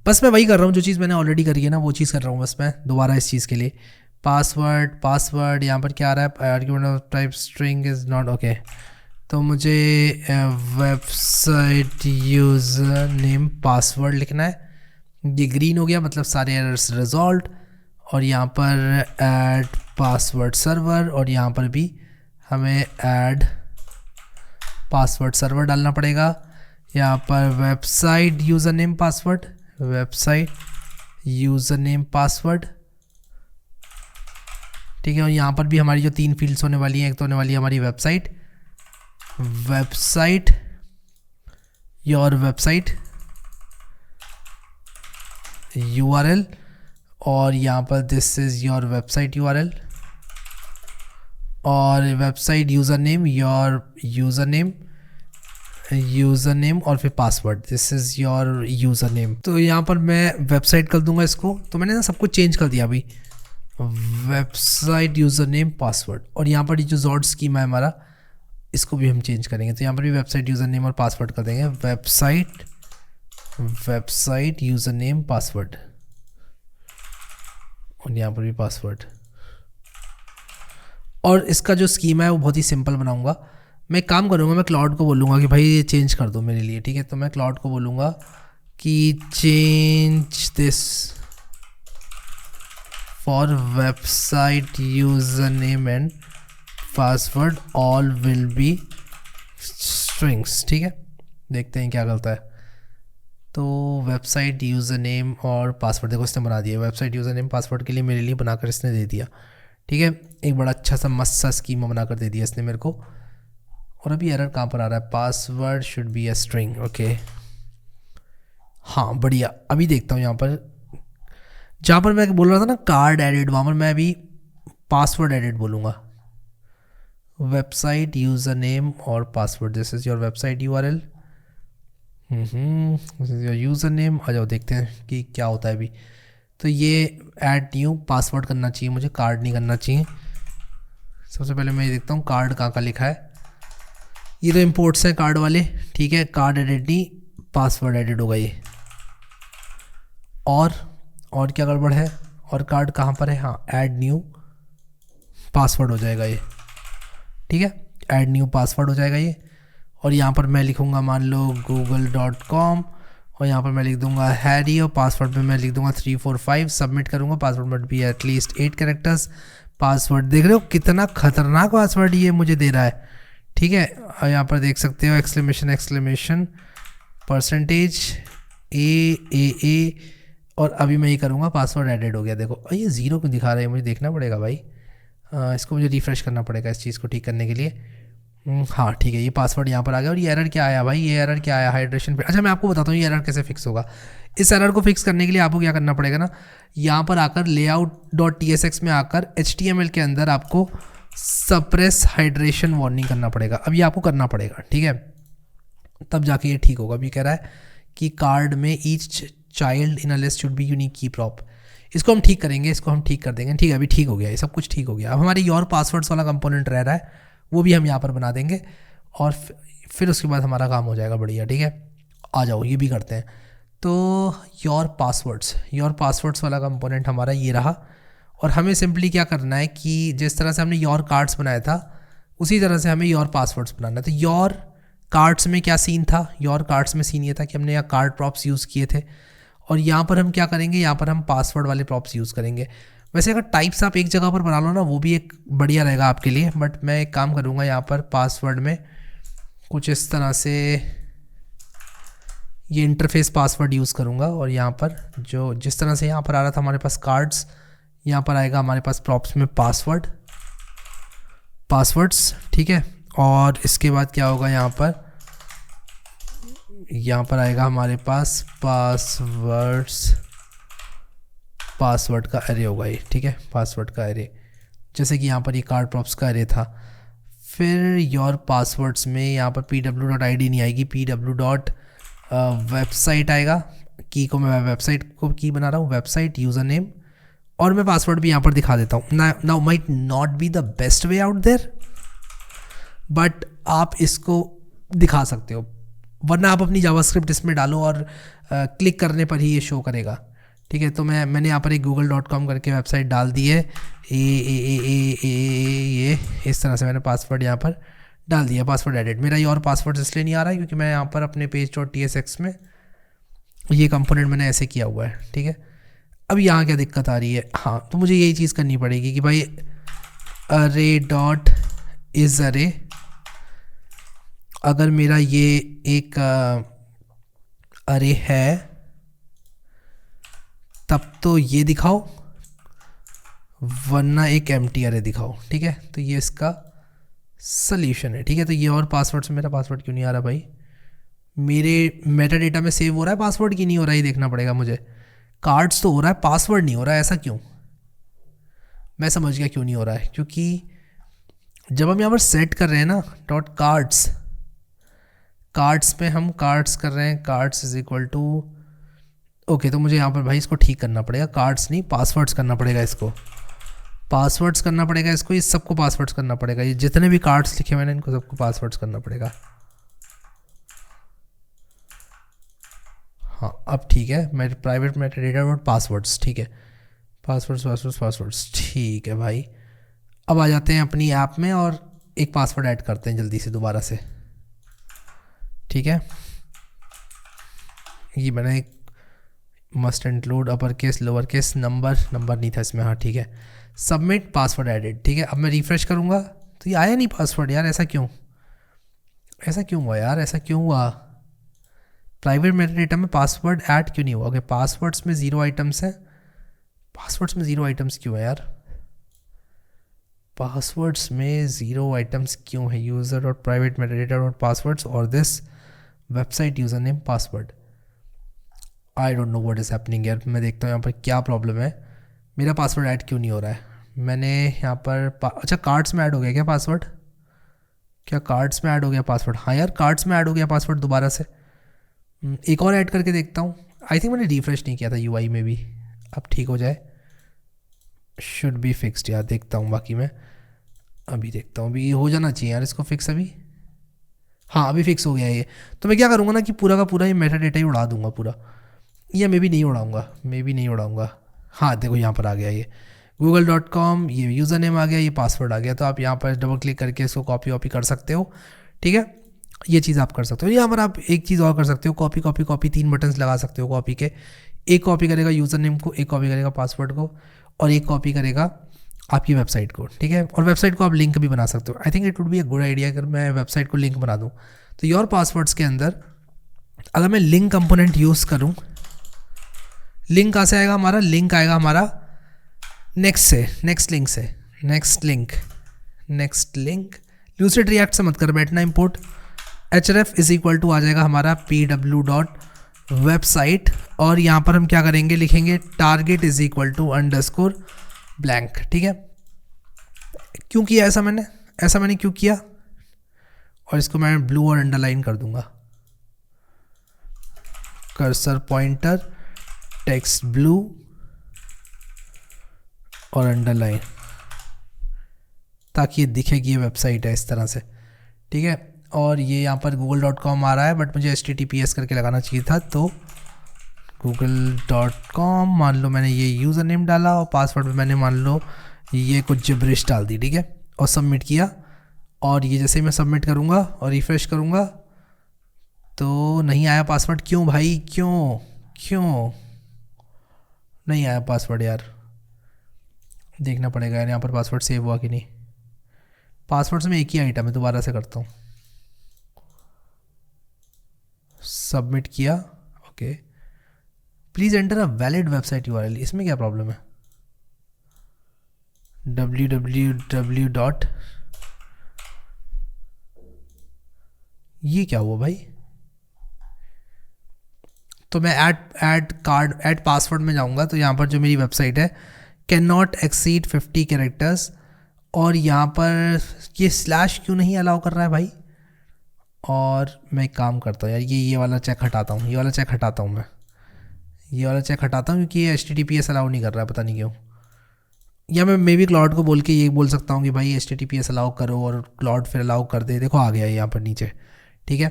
बस मैं वही कर रहा हूँ जो चीज़ मैंने ऑलरेडी करी है ना, वो चीज़ कर रहा हूँ बस मैं दोबारा इस चीज़ के लिए। पासवर्ड यहाँ पर क्या आ रहा है, argument of type string is not okay. तो मुझे वेबसाइट यूज़र नेम पासवर्ड लिखना है, ये ग्रीन हो गया, मतलब सारे एरर्स रिजॉल्व। और यहाँ पर ऐड पासवर्ड सर्वर, और यहाँ पर भी हमें ऐड पासवर्ड सर्वर डालना पड़ेगा। यहाँ पर website user name password, website user name password, ठीक है। और यहाँ पर भी हमारी जो 3 फील्ड्स होने वाली हैं, एक तो होने वाली है हमारी website, website your website URL, और यहाँ पर this is your website URL, और website user name your user name और फिर password, this is your user name. तो यहाँ पर मैं वेबसाइट कर दूंगा इसको, तो मैंने ना सब कुछ चेंज कर दिया अभी, वेबसाइट यूज़र नेम पासवर्ड। और यहाँ पर ये जो जॉर्ड स्कीमा है हमारा, इसको भी हम चेंज करेंगे, तो यहाँ पर भी वेबसाइट यूज़र नेम और पासवर्ड कर देंगे, वेबसाइट यूज़र नेम पासवर्ड, और यहाँ पर भी पासवर्ड। और इसका जो स्कीमा है वो बहुत ही सिंपल बनाऊंगा। मैं एक काम करूँगा, मैं क्लाउड को बोलूँगा कि भाई ये चेंज कर दो मेरे लिए, ठीक है। तो मैं क्लाउड को बोलूँगा कि change this for website user name and password all will be strings, ठीक है। देखते हैं क्या करता है। तो वेबसाइट यूज़र नेम और पासवर्ड, देखो इसने बना दिया, वेबसाइट यूज़र नेम पासवर्ड के लिए मेरे लिए बनाकर इसने दे दिया, ठीक है। एक बड़ा अच्छा सा मस्त सा स्कीमा बनाकर दे दिया इसने मेरे को। और अभी एरर कहाँ पर आ रहा है, password should be a string, okay. हाँ बढ़िया, अभी देखता हूँ यहाँ पर, जहाँ पर मैं बोल रहा था ना कार्ड एडिट, वहाँ पर मैं अभी पासवर्ड एडिट बोलूँगा, वेबसाइट यूज़र नेम और password, this is your website URL, this is your user name. आ जाओ देखते हैं कि क्या होता है अभी। तो ये ऐड न्यू पासवर्ड करना चाहिए मुझे, कार्ड नहीं करना चाहिए। सबसे पहले मैं ये देखता हूँ कार्ड कहाँ का लिखा है, ये तो इंपोर्ट्स हैं कार्ड वाले, ठीक है। कार्ड एडिट नहीं, पासवर्ड एडिट होगा ये। और क्या गड़बड़ है, और कार्ड कहाँ पर है, हाँ ऐड न्यू पासवर्ड हो जाएगा ये, ठीक है। ऐड न्यू पासवर्ड हो जाएगा ये। और यहाँ पर मैं लिखूँगा मान लो google.com, और यहाँ पर मैं लिख दूंगा हैरी, और पासवर्ड पे मैं लिख दूंगा 345, सबमिट करूँगा। Password must be at least 8 characters. Password देख रहे हो कितना खतरनाक पासवर्ड ये मुझे दे रहा है, ठीक है। और यहाँ पर देख सकते हो एक्सक्लेमेशन परसेंटेज ए, और अभी मैं ये करूँगा पासवर्ड एडेड हो गया। देखो ये 0 क्यों दिखा रहा है, मुझे देखना पड़ेगा भाई, इसको मुझे रिफ़्रेश करना पड़ेगा इस चीज़ को ठीक करने के लिए। हाँ ठीक है, ये पासवर्ड यहाँ पर आ गया। और ये एरर क्या आया भाई, ये एरर क्या आया हाइड्रेशन पे। अच्छा मैं आपको बताता हूँ ये एरर कैसे फिक्स होगा। इस एरर को फिक्स करने के लिए आपको क्या करना पड़ेगा ना, यहाँ पर आकर layout.tsx में आकर HTML के अंदर आपको सप्रेस हाइड्रेशन वार्निंग करना पड़ेगा। अब ये आपको करना पड़ेगा, ठीक है, तब जाके ये ठीक होगा। अभी कह रहा है कि कार्ड में each child in a list should be unique की प्रॉप, इसको हम ठीक करेंगे, इसको हम ठीक कर देंगे, ठीक है। अभी ठीक हो गया, ये सब कुछ ठीक हो गया। अब हमारे योर पासवर्ड्स वाला कंपोनेंट रह रहा है, वो भी हम यहाँ पर बना देंगे, और फिर उसके बाद हमारा काम हो जाएगा बढ़िया, ठीक है। आ जाओ ये भी करते हैं। तो योर पासवर्ड्स वाला कंपोनेंट हमारा ये रहा। और हमें सिंपली क्या करना है कि जिस तरह से हमने योर कार्ड्स बनाया था उसी तरह से हमें योर पासवर्ड्स बनाना है। तो योर कार्ड्स में क्या सीन था, योर कार्ड्स में सीन ये था कि हमने यहाँ कार्ड प्रॉप्स यूज़ किए थे, और यहाँ पर हम क्या करेंगे, यहाँ पर हम पासवर्ड वाले प्रॉप्स यूज़ करेंगे। वैसे अगर टाइप्स आप एक जगह पर बना लो ना, वो भी एक बढ़िया रहेगा आपके लिए, बट मैं एक काम करूँगा यहाँ पर पासवर्ड में कुछ इस तरह से ये इंटरफेस पासवर्ड यूज़ करूँगा। और यहाँ पर जो जिस तरह से यहाँ पर आ रहा था हमारे पास कार्ड्स, यहाँ पर आएगा हमारे पास प्रॉप्स में पासवर्ड्स, ठीक है। और इसके बाद क्या होगा, यहाँ पर आएगा हमारे पास पासवर्ड का एरे होगा ये, ठीक है, पासवर्ड का एरे, जैसे कि यहाँ पर ये कार्ड प्रॉप्स का एरे था। फिर योर पासवर्ड्स में यहाँ पर pw.id नहीं आएगी, pw.website आएगा। की को मैं वेबसाइट को की बना रहा हूँ, वेबसाइट यूज़र नेम, और मैं पासवर्ड भी यहाँ पर दिखा देता हूँ। Now might not be the best way out there, but आप इसको दिखा सकते हो, वरना आप अपनी जावास्क्रिप्ट इसमें डालो और क्लिक करने पर ही ये शो करेगा, ठीक है। तो मैंने यहाँ पर एक google.com करके वेबसाइट डाल दी है, ये इस तरह से मैंने पासवर्ड यहाँ पर डाल दिया, पासवर्ड एडिट। मेरा ये और पासवर्ड इसलिए नहीं आ रहा है क्योंकि मैं यहाँ पर अपने page.tsx में ये कंपोनेंट मैंने ऐसे किया हुआ है, ठीक है। अब यहाँ क्या दिक्कत आ रही है, हाँ तो मुझे यही चीज़ करनी पड़ेगी कि भाई array.isArray, अगर मेरा ये एक अरे है तब तो ये दिखाओ, वरना एक एम्प्टी अरे दिखाओ, ठीक है। तो ये इसका सल्यूशन है, ठीक है। तो ये और पासवर्ड से मेरा पासवर्ड क्यों नहीं आ रहा भाई? मेरे मेटा डेटा में सेव हो रहा है पासवर्ड की नहीं हो रहा है, ये देखना पड़ेगा मुझे। कार्ड्स तो हो रहा है, पासवर्ड नहीं हो रहा है, ऐसा क्यों? मैं समझ गया क्यों नहीं हो रहा है, क्योंकि जब हम यहाँ पर सेट कर रहे हैं ना डॉट कार्ड्स, कार्ड्स पे हम कार्ड्स कर रहे हैं, cards is equal to okay. तो मुझे यहाँ पर भाई इसको ठीक करना पड़ेगा, कार्ड्स नहीं पासवर्ड्स करना पड़ेगा, इसको पासवर्ड्स करना पड़ेगा, इसको इस सबको पासवर्ड्स करना पड़ेगा। ये जितने भी कार्ड्स लिखे मैंने इनको सबको पासवर्ड्स करना पड़ेगा। हाँ अब ठीक है, मेरे private Meta data dot passwords, ठीक है, पासवर्ड्स पासवर्ड्स पासवर्ड्स, ठीक है भाई। अब आ जाते हैं अपनी ऐप में और एक पासवर्ड ऐड करते हैं जल्दी से दोबारा से, ठीक है। ये मैंने एक must include upper case lower case, number नहीं था इसमें, हाँ ठीक है। सबमिट पासवर्ड एडिड, ठीक है। अब मैं रिफ्रेश करूँगा तो ये आया नहीं पासवर्ड यार, ऐसा क्यों? ऐसा क्यों हुआ यार, ऐसा क्यों हुआ? प्राइवेट मेटा डेटा में पासवर्ड ऐड क्यों नहीं हुआ? ओके पासवर्ड्स में 0 आइटम्स है, पासवर्ड्स में 0 आइटम्स क्यों है यार? पासवर्ड्स में 0 आइटम्स क्यों है? यूज़र और private Meta data dot passwords और this website user name password. I don't know what is happening यार। मैं देखता हूँ यहाँ पर क्या प्रॉब्लम है, मेरा पासवर्ड ऐड क्यों नहीं हो रहा है? मैंने यहाँ पर अच्छा कार्ड्स में ऐड हो गया क्या पासवर्ड? क्या कार्ड्स में ऐड हो गया पासवर्ड? हाँ यार कार्ड्स में ऐड हो गया पासवर्ड दोबारा से। एक और ऐड करके देखता हूँ। आई थिंक मैंने रिफ्रेश नहीं किया था यूआई में भी, अब ठीक हो जाए, शुड बी फिक्स्ड यार। देखता हूँ बाकी मैं अभी देखता हूँ, अभी हो जाना चाहिए यार इसको फिक्स अभी। हाँ अभी फिक्स हो गया ये। तो मैं क्या करूँगा ना कि पूरा का पूरा ये मेटा डेटा ही उड़ा दूंगा पूरा, या मे भी नहीं उड़ाऊँगा, हाँ देखो यहाँ पर आ गया ये google.com, ये यूज़र नेम आ गया, ये पासवर्ड आ गया। तो आप यहाँ पर डबल क्लिक करके इसको कॉपी कर सकते हो, ठीक है। ये चीज़ आप कर सकते हो। यहाँ पर आप एक चीज़ और कर सकते हो, कॉपी 3 बटन्स लगा सकते हो कॉपी के। एक कॉपी करेगा यूज़र नेम को, एक कॉपी करेगा पासवर्ड को, और एक कॉपी करेगा आपकी वेबसाइट को, ठीक है। और वेबसाइट को आप लिंक भी बना सकते हो। I think it would be a good idea अगर मैं वेबसाइट को लिंक बना दूँ। तो योर पासवर्ड्स के अंदर अगर मैं लिंक कंपोनेंट यूज़ करूँ, लिंक कहाँ से आएगा हमारा? लिंक आएगा हमारा नेक्स्ट लिंक लूसिड रिएक्ट से मत कर बैठना, import href is equal to आ जाएगा हमारा pw.website, और यहाँ पर हम क्या करेंगे, लिखेंगे target is equal to _ blank, ठीक है। क्यों किया ऐसा मैंने क्यों किया? और इसको मैं ब्लू और अंडरलाइन कर दूंगा, कर्सर पॉइंटर टेक्स्ट ब्लू और अंडरलाइन, ताकि ये दिखे कि ये वेबसाइट है इस तरह से, ठीक है। और ये यहाँ पर google.com आ रहा है, बट मुझे https करके लगाना चाहिए था। तो google.com मान लो मैंने ये यूज़र नेम डाला, और पासवर्ड में मैंने मान लो ये कुछ जिब्रिश डाल दी, ठीक है, और सबमिट किया। और ये जैसे ही मैं सबमिट करूँगा और रिफ्रेश करूँगा तो नहीं आया पासवर्ड। क्यों भाई, क्यों नहीं आया पासवर्ड यार? देखना पड़ेगा यार यहाँ पर पासवर्ड सेव हुआ कि नहीं। पासवर्ड्स में एक ही आइटम है, दोबारा से करता हूँ, सबमिट किया, okay. Please enter a valid website URL, इसमें क्या प्रॉब्लम है? www. ये क्या हुआ भाई? तो मैं ऐड पासवर्ड में जाऊंगा, तो यहाँ पर जो मेरी वेबसाइट है कैन नॉट एक्सीड 50 कैरेक्टर्स, और यहाँ पर ये स्लैश क्यों नहीं अलाउ कर रहा है भाई? और मैं एक काम करता हूँ यार, ये वाला चेक हटाता हूँ, ये वाला चेक हटाता हूँ क्योंकि ये HTTPS अलाउ नहीं कर रहा है, पता नहीं क्यों। या मैं मे बी क्लाउड को बोल के ये बोल सकता हूँ कि भाई HTTPS अलाउ करो, और क्लाउड फिर अलाउ कर दे। देखो आ गया है यहाँ पर नीचे, ठीक है।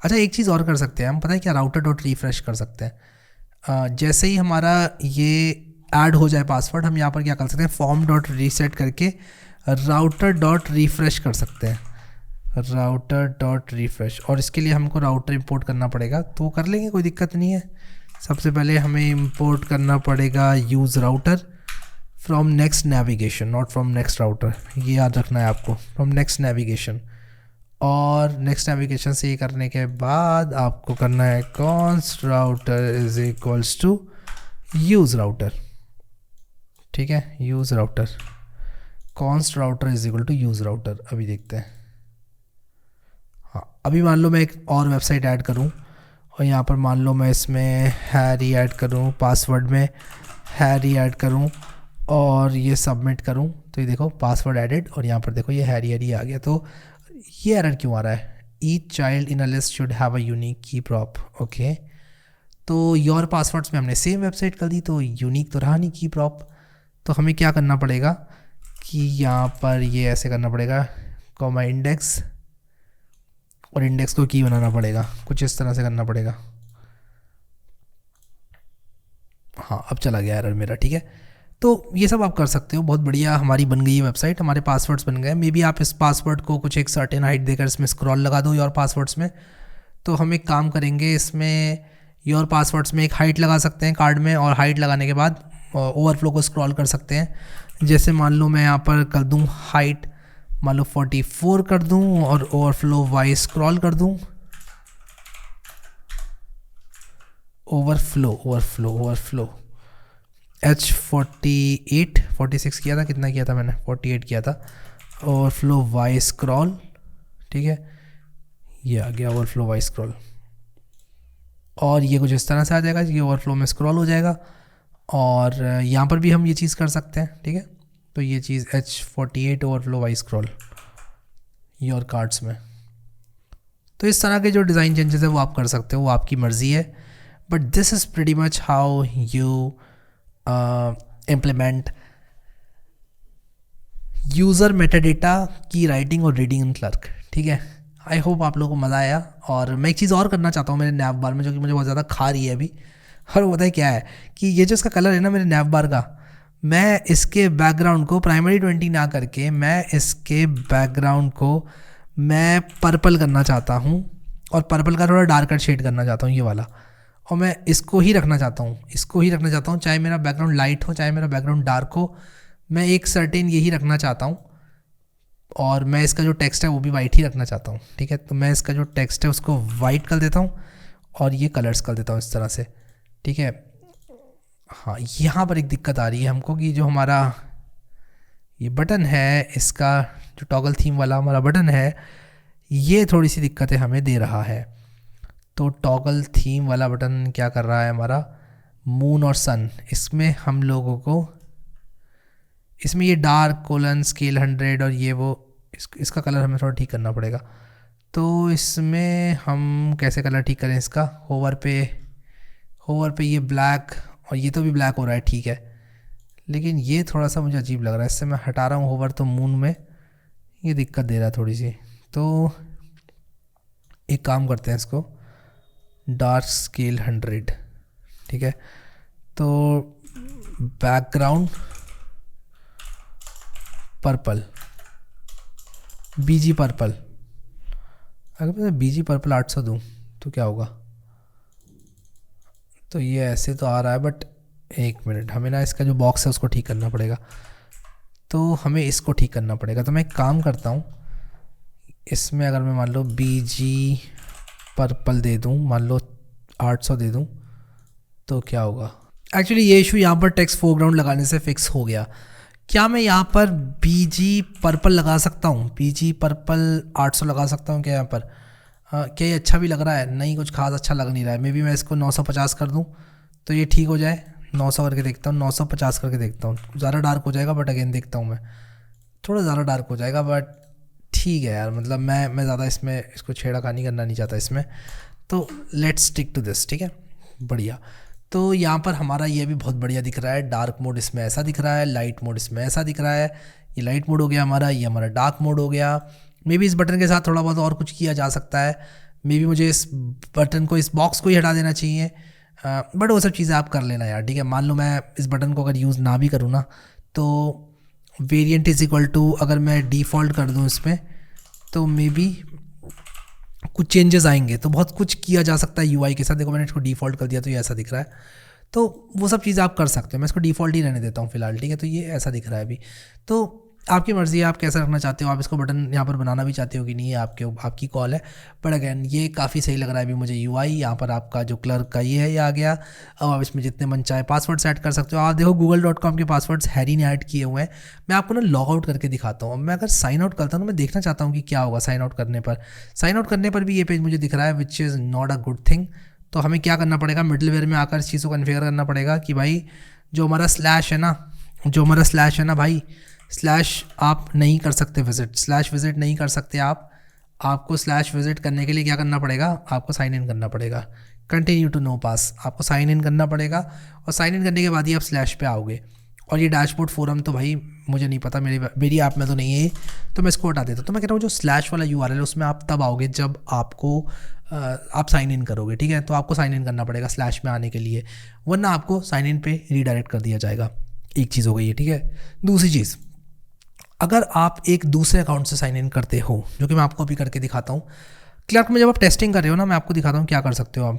अच्छा एक चीज़ और कर सकते हैं हम, पता है क्या? router.refresh कर सकते हैं। जैसे ही हमारा ये ऐड हो जाए पासवर्ड, हम यहाँ पर क्या कर सकते हैं, form.reset करके router.refresh कर सकते हैं, router.refresh। और इसके लिए हमको राउटर इंपोर्ट करना पड़ेगा, तो कर लेंगे, कोई दिक्कत नहीं है। सबसे पहले हमें इंपोर्ट करना पड़ेगा use router from next navigation, not from next router, ये याद रखना है आपको, फ्रॉम नेक्स्ट नेविगेशन। और नेक्स्ट नेविगेशन से ये करने के बाद आपको करना है const router is equals to use router, ठीक है, use router, const router is equal to use router. अभी देखते हैं। हाँ, अभी मान लो मैं एक और वेबसाइट ऐड करूँ और यहाँ पर मान लो मैं इसमें हैरी ऐड करूँ, पासवर्ड में हैरी ऐड करूँ और ये सबमिट करूँ, तो ये देखो पासवर्ड एडिड और यहाँ पर देखो ये हैरी हैरी आ गया। तो ये एरर क्यों आ रहा है? Each child in a list should have a unique की प्रॉप। ओके, तो योर पासवर्ड्स में हमने सेम वेबसाइट कर दी तो यूनिक तो रहा नहीं की प्रॉप। तो हमें क्या करना पड़ेगा कि यहाँ पर ये ऐसे करना पड़ेगा, कॉमा इंडेक्स, और इंडेक्स को की बनाना पड़ेगा, कुछ इस तरह से करना पड़ेगा। हाँ, अब चला गया एरर मेरा, ठीक है। तो ये सब आप कर सकते हो, बहुत बढ़िया हमारी बन गई है वेबसाइट, हमारे पासवर्ड्स बन गए। मे बी आप इस पासवर्ड को कुछ एक सर्टेन हाइट देकर इसमें स्क्रॉल लगा दो योर पासवर्ड्स में। तो हम एक काम करेंगे, इसमें योर पासवर्ड्स में एक हाइट लगा सकते हैं कार्ड में, और हाइट लगाने के बाद ओवरफ्लो को स्क्रॉल कर सकते हैं। जैसे मान लो मैं यहाँ पर कर दूँ हाइट, मान लो 44 कर दूँ और ओवरफ्लो वाइज स्क्रॉल कर दूँ, ओवरफ्लो H48 46 किया था, कितना किया था मैंने, 48 किया था। ओवरफ्लो वाई स्क्रॉल, ठीक है, ये आ गया ओवरफ्लो वाई स्क्रॉल, और ये कुछ इस तरह से आ जाएगा, ये ओवरफ्लो में स्क्रॉल हो जाएगा। और यहाँ पर भी हम ये चीज़ कर सकते हैं, ठीक है। तो ये चीज़ H48 overflow Y scroll your cards में। तो इस तरह के जो डिज़ाइन चेंजेस है वो आप कर सकते हो, वो आपकी मर्ज़ी है। But this is pretty much how you implement user metadata की राइटिंग और रीडिंग इन क्लर्क, ठीक है। आई होप आप लोगों को मज़ा आया। और मैं एक चीज़ और करना चाहता हूँ मेरे नैव बार में, जो कि मुझे बहुत ज़्यादा खा रही है अभी, और वो बताए क्या है कि ये जो इसका कलर है ना मेरे नैव बार का, मैं इसके बैकग्राउंड को प्राइमरी 20 ना करके मैं इसके बैकग्राउंड को मैं पर्पल करना चाहता हूँ, और पर्पल का थोड़ा डार्कर शेड करना चाहता हूँ, ये वाला। और मैं इसको ही रखना चाहता हूँ, इसको ही रखना चाहता हूँ, चाहे मेरा बैकग्राउंड लाइट हो चाहे मेरा बैकग्राउंड डार्क हो, मैं एक सर्टेन यही रखना चाहता हूँ। और मैं इसका जो टेक्स्ट है वो भी वाइट ही रखना चाहता हूँ, ठीक है। तो मैं इसका जो टेक्स्ट है उसको वाइट कर देता हूँ और ये कलर्स कर देता हूँ इस तरह से, ठीक है। हाँ, यहाँ पर एक दिक्कत आ रही है हमको कि जो हमारा ये बटन है, इसका जो टॉगल थीम वाला हमारा बटन है, ये थोड़ी सी दिक्कतें हमें दे रहा है। तो टॉगल थीम वाला बटन क्या कर रहा है हमारा, मून और सन, इसमें हम लोगों को इसमें ये डार्क कोलन स्केल 100 और ये वो इसका कलर हमें थोड़ा ठीक करना पड़ेगा। तो इसमें हम कैसे कलर ठीक करें इसका, होवर पे ये ब्लैक, और ये तो भी ब्लैक हो रहा है, ठीक है, लेकिन ये थोड़ा सा मुझे अजीब लग रहा है, इससे मैं हटा रहा हूँ होवर, तो मून में ये दिक्कत दे रहा है थोड़ी सी। तो एक काम करते हैं, इसको डार्क स्केल 100, ठीक है। तो बैकग्राउंड पर्पल, बीजी पर्पल, अगर मैं बीजी पर्पल 800 दूँ तो क्या होगा। तो ये ऐसे तो आ रहा है, बट एक मिनट, हमें ना इसका जो बॉक्स है उसको ठीक करना पड़ेगा। तो हमें इसको ठीक करना पड़ेगा। तो मैं एक काम करता हूँ, इसमें अगर मैं मान लो बीजी पर्पल दे दूँ, मान लो 800 दे दूँ, तो क्या होगा। एक्चुअली ये इशू यहाँ पर टेक्स्ट फोरग्राउंड लगाने से फिक्स हो गया। क्या मैं यहाँ पर बीजी पर्पल लगा सकता हूँ, बीजी पर्पल 800 लगा सकता हूँ क्या यहाँ पर? क्या ये अच्छा भी लग रहा है? नहीं, कुछ खास अच्छा लग नहीं रहा है। मे बी मैं इसको 950 कर दूँ तो ये ठीक हो जाए। 900 करके देखता हूँ, 950 करके देखता हूँ। ज़्यादा डार्क हो जाएगा, बट अगेन देखता हूँ मैं, थोड़ा ज़्यादा डार्क हो जाएगा, बट ठीक है यार, मतलब मैं ज़्यादा इसमें इसको छेड़खानी करना नहीं चाहता इसमें, तो लेट्स स्टिक टू दिस, ठीक है, बढ़िया। तो यहाँ पर हमारा ये भी बहुत बढ़िया दिख रहा है, डार्क मोड इसमें ऐसा दिख रहा है, लाइट मोड इसमें ऐसा दिख रहा है। ये लाइट मोड हो गया हमारा, ये हमारा डार्क मोड हो गया। मे बी इस बटन के साथ थोड़ा बहुत और कुछ किया जा सकता है, मे बी मुझे इस बटन को, इस बॉक्स को ही हटा देना चाहिए, बट वो सब चीज़ें आप कर लेना यार, ठीक है। मान लो मैं इस बटन को अगर यूज़ ना भी करूँ ना, तो वेरिएंट इज़ इक्वल टू, अगर मैं डिफ़ॉल्ट कर दूँ इसमें, तो मे बी कुछ चेंजेस आएंगे, तो बहुत कुछ किया जा सकता है यूआई के साथ। देखो मैंने इसको डिफ़ॉल्ट कर दिया तो ये ऐसा दिख रहा है, तो वो सब चीज़ें आप कर सकते हो। मैं इसको डिफ़ॉल्ट ही रहने देता हूँ फिलहाल, ठीक है। तो ये ऐसा दिख रहा है अभी। तो आपकी मर्ज़ी है आप कैसा रखना चाहते हो, आप इसको बटन यहाँ पर बनाना भी चाहते हो कि नहीं, है आपकी कॉल है। बट अगैन ये काफ़ी सही लग रहा है अभी मुझे यूआई। यहाँ पर आपका जो क्लर्क का ये है ये आ गया। अब आप इसमें जितने मन चाहे पासवर्ड सेट कर सकते हो। आप देखो google.com के पासवर्ड्स हैरी ने ऐड किए हुए हैं। मैं आपको ना लॉग आउट करके दिखाता हूँ। मैं अगर साइन आउट करता हूँ तो मैं देखना चाहता हूँ कि क्या होगा साइन आउट करने पर। साइन आउट करने पर भी ये पेज मुझे दिख रहा है, which is not a good thing. तो हमें क्या करना पड़ेगा, मिडलवेयर में आकर इस चीज़ को कन्फिगर करना पड़ेगा कि भाई जो हमारा स्लैश है ना भाई, स्लैश आप नहीं कर सकते विजिट, स्लैश विजिट नहीं कर सकते आप। आपको स्लैश विजिट करने के लिए क्या करना पड़ेगा, आपको साइन इन करना पड़ेगा। कंटिन्यू टू नो पास, आपको साइन इन करना पड़ेगा और साइन इन करने के बाद ही आप स्लैश पे आओगे। और ये डैशबोर्ड फोरम तो भाई मुझे नहीं पता, मेरी ऐप में तो नहीं है ये, तो मैं इसको हटा देता हूँ। तो मैं कह रहा हूँ जो स्लैश वाला URL है उसमें आप तब आओगे जब आपको आप साइन इन करोगे, ठीक है। तो आपको साइन इन करना पड़ेगा स्लैश में आने के लिए, वरना आपको साइन इन पे रीडायरेक्ट कर दिया जाएगा। एक चीज़ हो गई है, ठीक है। दूसरी चीज़, अगर आप एक दूसरे अकाउंट से साइन इन करते हो, जो कि मैं आपको अभी करके दिखाता हूँ। क्लर्क में जब आप टेस्टिंग कर रहे हो ना, मैं आपको दिखाता हूँ क्या कर सकते हो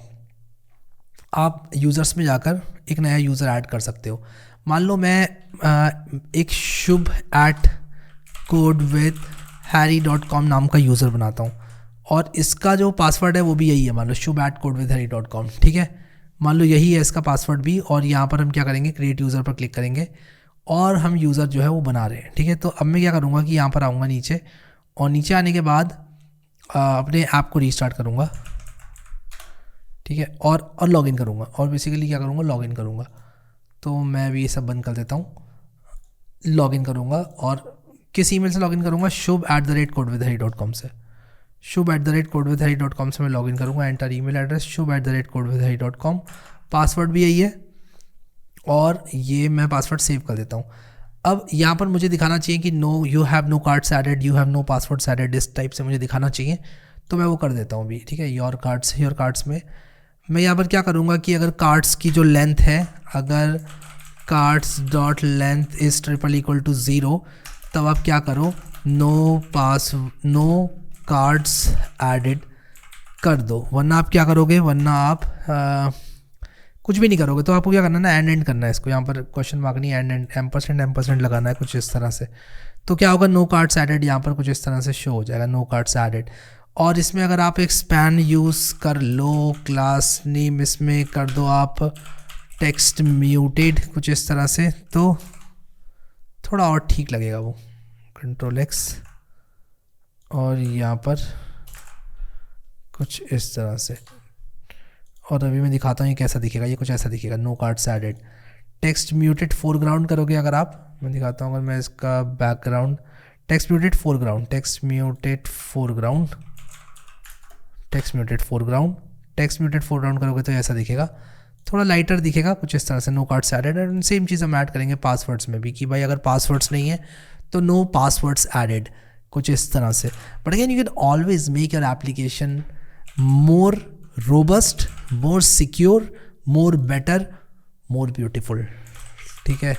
आप यूज़र्स में जाकर एक नया यूज़र ऐड कर सकते हो। मान लो मैं एक shub@codewithharry.com नाम का यूज़र बनाता हूँ और इसका जो पासवर्ड है वो भी यही है, मान लो shub@codewithharry.com, ठीक है। मान लो यही है इसका पासवर्ड भी। और यहाँ पर हम क्या करेंगे, क्रिएट यूज़र पर क्लिक करेंगे और हम यूज़र जो है वो बना रहे हैं, ठीक है। तो अब मैं क्या करूँगा कि यहाँ पर आऊँगा नीचे, और नीचे आने के बाद अपने ऐप को रीस्टार्ट करूँगा, ठीक है। और लॉगिन करूँगा, और बेसिकली क्या करूँगा, लॉगिन करूँगा। तो मैं भी ये सब बंद कर देता हूँ। लॉगिन करूँगा और किस ईमेल से लॉगिन करूँगा, shub@codewithharry.com से। shub@codewithharry.com से मैं लॉगिन करूँगा। Enter email address shub@codewithharry.com, password भी यही है और ये मैं पासवर्ड सेव कर देता हूँ। अब यहाँ पर मुझे दिखाना चाहिए कि no you have no cards added, you have no passwords added, इस टाइप से मुझे दिखाना चाहिए। तो मैं वो कर देता हूँ अभी, ठीक है। योर कार्ड्स में मैं यहाँ पर क्या करूँगा कि अगर कार्ड्स की जो लेंथ है, अगर कार्ड्स डॉट लेंथ इज =0, तब आप क्या करो, नो कार्ड्स एडेड कर दो। वरना आप क्या करोगे, वरना आप कुछ भी नहीं करोगे। तो आपको क्या करना है ना, एंड करना है इसको। यहाँ पर क्वेश्चन मार्क नहीं, एंड एम्परसेंड लगाना है कुछ इस तरह से। तो क्या होगा, नो कार्ड्स एडेड यहाँ पर कुछ इस तरह से शो हो जाएगा, नो कार्ड्स एडेड। और इसमें अगर आप एक स्पैन यूज़ कर लो, क्लास नेम इसमें कर दो आप टेक्स्ट म्यूटेड कुछ इस तरह से, तो थोड़ा और ठीक लगेगा वो। Ctrl+X और यहाँ पर कुछ इस तरह से। और अभी मैं दिखाता हूँ ये कैसा दिखेगा, ये कुछ ऐसा दिखेगा, no cards added. Text muted foreground करोगे अगर आप, मैं दिखाता हूँ अगर मैं इसका बैकग्राउंड, टेक्स्ट म्यूटेड फोरग्राउंड करोगे तो ऐसा दिखेगा, थोड़ा लाइटर दिखेगा कुछ इस तरह से, no cards added. And same चीज़ हम ऐड करेंगे पासवर्ड्स में भी कि भाई अगर पासवर्ड्स नहीं है तो नो पासवर्ड्स एडेड कुछ इस तरह से। But again you can always make your application more robust, more secure, more better, more beautiful, ठीक है।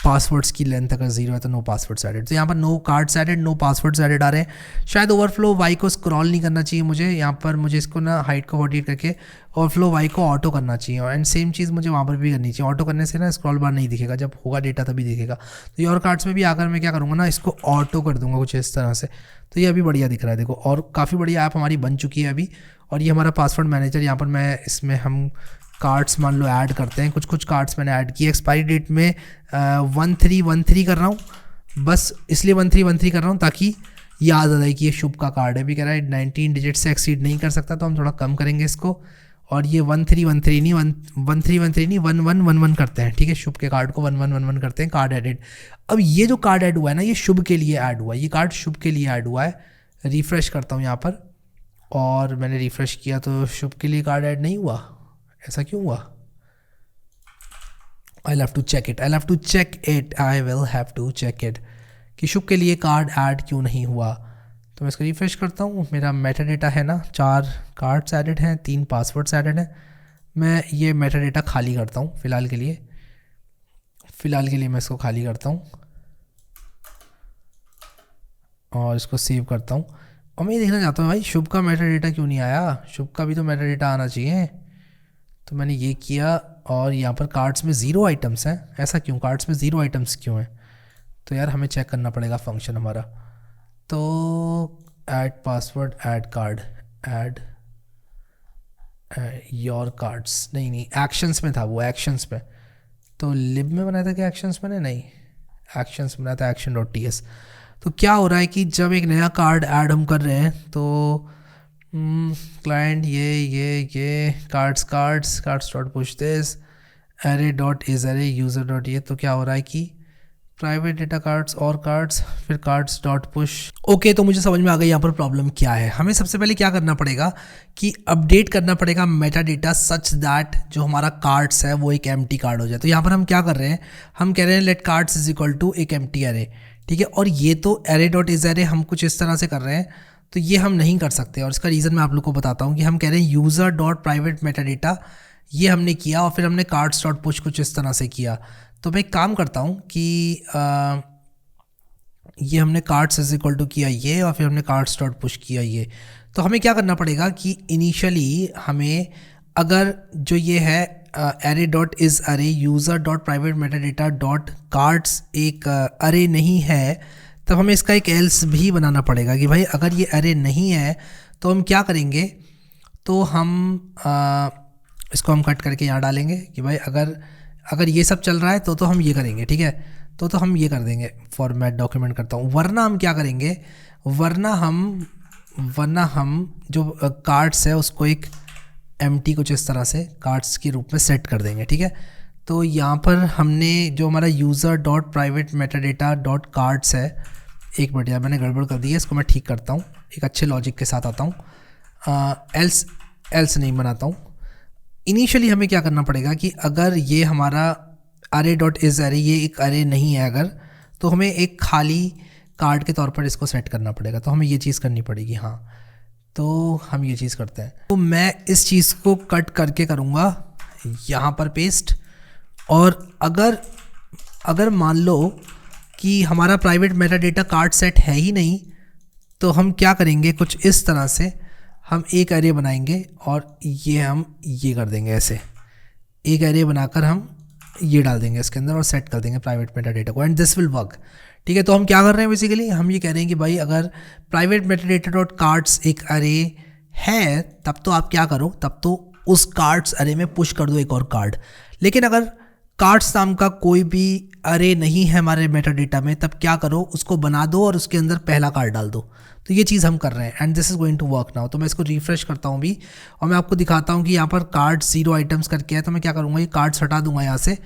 पासवर्ड्स की लेंथ अगर 0 है तो नो पासवर्ड्स एडेड। तो यहाँ पर no cards added, no passwords added आ रहे हैं। शायद ओवरफ्लो वाई को स्क्रॉल नहीं करना चाहिए मुझे, यहाँ पर मुझे इसको ना हाइट को 48 करके ओवरफ्लो वाई को ऑटो करना चाहिए। एंड सेम चीज़ मुझे वहाँ पर भी करनी चाहिए। ऑटो करने से ना स्क्रॉल बार नहीं दिखेगा, जब होगा डेटा तभी दिखेगा। तो योर कार्ड्स में भी आकर मैं क्या करूँगा ना, इसको ऑटो कर दूँगा कुछ इस तरह से। तो ये अभी बढ़िया दिख रहा है देखो, और काफ़ी बढ़िया ऐप हमारी बन चुकी है अभी। और ये हमारा पासवर्ड मैनेजर, यहाँ पर मैं इसमें हम कार्ड्स मान लो ऐड करते हैं, कुछ कार्ड्स मैंने ऐड किए। एक्सपायरी डेट में 1313 कर रहा हूँ, बस इसलिए 1313 कर रहा हूँ ताकि याद आ जाए कि ये शुभ का कार्ड है। भी कह रहा है 19 डिजिट से एक्सीड नहीं कर सकता, तो हम थोड़ा कम करेंगे इसको। और ये 1313 नहीं 1111 करते हैं, ठीक है। शुभ के कार्ड को 1111 करते हैं, कार्ड एडेड। अब ये जो कार्ड ऐड हुआ है ना, ये शुभ के लिए ऐड हुआ है, ये कार्ड शुभ के लिए ऐड हुआ है। रिफ़्रेश करता हूँ यहाँ पर, और मैंने रिफ़्रेश किया तो शुभ के लिए कार्ड ऐड नहीं हुआ। ऐसा क्यों हुआ? I have to check it कि शुभ के लिए कार्ड ऐड क्यों नहीं हुआ। तो मैं इसको रिफ्रेश करता हूँ। मेरा मेटा डेटा है ना, 4 कार्ड्स एडेड हैं, 3 पासवर्ड्स एडेड हैं। मैं ये मेटा डेटा खाली करता हूँ फ़िलहाल के लिए मैं इसको खाली करता हूँ और इसको सेव करता हूँ। और मैं ये देखना चाहता हूँ भाई शुभ का मेटा डेटा क्यों नहीं आया, शुभ का भी तो मेटा डेटा आना चाहिए। तो मैंने ये किया, और यहाँ पर कार्ड्स में 0 आइटम्स हैं। ऐसा क्यों, कार्ड्स में 0 आइटम्स क्यों हैं? तो यार हमें चेक करना पड़ेगा फंक्शन हमारा। तो add password, add card, add your cards, नहीं एक्शंस में था वो, एक्शंस में। तो लिब में बनाया था कि एक्शंस में, नहीं एक्शंस बनाया था, action.ts। तो क्या हो रहा है कि जब एक नया कार्ड ऐड हम कर रहे हैं तो क्लाइंट ये cards dot push this array dot is array user dot ये, तो क्या हो रहा है कि प्राइवेट डेटा कार्ड्स और कार्ड्स, फिर कार्ड्स डॉट पुश। ओके, तो मुझे समझ में आ गई यहाँ पर प्रॉब्लम क्या है। हमें सबसे पहले क्या करना पड़ेगा कि अपडेट करना पड़ेगा मेटा डेटा सच दैट जो हमारा कार्ड्स है वो एक एम्प्टी कार्ड हो जाए। तो यहाँ पर हम क्या कर रहे हैं, हम कह रहे हैं let cards is equal to एक एम्प्टी एरे, ठीक है। और ये तो एरे डॉट इज एरे हम कुछ इस तरह से कर रहे हैं, तो ये हम नहीं कर सकते। और इसका रीज़न मैं आप लोग को बताता हूँ कि हम कह रहे हैं user dot private Meta data, ये हमने किया और फिर हमने कार्ड्स डॉट पुश कुछ इस तरह से किया। तो मैं एक काम करता हूँ कि ये हमने कार्ड्स इज इक्वल टू किया ये, और फिर हमने कार्ड्स डॉट पुश किया ये। तो हमें क्या करना पड़ेगा कि इनिशियली हमें अगर जो ये है एरे डॉट इज अरे user dot private Meta data dot cards एक अरे नहीं है, तब हमें इसका एक एल्स भी बनाना पड़ेगा कि भाई अगर ये अरे नहीं है तो हम क्या करेंगे। तो हम इसको हम कट करके यहाँ डालेंगे कि भाई अगर ये सब चल रहा है तो हम ये करेंगे, ठीक है। तो हम ये कर देंगे, फॉर्मेट डॉक्यूमेंट करता हूँ। वरना हम क्या करेंगे, वरना हम जो कार्ड्स है उसको एक एम्प्टी कुछ इस तरह से कार्ड्स के रूप में सेट कर देंगे, ठीक है। तो यहाँ पर हमने जो हमारा user dot private Meta data dot cards है, एक मिनट यार मैंने गड़बड़ कर दी है, इसको मैं ठीक करता हूँ, एक अच्छे लॉजिक के साथ आता हूँ। एल्स नहीं बनाता हूँ। इनिशियली हमें क्या करना पड़ेगा कि अगर ये हमारा अरे डॉट इज अरे ये एक अरे नहीं है अगर, तो हमें एक खाली कार्ड के तौर पर इसको सेट करना पड़ेगा। तो हमें ये चीज़ करनी पड़ेगी, हाँ। तो हम ये चीज़ करते हैं। तो मैं इस चीज़ को कट करके करूँगा यहाँ पर पेस्ट। और अगर मान लो कि हमारा private Meta data card set है ही नहीं, तो हम क्या करेंगे, कुछ इस तरह से हम एक एरे बनाएंगे और हम ये कर देंगे, ऐसे एक एरे बनाकर हम ये डाल देंगे इसके अंदर और सेट कर देंगे प्राइवेट मेटा डेटा को, एंड दिस विल वर्क, ठीक है। तो हम क्या कर रहे हैं बेसिकली, हम ये कह रहे हैं कि भाई अगर private Meta data dot cards एक अरे है तब तो आप क्या करो, तब तो उस कार्ड्स अरे में पुश कर दो एक और कार्ड। लेकिन अगर कार्ड्स नाम का कोई भी अरे नहीं है हमारे मेटा डेटा में, तब क्या करो, उसको बना दो और उसके अंदर पहला कार्ड डाल दो। तो ये चीज़ हम कर रहे हैं and this is going to work now. तो मैं इसको रिफ्रेश करता हूँ भी और मैं आपको दिखाता हूँ कि यहाँ पर कार्ड 0 आइटम्स करके है। तो मैं क्या करूँगा, ये कार्ड्स हटा दूंगा यहाँ से,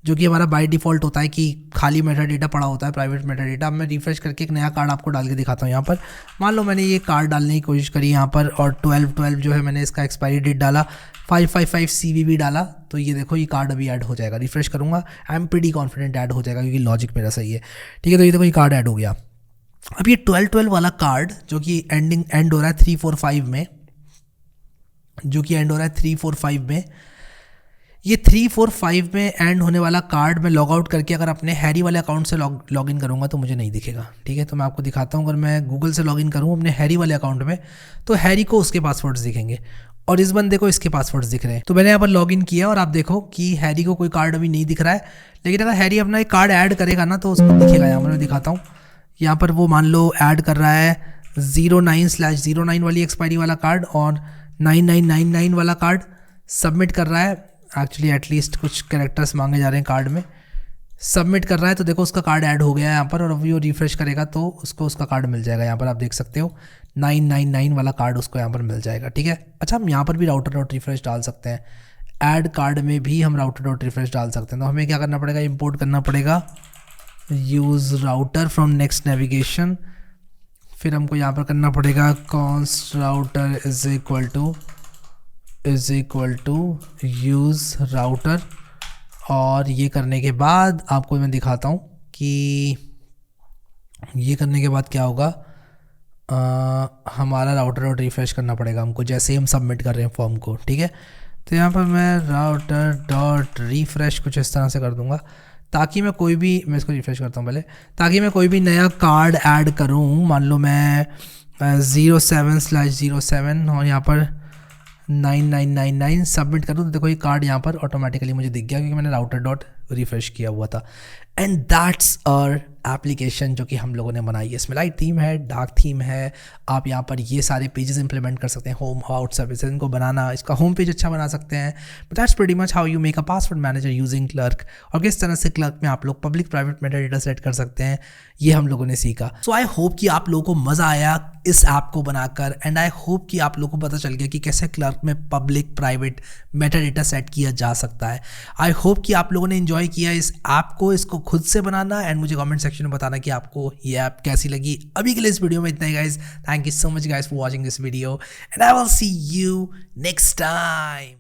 जो कि हमारा बाय डिफ़ॉल्ट होता है कि खाली मेटा डेटा पड़ा होता है प्राइवेट मेटा डेटा। अब मैं रिफ्रेश करके एक नया कार्ड आपको डाल के दिखाता हूँ। यहाँ पर मान लो मैंने ये कार्ड डालने की कोशिश करी यहाँ पर, और 12 जो है मैंने इसका एक्सपायरी डेट डाला, 555 CVV डाला, तो ये देखो ये कार्ड अभी ऐड हो जाएगा। रिफ्रेश करूँगा, I am pretty confident add हो जाएगा क्योंकि लॉजिक मेरा सही है, ठीक है। तो ये देखो ये कार्ड ऐड हो गया। अब ये 12 वाला कार्ड जो कि एंड हो रहा है 345 में, ये 345 में एंड होने वाला कार्ड मैं लॉग आउट करके अगर अपने हैरी वाले अकाउंट से लॉग इन करूँगा तो मुझे नहीं दिखेगा, ठीक है। तो मैं आपको दिखाता हूँ, अगर मैं गूगल से लॉग इन करूँ अपने हैरी वाले अकाउंट में, तो हैरी को उसके पासवर्ड्स दिखेंगे और इस बंदे को इसके पासवर्ड्स दिख रहे हैं। तो मैंने यहाँ पर लॉग इन किया और आप देखो कि हैरी को कोई कार्ड अभी नहीं दिख रहा है, लेकिन अगर हैरी अपना एक कार्ड ऐड करेगा ना तो उसको दिखेगा। यहाँ पर मैं दिखाता हूँ, यहाँ पर वो मान लो ऐड कर रहा है 09/09 वाली एक्सपायरी वाला कार्ड और 9999 वाला कार्ड सबमिट कर रहा है। एक्चुअली एटलीस्ट कुछ कैरेक्टर्स मांगे जा रहे हैं कार्ड में, सबमिट कर रहा है। तो देखो उसका कार्ड ऐड हो गया है यहाँ पर, और अभी वो रिफ्रेश करेगा तो उसको उसका कार्ड मिल जाएगा। यहाँ पर आप देख सकते हो 999 वाला कार्ड उसको यहाँ पर मिल जाएगा, ठीक है। अच्छा, हम यहाँ पर भी राउटर डॉट रिफ्रेश डाल सकते हैं, ऐड कार्ड में भी हम राउटर डॉट रिफ्रेश डाल सकते हैं। तो हमें क्या करना पड़ेगा, इंपोर्ट करना पड़ेगा use router from next navigation, फिर हमको यहाँ पर करना पड़ेगा const router is equal to use router. और ये करने के बाद आपको मैं दिखाता हूँ कि ये करने के बाद क्या होगा। हमारा राउटर डॉट रिफ्रेश करना पड़ेगा हमको जैसे ही हम सबमिट कर रहे हैं फॉर्म को, ठीक है। तो यहाँ पर मैं राउटर डॉट रिफ्रेश कुछ इस तरह से कर दूँगा ताकि मैं कोई भी, मैं इसको रिफ्रेश करता हूँ पहले, ताकि मैं कोई भी नया कार्ड ऐड करूँ। मान लो मैं 07/07 और यहाँ पर 9999 सबमिट करूँ तो देखो ये कार्ड यहाँ पर ऑटोमेटिकली मुझे दिख गया क्योंकि मैंने राउटर डॉट रिफ्रेश किया हुआ था। एंड दैट्स आवर एप्लीकेशन जो कि हम लोगों ने बनाई है। इसमें लाइट थीम है, डार्क थीम है, आप यहाँ पर ये सारे पेजेस इंप्लीमेंट कर सकते हैं, होम आउट सर्विसेज इनको बनाना, इसका होम पेज अच्छा बना सकते हैं। But that's pretty much how you make a password manager using clerk, और किस तरह से क्लर्क में आप लोग public private Meta data set कर सकते हैं, ये हम लोगों ने सीखा। सो आई होप कि आप लोगों को मज़ा आया इस ऐप को बनाकर, एंड आई होप कि आप लोगों को पता चल गया कि कैसे क्लर्क में public private Meta data set किया जा सकता है। आई होप कि आप लोगों ने एंजॉय किया इस ऐप को, इसको खुद से बनाना, एंड मुझे कमेंट सेक्शन में बताना कि आपको ये ऐप कैसी लगी। अभी के लिए इस वीडियो में इतना ही guys. Thank you so much guys for watching this video, and I will see you next time.